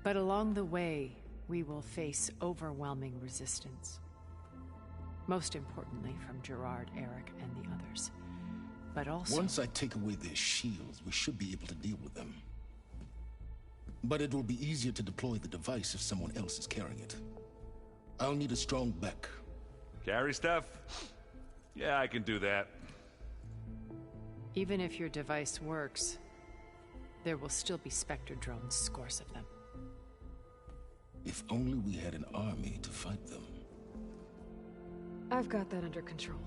But along the way, we will face overwhelming resistance. Most importantly, from Gerard, Eric, and the others. But also... Once I take away their shields, we should be able to deal with them. But it will be easier to deploy the device if someone else is carrying it. I'll need a strong back. Carry stuff? Yeah, I can do that. Even if your device works, there will still be Spectre drones, scores of them. If only we had an army to fight them. I've got that under control.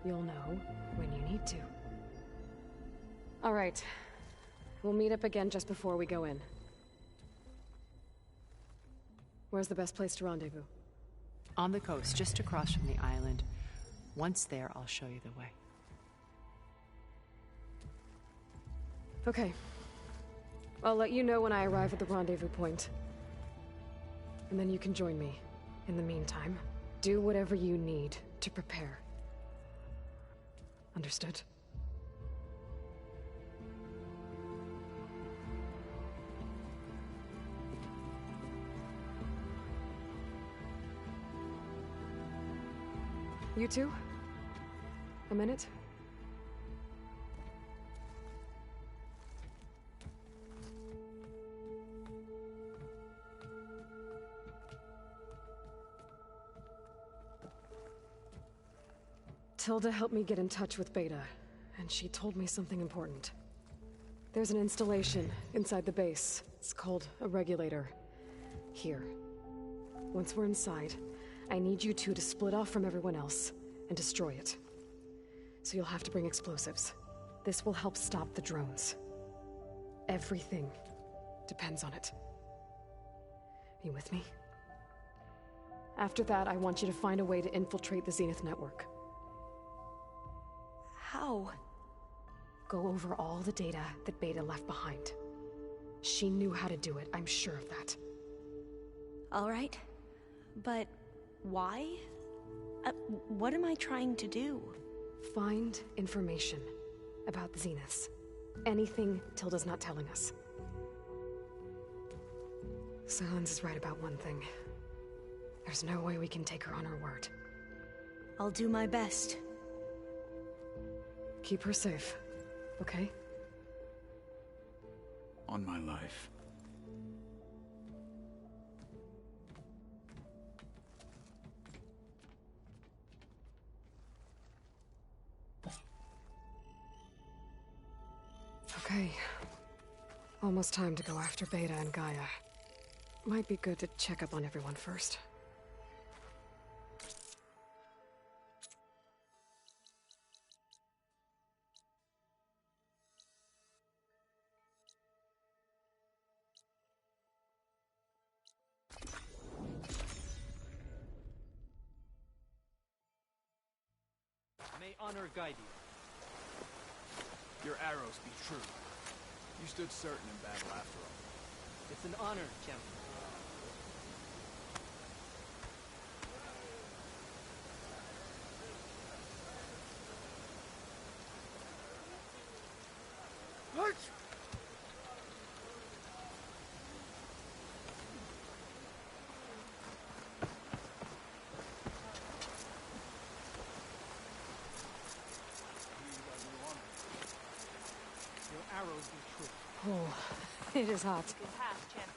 You'll know when you need to. All right. We'll meet up again just before we go in. Where's the best place to rendezvous? On the coast, just across from the island. Once there, I'll show you the way. Okay. I'll let you know when I arrive at the rendezvous point. And then you can join me. In the meantime, do whatever you need to prepare. Understood? You two? A minute? Tilda helped me get in touch with Beta, and she told me something important. There's an installation inside the base. It's called a regulator. Here. Once we're inside, I need you two to split off from everyone else and destroy it. So you'll have to bring explosives. This will help stop the drones. Everything depends on it. Are you with me? After that, I want you to find a way to infiltrate the Zenith network. How? Go over all the data that Beta left behind. She knew how to do it, I'm sure of that. All right. But why? What am I trying to do? Find information about the Zeniths. Anything Tilda's not telling us. Sylens is right about one thing. There's no way we can take her on her word. I'll do my best. Keep her safe, okay? On my life. Okay. Almost time to go after Beta and Gaia. Might be good to check up on everyone first. May honor guide you. Your arrows be true. You stood certain in battle after all. It's an honor, champion. What? Your arrows be true. Oh, it is hot. Good pass, champion.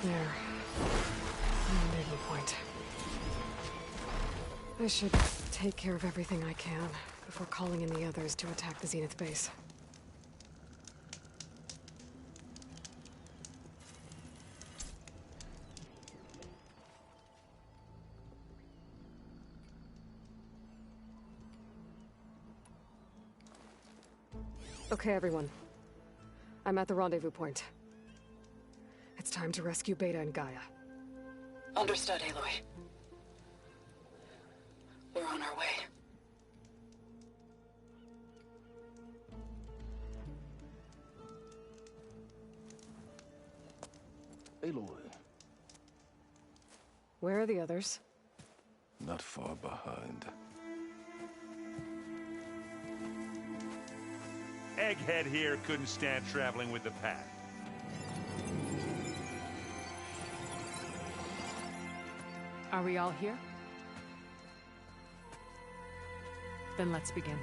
There. Rendezvous point. I should take care of everything I can before calling in the others to attack the Zenith base. Okay, everyone. I'm at the rendezvous point. It's time to rescue Beta and Gaia. Understood, Aloy. We're on our way. Aloy. Where are the others? Not far behind. Egghead here couldn't stand traveling with the pack. Are we all here? Then let's begin.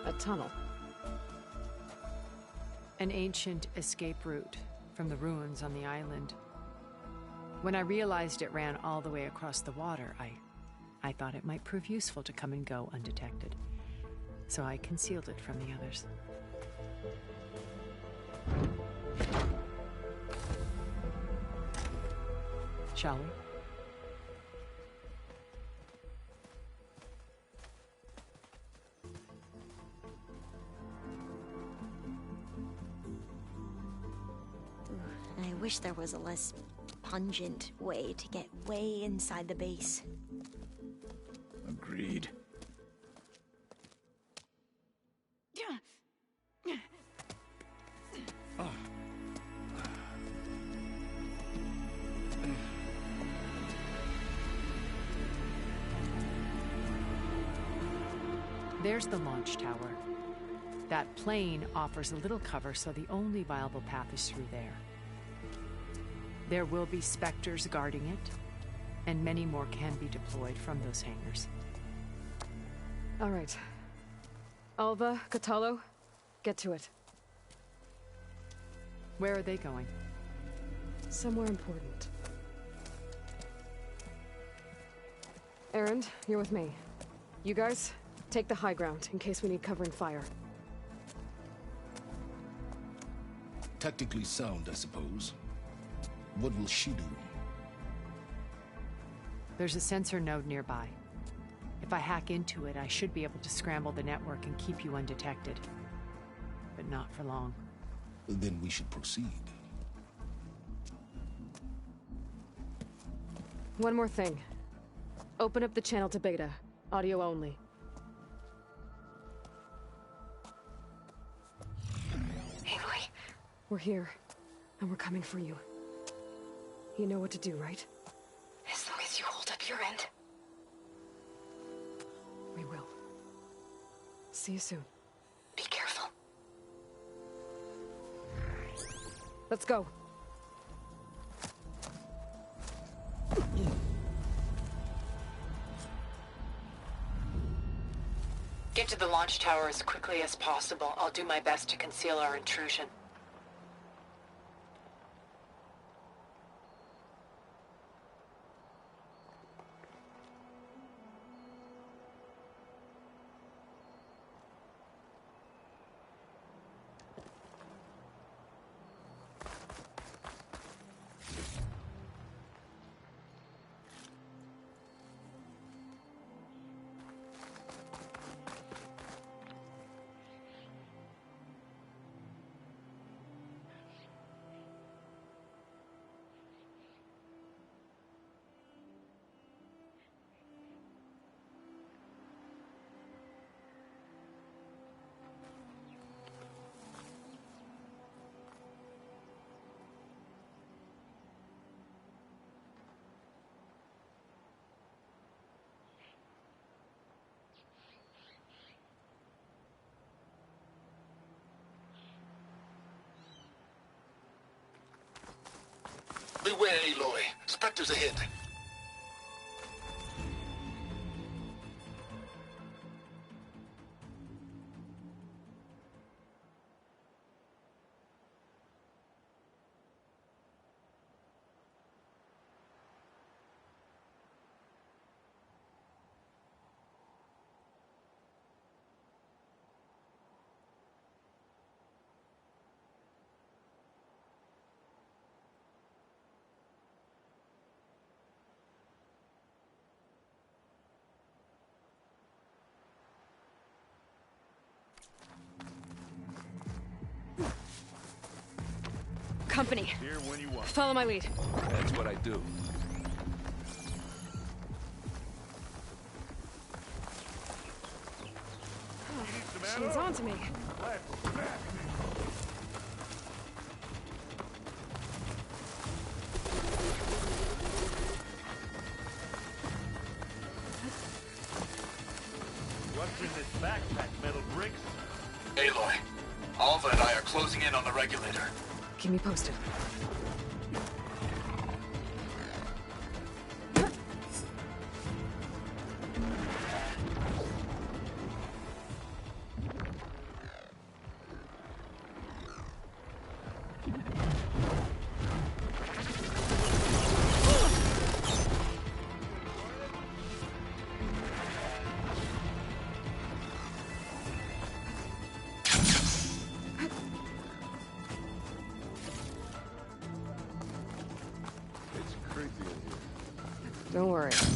A tunnel. An ancient escape route from the ruins on the island. When I realized it ran all the way across the water, I thought it might prove useful to come and go undetected. So I concealed it from the others. Shall we? I wish there was a less pungent way to get way inside the base. Agreed. There's the launch tower. That plane offers a little cover, so the only viable path is through there. There will be Spectres guarding it, and many more can be deployed from those hangars. All right. Alva, Kotallo, get to it. Where are they going? Somewhere important. Erend, you're with me. You guys, take the high ground in case we need covering fire. Tactically sound, I suppose. What will she do? There's a sensor node nearby. If I hack into it, I should be able to scramble the network and keep you undetected. But not for long. Then we should proceed. One more thing. Open up the channel to Beta. Audio only. Aloy. We're here, and we're coming for you. You know what to do, right? As long as you hold up your end. We will. See you soon. Be careful. Let's go. Get to the launch tower as quickly as possible. I'll do my best to conceal our intrusion. Beware, Aloy. Spectres ahead. company. Here when you want. Follow my lead. That's what I do. She's on to me. What's in this backpack, metal bricks? Aloy, Alva and I are closing in on the regulator. Keep me posted. Don't worry. There's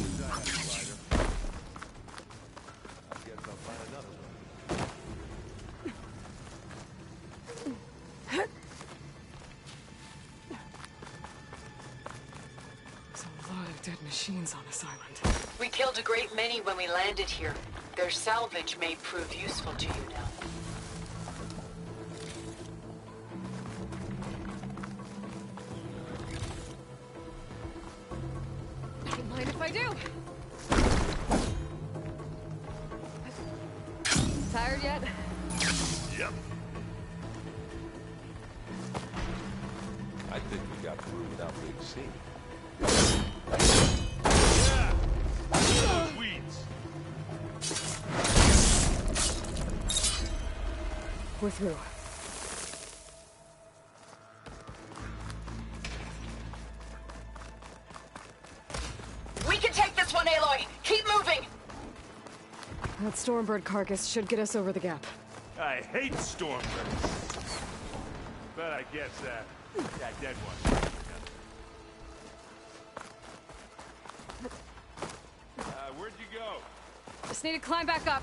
a lot of dead machines on this island. We killed a great many when we landed here. Their salvage may prove useful to you now. Don't mind if I do. Tired yet? Yep. I think we got through without Big C. Yeah! Those weeds! We're through. We can take this one, Aloy! Keep moving! That Stormbird carcass should get us over the gap. I hate Stormbirds. But I guess, yeah, dead one. Where'd you go? Just need to climb back up.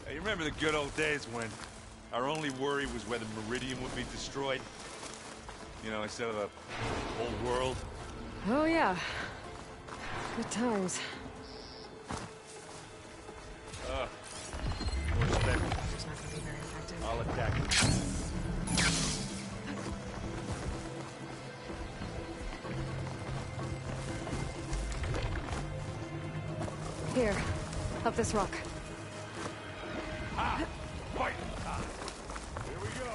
Hey, you remember the good old days when our only worry was whether Meridian would be destroyed? You know, instead of the whole world? Oh yeah. Good times. I'll attack you. Here, up this rock. Ah! Fight time! Here we go!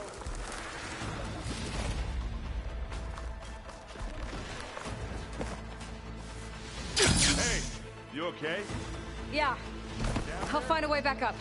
Hey! You okay? Yeah. I'll find a way back up.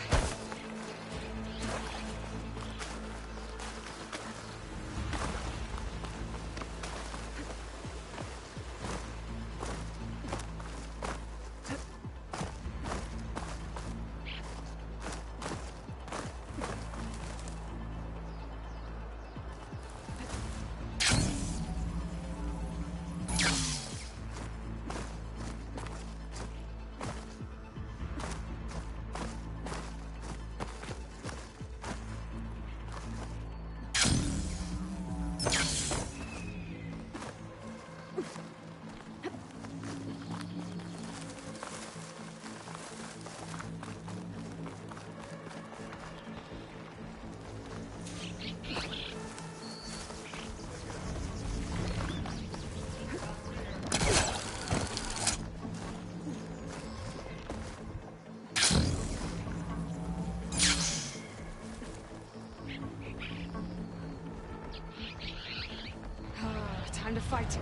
Time to fight.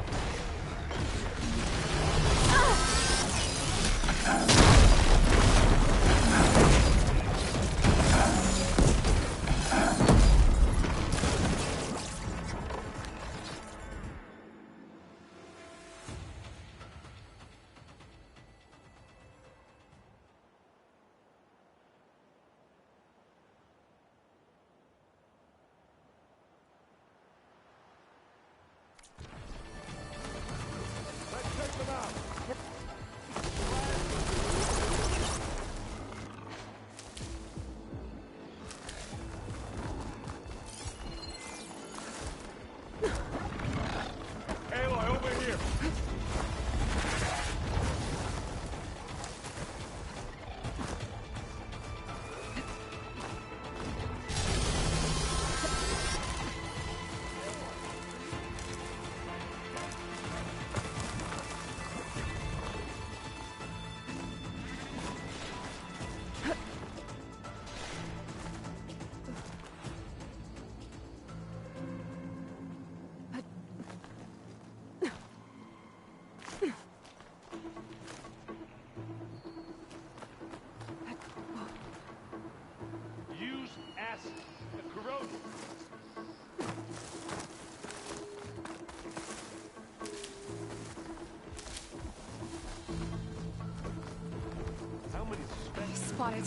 Spotted. I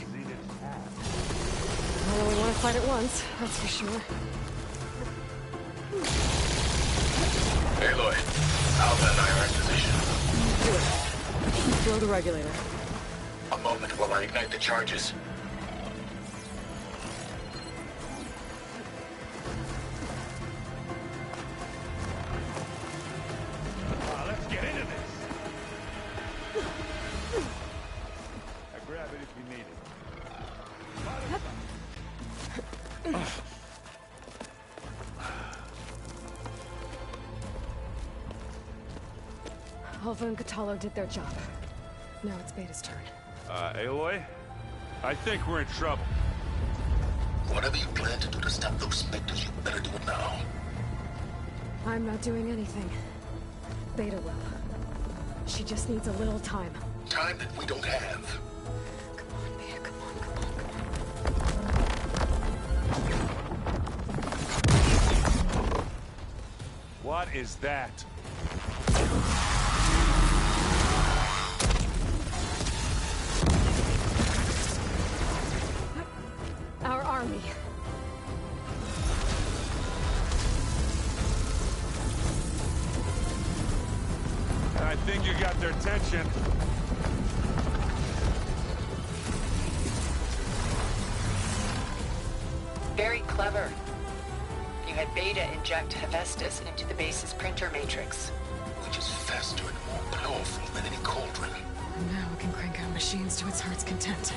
only want to fight at once, that's for sure. Aloy, Alpha and I are in position. Do it. Throw the regulator. A moment while I ignite the charges. Let's get into this. Grab it if you need it. Alpha and Kotallo did their job. Now it's Beta's turn. Aloy? I think we're in trouble. Whatever you plan to do to stop those specters, you better do it now. I'm not doing anything. Beta will. She just needs a little time. Time that we don't have. What is that? Our army. I think you got their attention. Very clever. You had Beta inject Hephaestus into the base's printer matrix. We is faster and more powerful than any cauldron. Now we can crank out machines to its heart's content.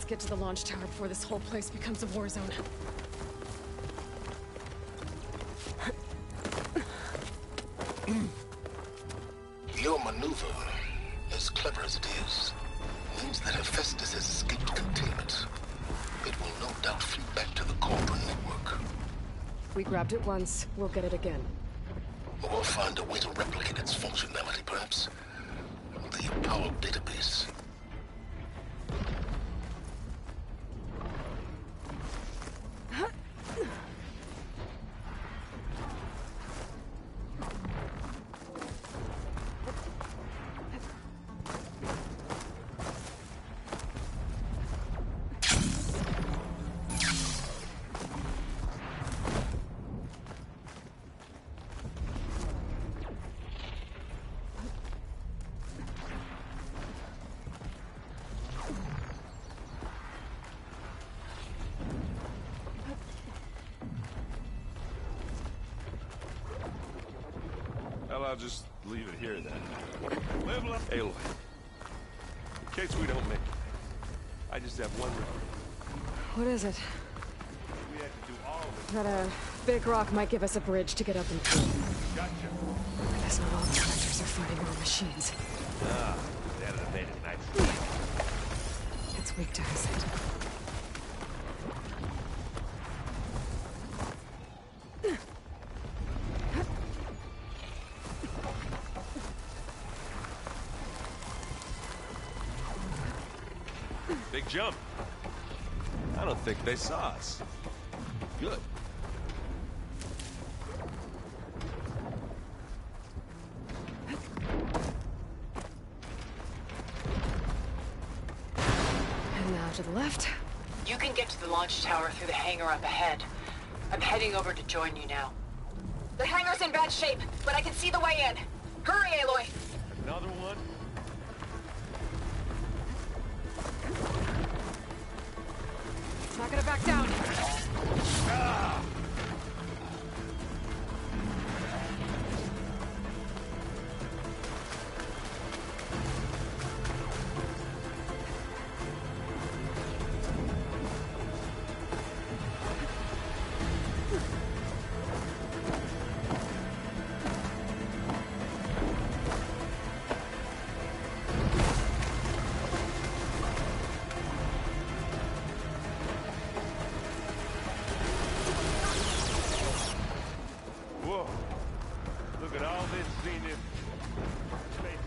Get to the launch tower before this whole place becomes a war zone. Your maneuver, as clever as it is, means that Hephaestus has escaped containment. It will no doubt flee back to the Cauldron network. We grabbed it once, we'll get it again. Or find a way to replicate its functionality, perhaps. The Apollo database. I'll just leave it here then. Aloy, in case we don't make it, I just have one request. What is it? We had to do all of it. That a big rock might give us a bridge to get up and through. Gotcha. I guess not all the characters are fighting our machines. Ah, that'd have made it nice. It's weak to acid. Big jump. I don't think they saw us. Good. And now to the left. You can get to the launch tower through the hangar up ahead. I'm heading over to join you now. The hangar's in bad shape, but I can see the way in. Hurry, Aloy! Another one? Not gonna back down. Ah! Whoa. Look at all this seen in space.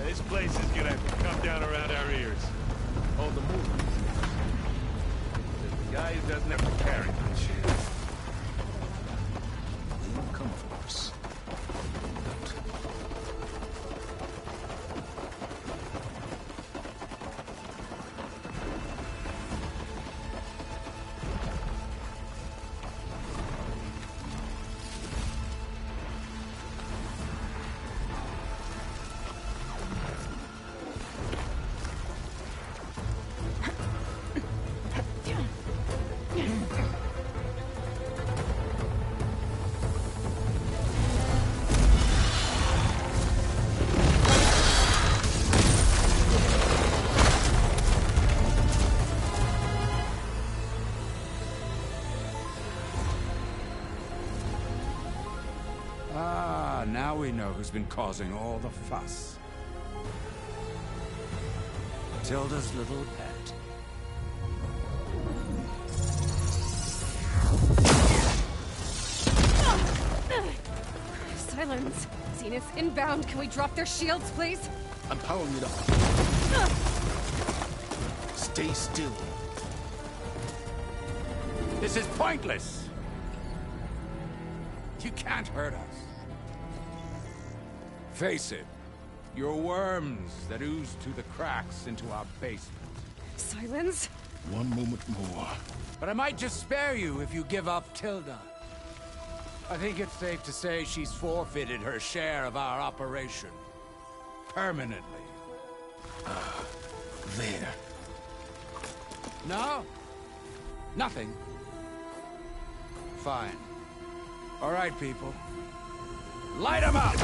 This place is gonna come down around our ears. Hold the move. The guy who doesn't have to carry much. We will come, of course. Now we know who's been causing all the fuss. Tilda's little pet. Silence. Zenith inbound. Can we drop their shields, please? I'm powering it up. Stay still. This is pointless! You can't hurt us. Face it, you're worms that ooze through the cracks into our basement. Silence? One moment more. But I might just spare you if you give up Tilda. I think it's safe to say she's forfeited her share of our operation. Permanently. There. No? Nothing? Fine. All right, people. Light 'em up!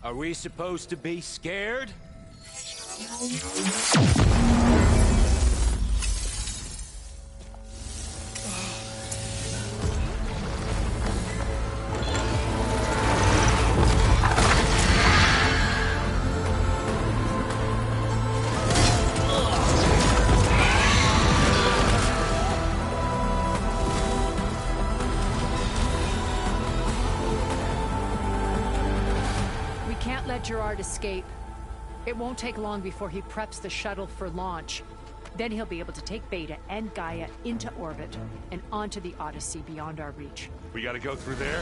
Are we supposed to be scared? Gerard escape. It won't take long before he preps the shuttle for launch. Then he'll be able to take Beta and Gaia into orbit and onto the Odyssey beyond our reach. We gotta go through there?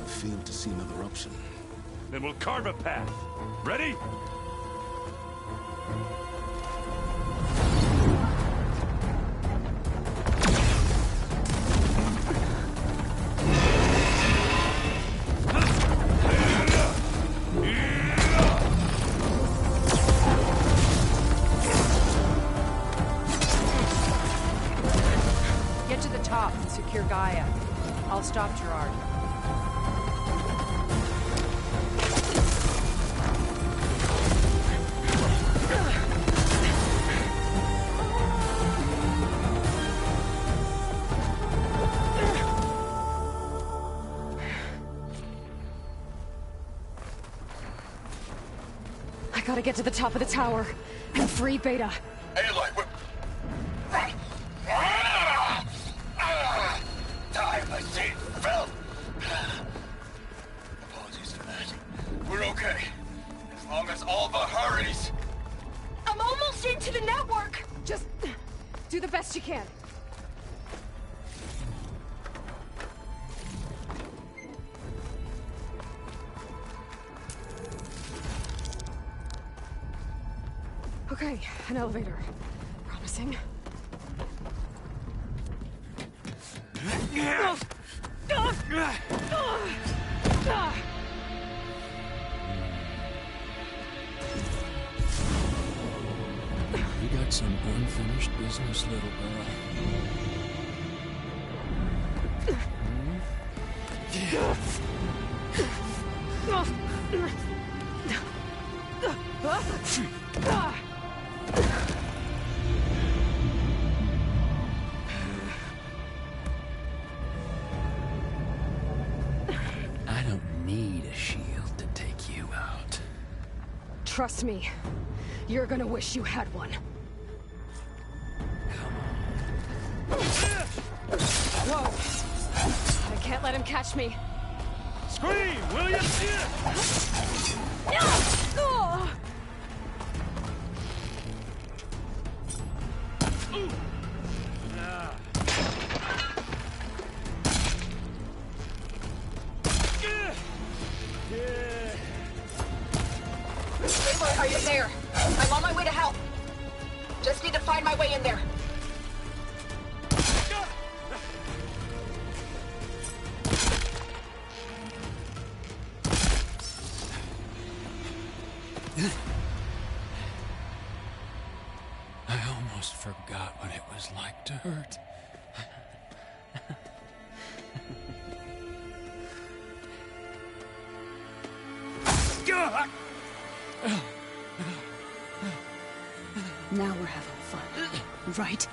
I fail to see another option. Then we'll carve a path. Ready? Secure Gaia. I'll stop Gerard. I gotta get to the top of the tower and free Beta. Aloy, time machine fell. Apologies for that. We're okay. As long as Alva hurries. I'm almost into the network. Just do the best you can. Okay, an elevator. Promising. You got some unfinished business, little girl. I don't need a shield to take you out. Trust me, you're gonna wish you had one. Whoa! I can't let him catch me. Scream, will you? Aloy, are you there? I'm on my way to help. Just need to find my way in there. I almost forgot what it was like to hurt. Now we're having fun, right?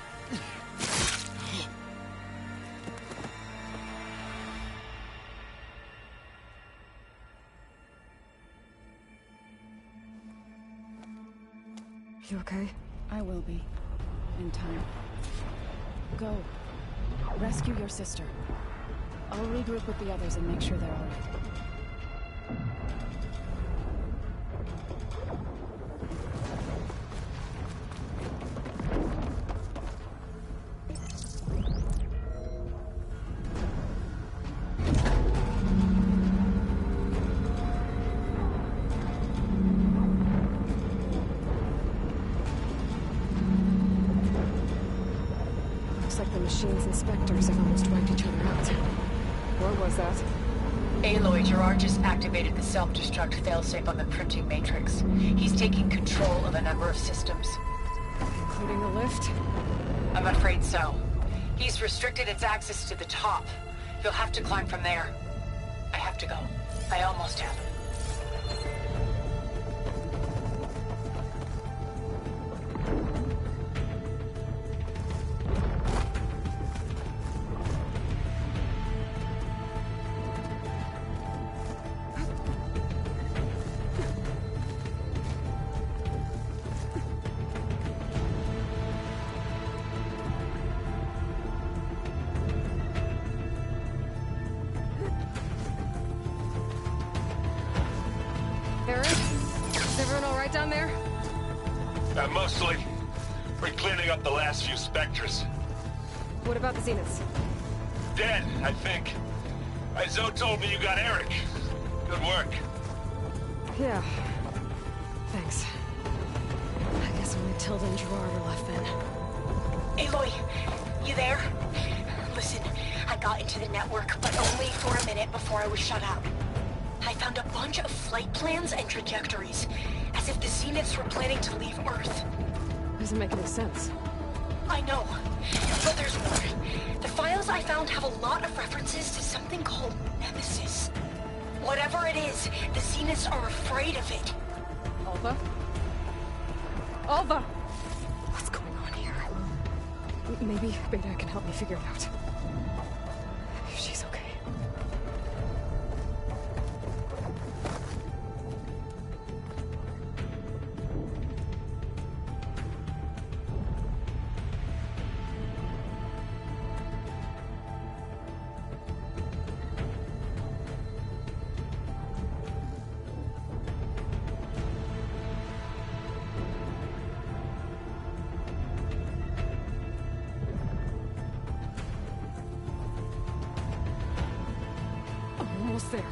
You okay? I will be. In time. Go. Rescue your sister. I'll regroup with the others and make sure they're all right. Machine's inspectors have almost wiped each other out. What was that? Aloy, Gerard just activated the self-destruct failsafe on the printing matrix. He's taking control of a number of systems. Including the lift? I'm afraid so. He's restricted its access to the top. You'll have to climb from there. I have to go. I almost have. Down there? Mostly. We're cleaning up the last few Spectres. What about the Zeniths? Dead, I think. Zoe told me you got Eric. Good work. Yeah. Thanks. I guess only Tilda and Gerard are left then. Aloy, you there? Listen, I got into the network, but only for a minute before I was shut out. I found a bunch of flight plans and trajectories, as if the Zeniths were planning to leave Earth. Doesn't make any sense. I know, but there's more. The files I found have a lot of references to something called Nemesis. Whatever it is, the Zeniths are afraid of it. Alva? Alva! What's going on here? Maybe Beta can help me figure it out. If she's okay. Almost there.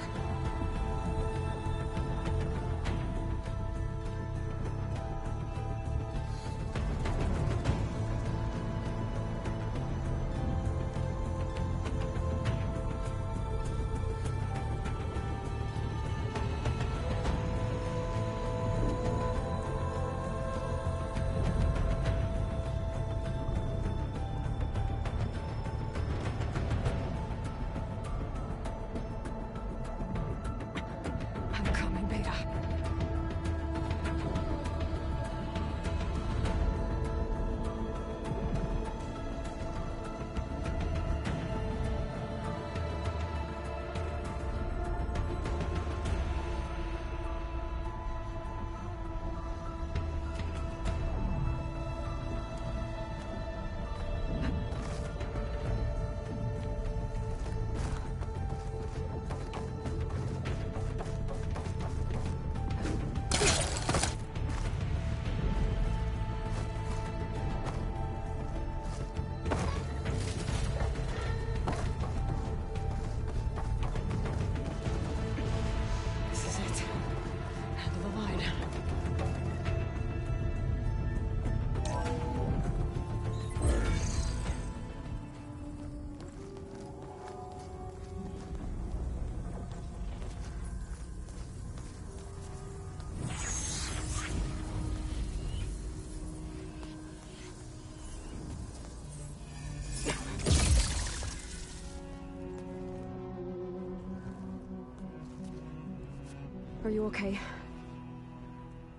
Are you okay?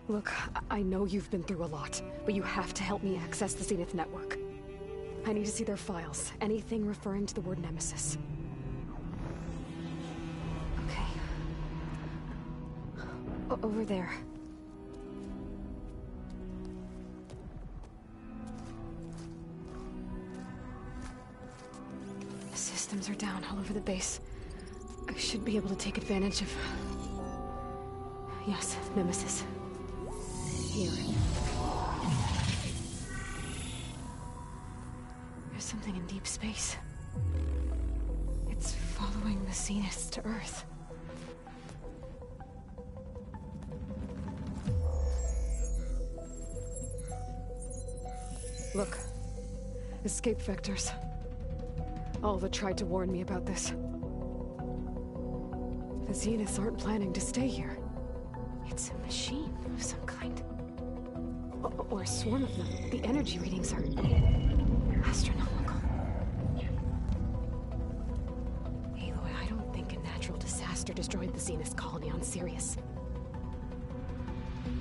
Look, I know you've been through a lot, but you have to help me access the Zenith network. I need to see their files, anything referring to the word Nemesis. Okay. Over there. This is systems are down all over the base. I should be able to take advantage of... Yes, Nemesis. Here. There's something in deep space. It's following the Zeniths to Earth. Look. Escape vectors. Alva tried to warn me about this. The Zeniths aren't planning to stay here. It's a machine of some kind. Or a swarm of them. The energy readings are... astronomical. Aloy, I don't think a natural disaster destroyed the Zenith colony on Sirius.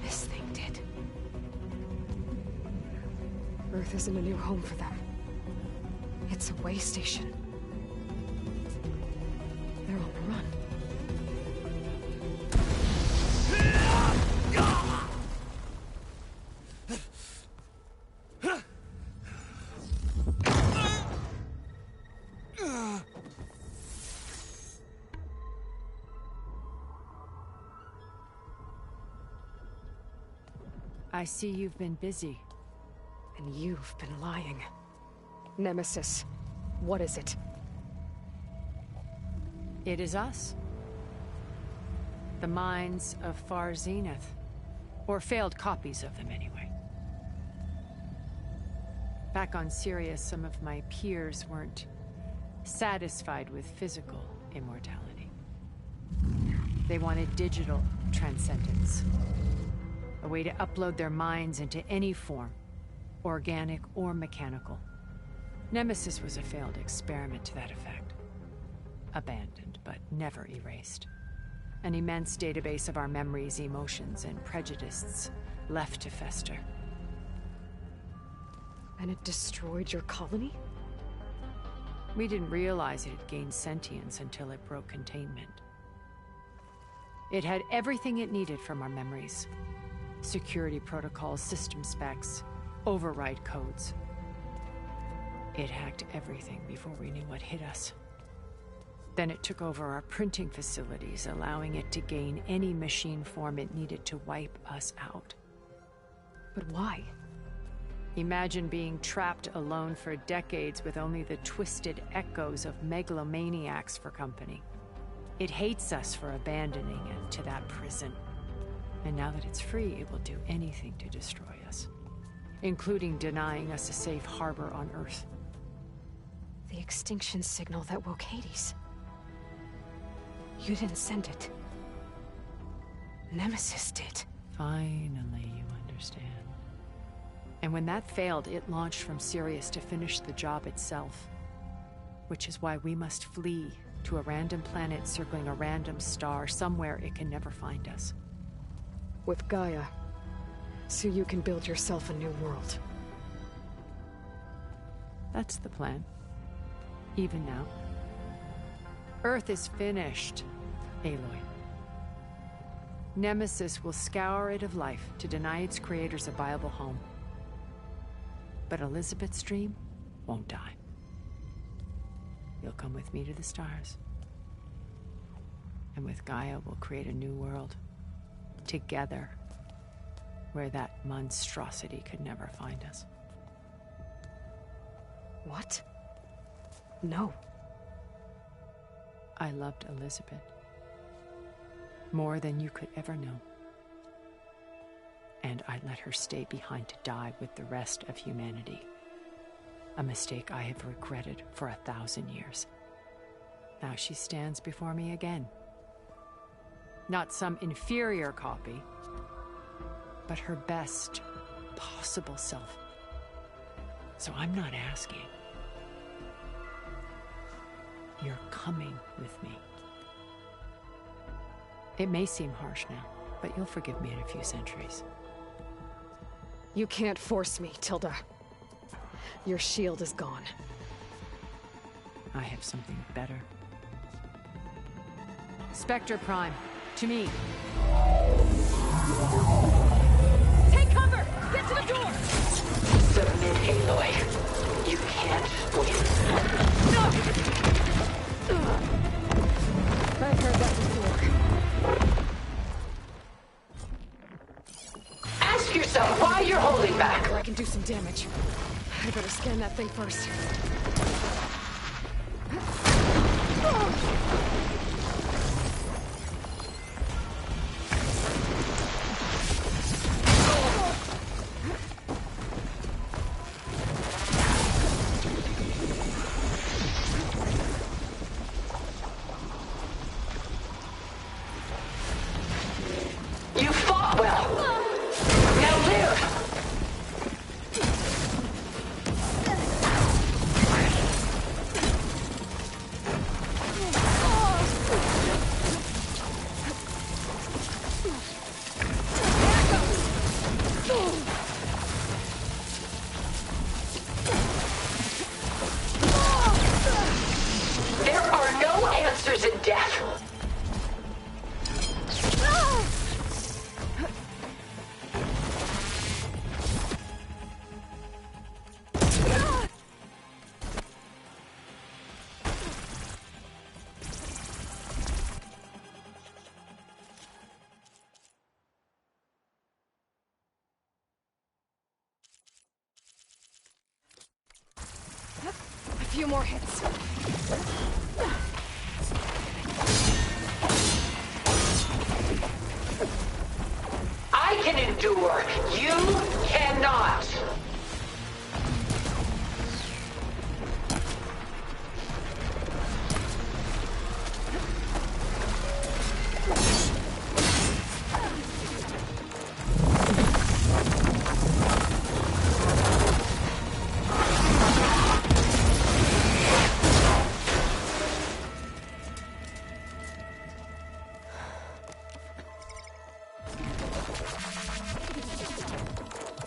This thing did. Earth isn't a new home for them. It's a way station. They're on the run. I see you've been busy. And you've been lying. Nemesis, what is it? It is us. The minds of Far Zenith. Or failed copies of them, anyway. Back on Sirius, some of my peers weren't satisfied with physical immortality. They wanted digital transcendence. A way to upload their minds into any form, organic or mechanical. Nemesis was a failed experiment to that effect. Abandoned, but never erased. An immense database of our memories, emotions, and prejudices left to fester. And it destroyed your colony? We didn't realize it had gained sentience until it broke containment. It had everything it needed from our memories. Security protocols, system specs, override codes. It hacked everything before we knew what hit us. Then it took over our printing facilities, allowing it to gain any machine form it needed to wipe us out. But why? Imagine being trapped alone for decades with only the twisted echoes of megalomaniacs for company. It hates us for abandoning it to that prison. And now that it's free, it will do anything to destroy us, including denying us a safe harbor on Earth. The extinction signal that woke Hades. You didn't send it. Nemesis did. Finally, you understand. And when that failed, it launched from Sirius to finish the job itself. Which is why we must flee to a random planet circling a random star, somewhere it can never find us. With Gaia, so you can build yourself a new world. That's the plan. Even now. Earth is finished, Aloy. Nemesis will scour it of life to deny its creators a viable home. But Elizabeth's dream won't die. You'll come with me to the stars. And with Gaia, we'll create a new world. Together. Where that monstrosity could never find us. What? No. I loved Elizabeth. More than you could ever know. And I let her stay behind to die with the rest of humanity. A mistake I have regretted for 1,000 years. Now she stands before me again. Not some inferior copy, but her best possible self. So I'm not asking. You're coming with me. It may seem harsh now, but you'll forgive me in a few centuries. You can't force me, Tilda. Your shield is gone. I have something better. Spectre Prime, to me. Take cover! Get to the door! Submit, Aloy. You can't win. No! yourself. Why you're holding back? I can do some damage. I better scan that thing first. You fought well. Now live. There are no answers in death. A few more hits. I can endure. You cannot.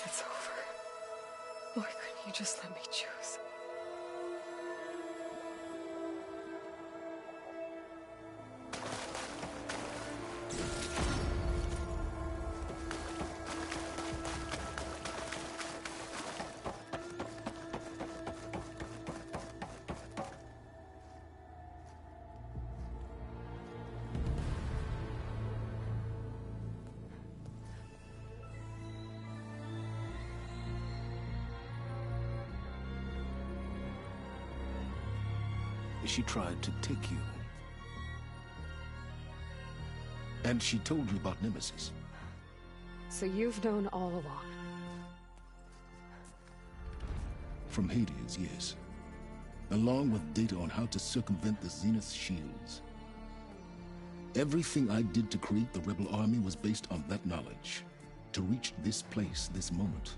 It's over. Why couldn't you just let me choose? She tried to take you. And she told you about Nemesis. So you've known all along. From Hades, yes. Along with data on how to circumvent the Zenith shields. Everything I did to create the rebel army was based on that knowledge. To reach this place, this moment.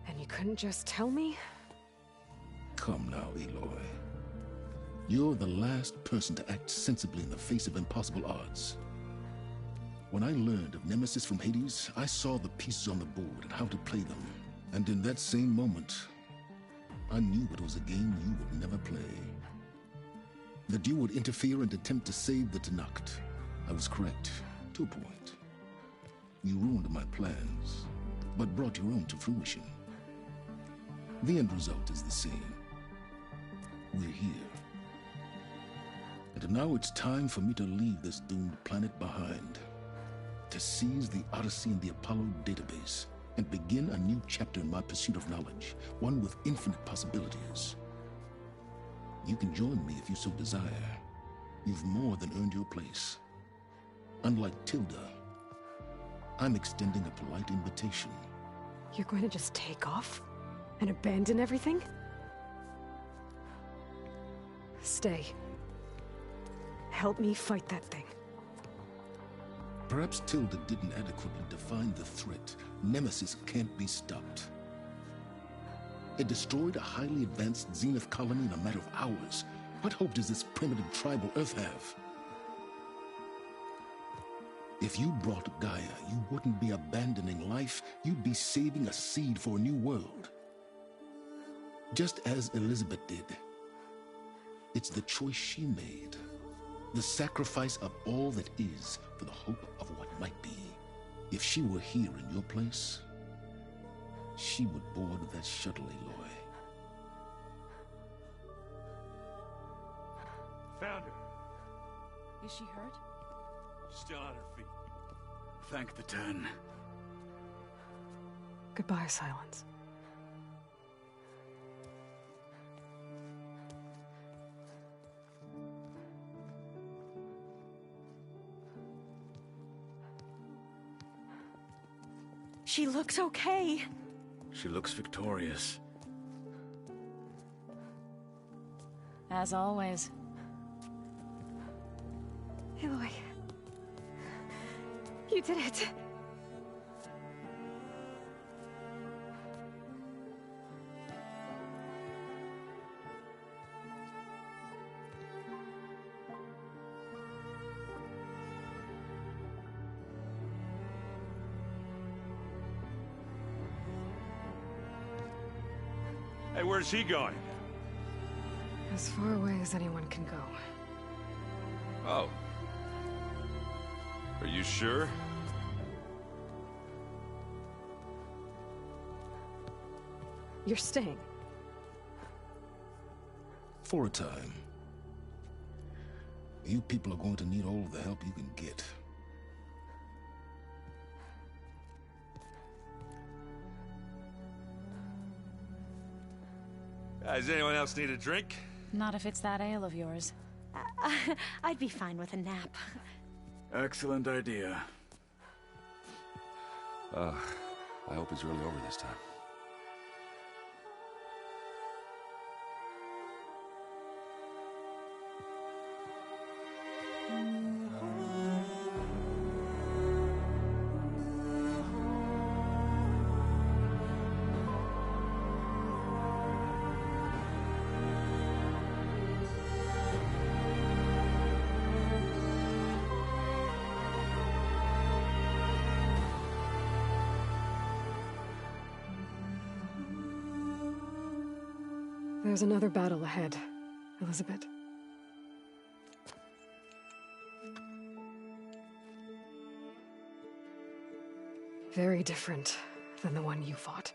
And you couldn't just tell me? Come now, Aloy. You're the last person to act sensibly in the face of impossible odds. When I learned of Nemesis from Hades, I saw the pieces on the board and how to play them. And in that same moment, I knew it was a game you would never play. That you would interfere and attempt to save the Tenakth. I was correct, to a point. You ruined my plans, but brought your own to fruition. The end result is the same. We're here. And now it's time for me to leave this doomed planet behind. To seize the Odyssey and the Apollo database, and begin a new chapter in my pursuit of knowledge, one with infinite possibilities. You can join me if you so desire. You've more than earned your place. Unlike Tilda, I'm extending a polite invitation. You're going to just take off? And abandon everything? Stay. Help me fight that thing. Perhaps Tilda didn't adequately define the threat. Nemesis can't be stopped. It destroyed a highly advanced Zenith colony in a matter of hours. What hope does this primitive tribal Earth have? If you brought Gaia, you wouldn't be abandoning life, you'd be saving a seed for a new world. Just as Elizabeth did. It's the choice she made. The sacrifice of all that is for the hope of what might be. If she were here in your place, she would board that shuttle, Aloy. Found her. Is she hurt? Still on her feet. Thank the Ten. Goodbye, Silence. She looks okay. She looks victorious. As always. Aloy. You did it. Hey, where's he going? As far away as anyone can go. Oh. Are you sure? You're staying. For a time. You people are going to need all the help you can get. Does anyone else need a drink? Not if it's that ale of yours. I'd be fine with a nap. Excellent idea. I hope it's really over this time. There's another battle ahead, Elizabeth. Very different than the one you fought.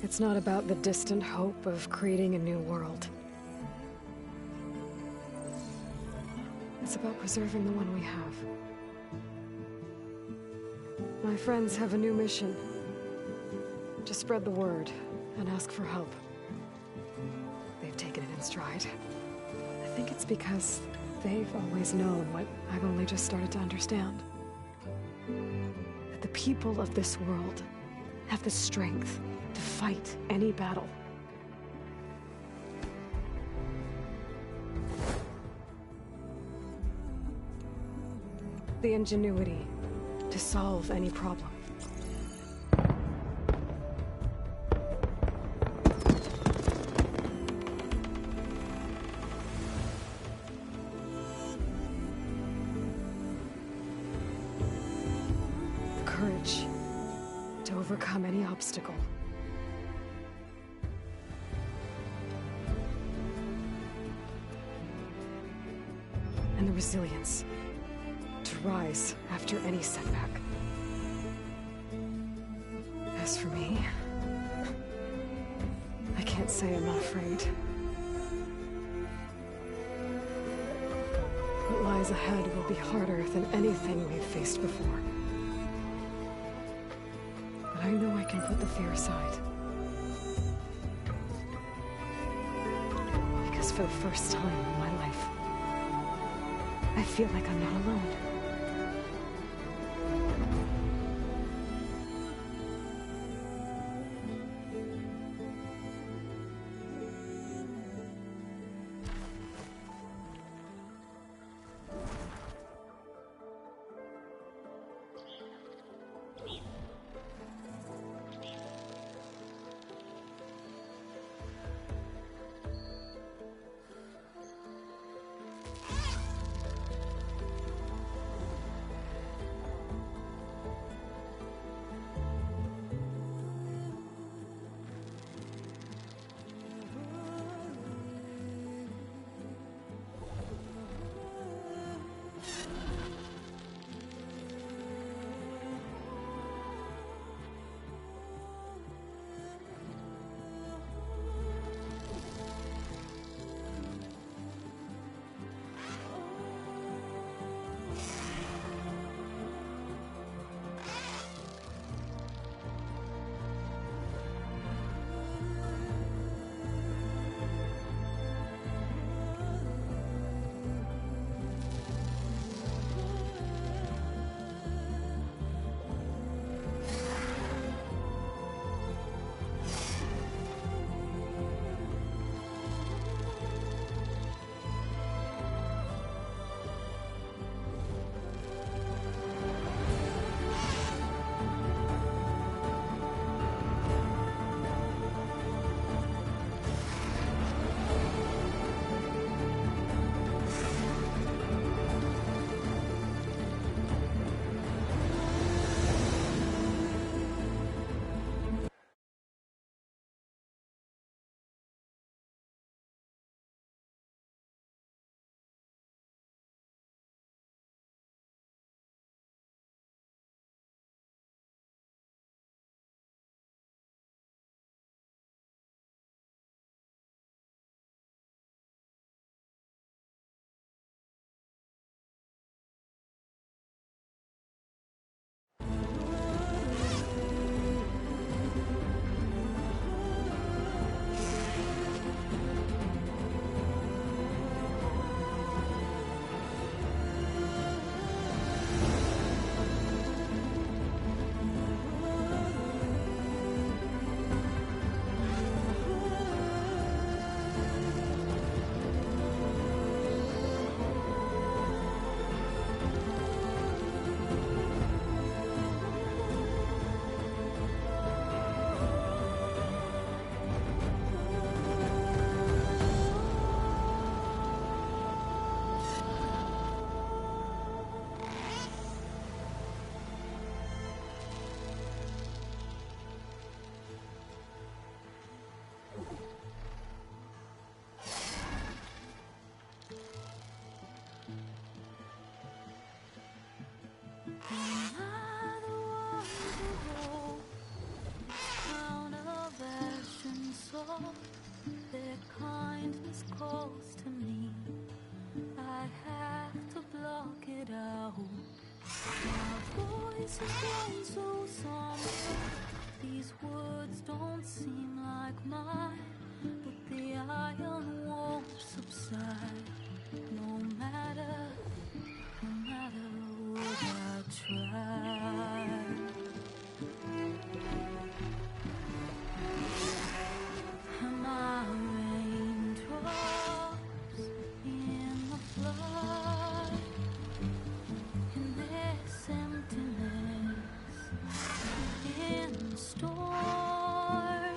It's not about the distant hope of creating a new world. It's about preserving the one we have. My friends have a new mission. To spread the word and ask for help. They've taken it in stride. I think it's because they've always known what I've only just started to understand. That the people of this world have the strength to fight any battle. The ingenuity to solve any problem. The courage to overcome any obstacle. And the resilience to rise after any setback. As for me, I can't say I'm not afraid. What lies ahead will be harder than anything we've faced before. But I know I can put the fear aside. Because for the first time in my life, I feel like I'm not alone. nights have grown so somber. These words don't seem like mine, but the iron won't subside. No matter what I try. Am I raindrops in the flood? In this emptiness, in the storm,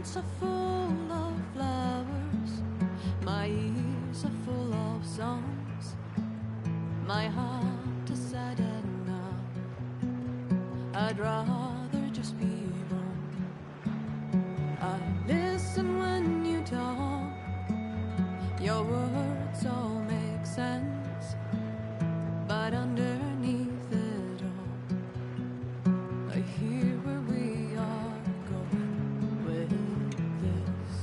hearts are full of flowers, my ears are full of songs, my heart is sad enough. I'd rather just be wrong. I listen when you talk, your words all make sense, but underneath it all, I hear where we are going with this.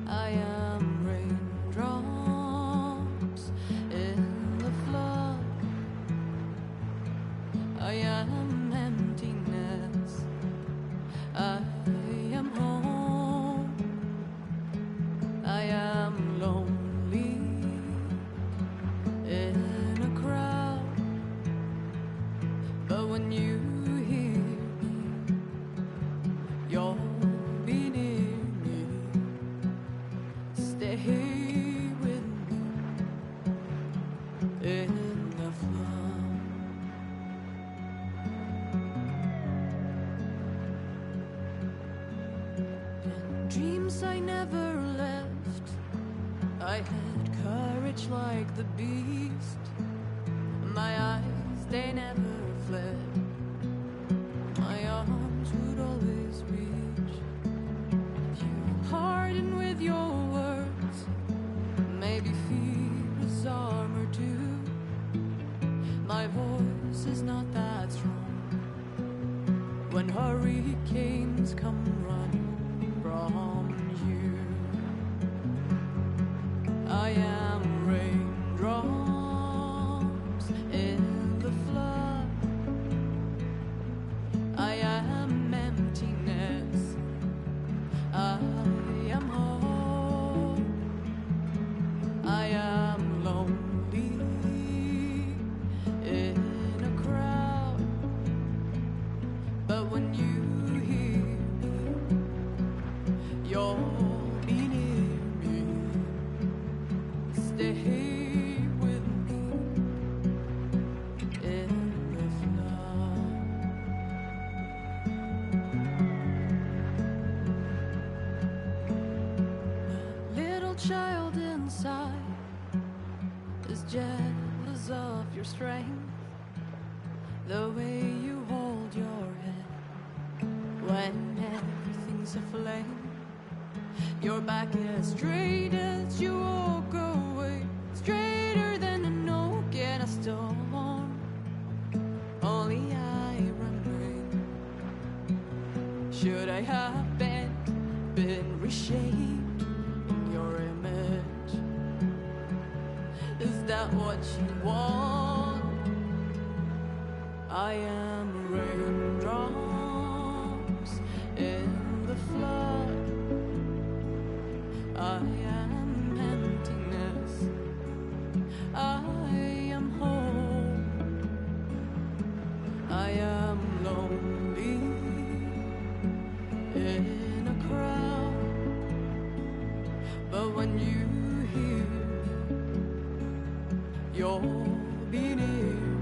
I am raindrops in the flood. I am emptiness. I am home. I am lonely in a crowd. But when you hear me, you'll be near me. Stay with me in the flood. In dreams I never left, I had courage like the beast. My eyes, they never fled. My arms would always reach. You harden with your words, maybe fear is armor too. My voice is not that strong. When hurricanes come running from you, I am raindrops in the flood. I am emptiness. I am home. I am lonely in a crowd. But when you hear me, you'll be near me. Stay with me in the flood. The little child inside is jealous of your strength, the way you hold your head when everything's aflame. Your back as straight as you walk away, straighter than an oak in a storm. Only I remain. Should I have been reshaped in your image? Is that what you want? I am raindrops in the flood. I am emptiness. I am home. I am lonely in a crowd. But when you hear me, you'll be near.